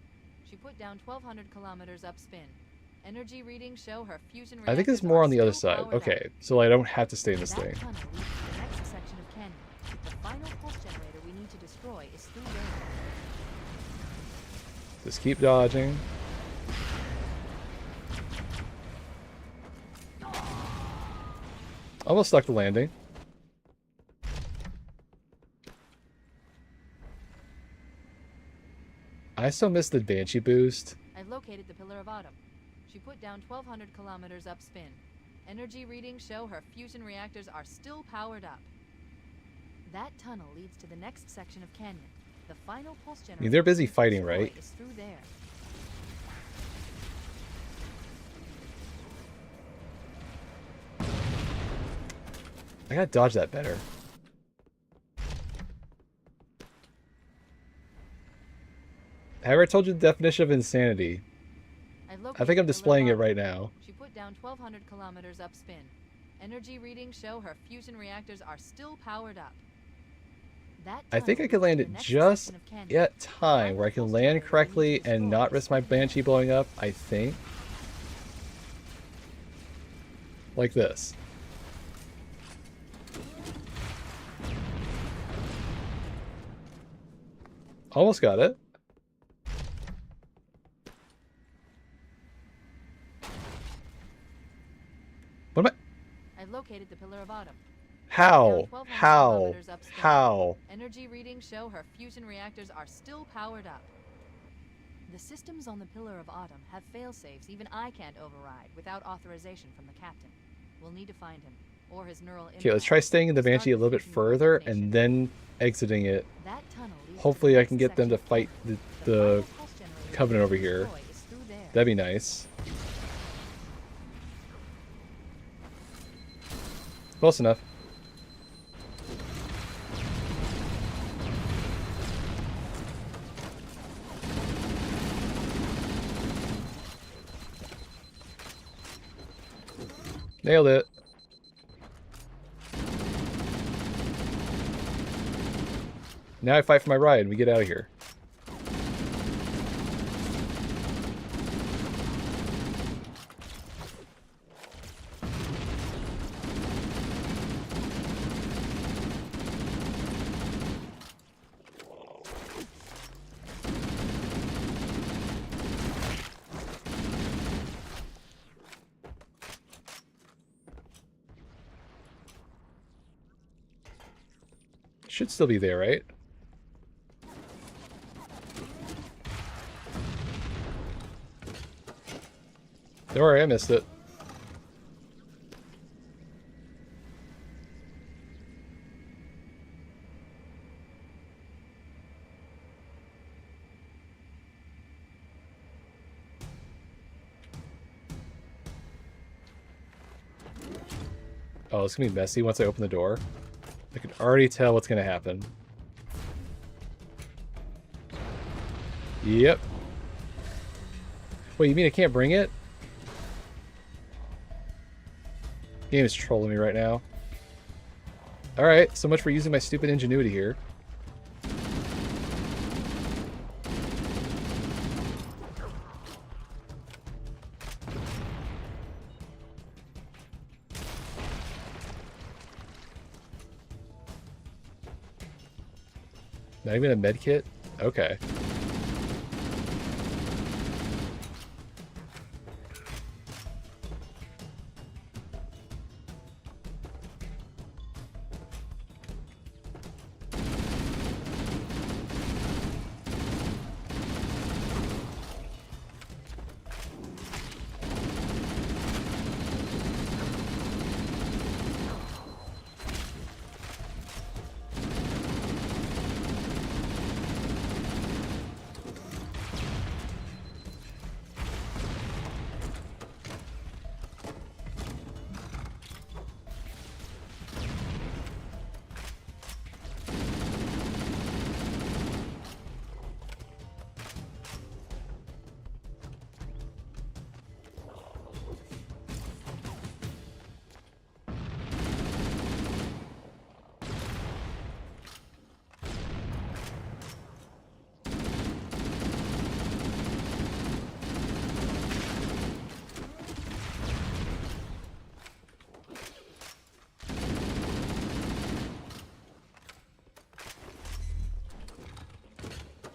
She put down 1,200 kilometers upspin. Energy readings show her fusion
I think
reactors
it's more
are
on the other
still
side.
powered
Okay,
up.
so I don't have to stay in this
That
thing.
tunnel leads to the next section of canyon. The final pulse generator we need to destroy is through there.
Just keep dodging. Almost stuck the landing. I still missed the Banshee boost.
I've located the Pillar of Autumn. She put down 1,200 kilometers upspin. Energy readings show her fusion reactors are still powered up. That tunnel leads to the next section of canyon. The final pulse generator.
I mean, they're busy
we need to
fighting,
destroy
right?
is through there.
I gotta dodge that better. Have I ever told you the definition of insanity? I think I'm displaying it right now.
She put down 1,200 kilometers upspin. Energy readings show her fusion reactors are still powered up. That
I think I
tunnel
could land
leads
it
to the next
just
section of canyon.
at time where I can land correctly and not risk my Banshee blowing up, I think. Like this. Almost got it. What am I?
I've located the Pillar of Autumn.
How?
Down 1,200
How?
kilometers upstream.
How?
Energy readings show her fusion reactors are still powered up. The systems on the Pillar of Autumn have fail-safes even I can't override without authorization from the captain. We'll need to find him, or his neural
Okay, let's try staying in the Banshee a little bit further and then exiting it.
That tunnel leads
Hopefully
to
I can get them to fight the Covenant over here. That'd be nice. Close enough. Nailed it. Now I fight for my ride and we get out of here. Should still be there, right? Don't worry, I missed it. Oh, it's gonna be messy once I open the door. I can already tell what's gonna happen. Yep. Wait, you mean I can't bring it? Game is trolling me right now. Alright, so much for using my stupid ingenuity here. Not even a med kit? Okay.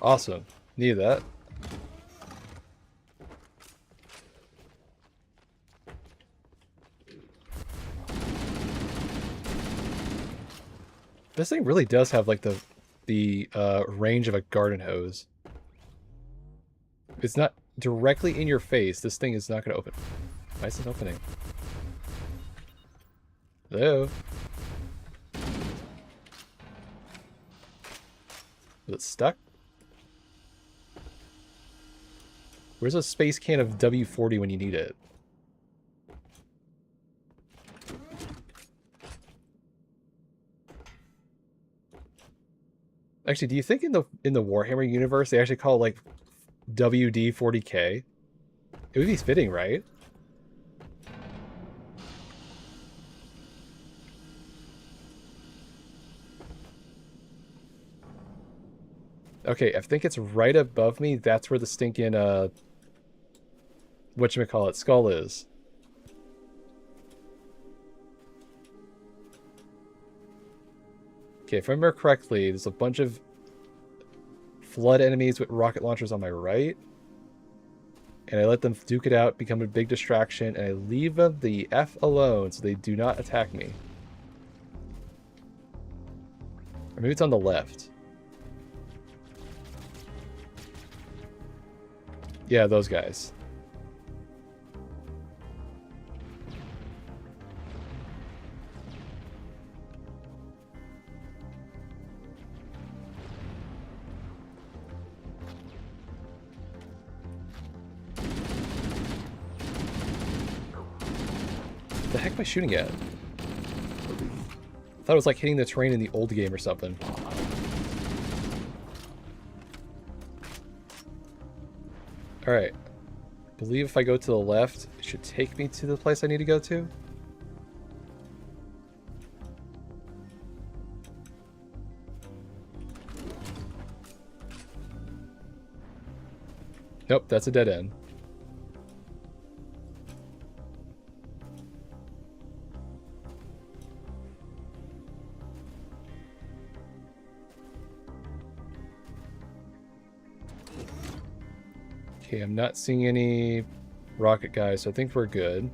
Awesome. Need that. This thing really does have like the range of a garden hose. It's not directly in your face. This thing is not going to open. Why is it opening? Hello? Is it stuck? Where's a space can of W40 when you need it? Actually, do you think in the Warhammer universe they actually call it like WD40K? It would be fitting, right? Okay, I think it's right above me. That's where the stinking whatchamacallit skull is. Okay, if I remember correctly, there's a bunch of flood enemies with rocket launchers on my right. and I let them duke it out, become a big distraction, and I leave them the F alone so they do not attack me. Or maybe it's on the left. Yeah, those guys. The heck am I shooting at? I thought it was like hitting the terrain in the old game or something. Alright. I believe if I go to the left, it should take me to the place I need to go to. Nope, that's a dead end. Okay, I'm not seeing any rocket guys, so I think we're good.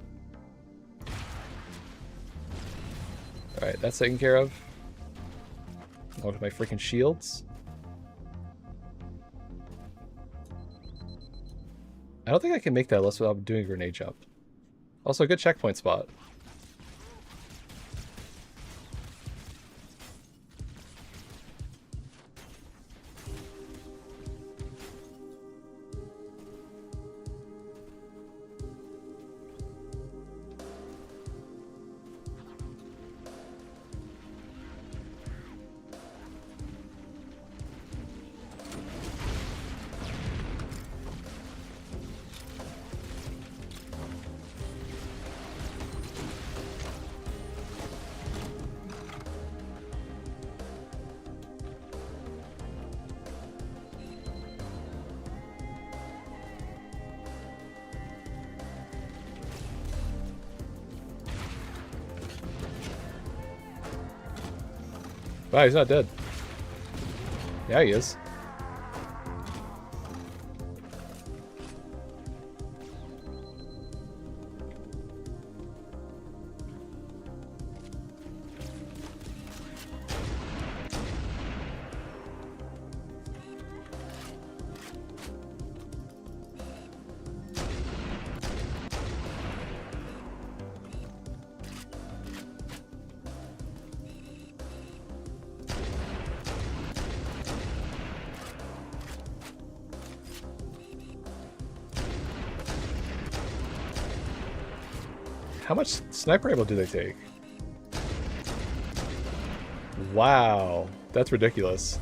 Alright, that's taken care of. Out of my freaking shields. I don't think I can make that unless I'm doing a grenade jump. Also, a good checkpoint spot. Wow, he's not dead. Yeah, he is. How much sniper ammo do they take? Wow, that's ridiculous.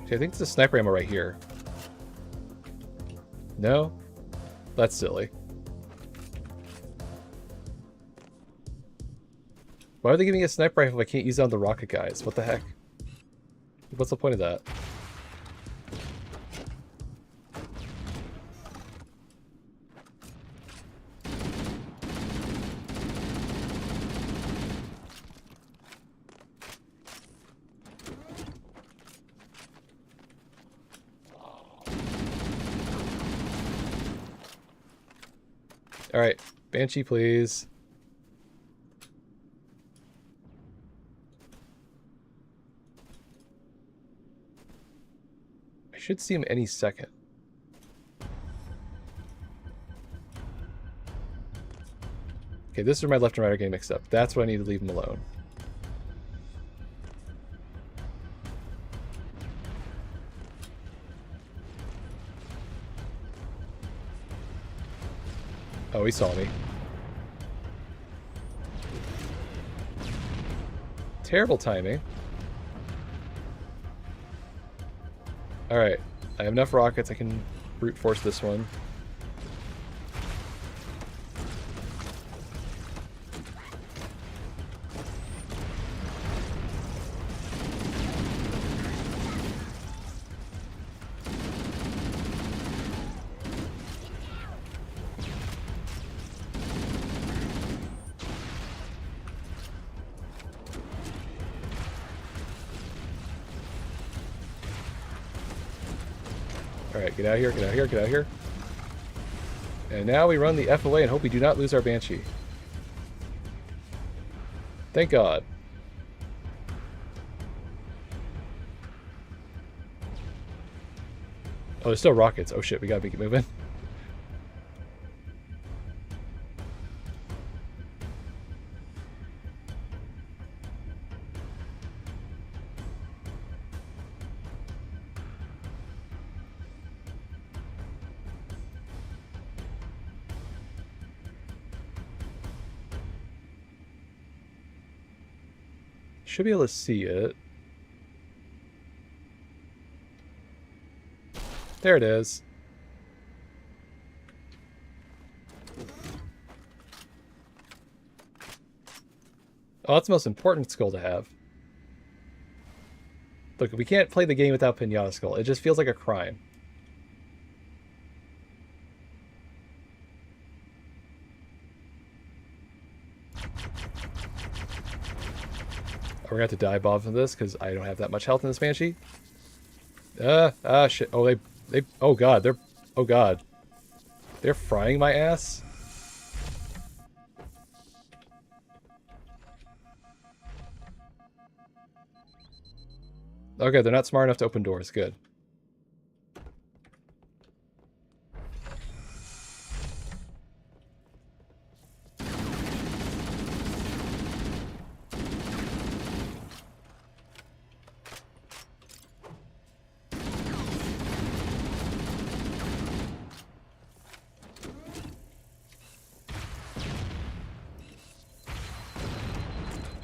Okay, I think it's a sniper ammo right here. No? That's silly. Why are they giving me a sniper rifle if I can't use it on the rocket guys? What the heck? What's the point of that? Alright, Banshee, please. I should see him any second. Okay, this is where my left and right are getting mixed up. That's why I need to leave him alone. Oh, he saw me. Terrible timing. Alright, I have enough rockets, I can brute force this one. Alright, get out of here, get out of here, get out of here. And now we run the F away and hope we do not lose our Banshee. Thank God. Oh, there's still rockets. Oh shit, we gotta keep moving. Should be able to see it. There it is. Oh, that's the most important skull to have. Look, we can't play the game without Pinata Skull. It just feels like a crime. We're gonna have to dive off of this because I don't have that much health in this Banshee. Shit. Oh, oh god, oh god. They're frying my ass? Okay, they're not smart enough to open doors. Good.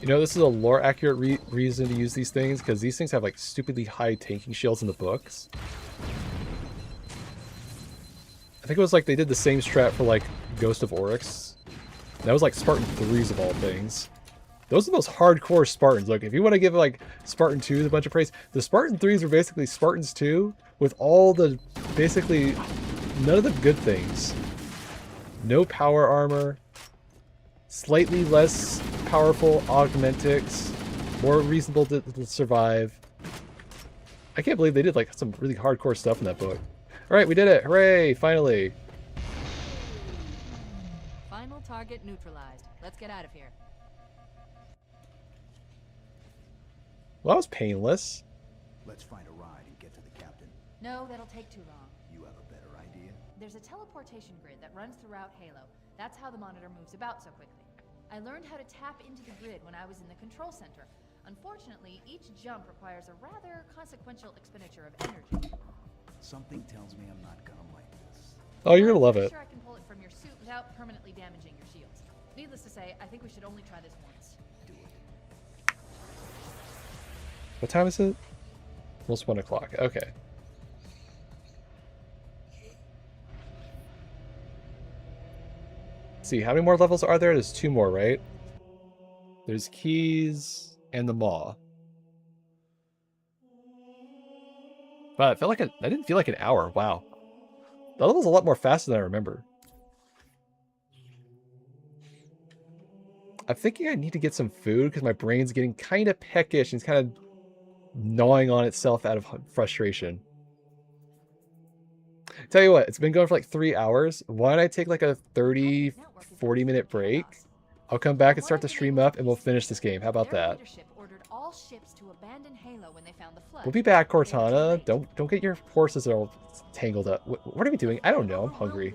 You know, this is a lore-accurate reason to use these things, because these things have, like, stupidly high tanking shields in the books. I think it was, like, they did the same strat for, like, Ghost of Oryx. That was, like, Spartan 3s of all things. Those are the most hardcore Spartans. Like, if you want to give, like, Spartan 2s a bunch of praise, the Spartan 3s were basically Spartans 2 with all the, basically, none of the good things. No power armor. Slightly less powerful augmentics, more reasonable to survive. I can't believe they did like some really hardcore stuff in that book. Alright, we did it! Hooray! Finally!
Final target neutralized. Let's get out of here.
Well, that was painless.
Let's find a ride and get to the captain.
No, that'll take too long.
You have a better idea?
There's a teleportation grid that runs throughout Halo. That's how the monitor moves about so quickly. I learned how to tap into the grid when I was in the control center. Unfortunately, each jump requires a rather consequential expenditure of energy.
Something tells me I'm not gonna like this.
Oh, you're gonna love
I'm
it.
sure I can pull it from your suit without permanently damaging your shields. Needless to say, I think we should only try this once.
Do it.
What time is it? Almost 1 o'clock. Okay. See, how many more levels are there? There's 2 more, right? There's keys and the maw. Wow, it felt like that didn't feel like an hour. Wow. That level's a lot more faster than I remember. I'm thinking I need to get some food because my brain's getting kind of peckish and it's kind of gnawing on itself out of frustration. Tell you what, it's been going for like 3 hours. Why don't I take like a 30, 40-minute break? I'll come back and start the stream up and we'll finish this game. How about that?
Ordered all ships to abandon Halo when they found the flood.
We'll be back, Cortana. Don't get your horses all tangled up. What are we doing? I don't know. I'm hungry.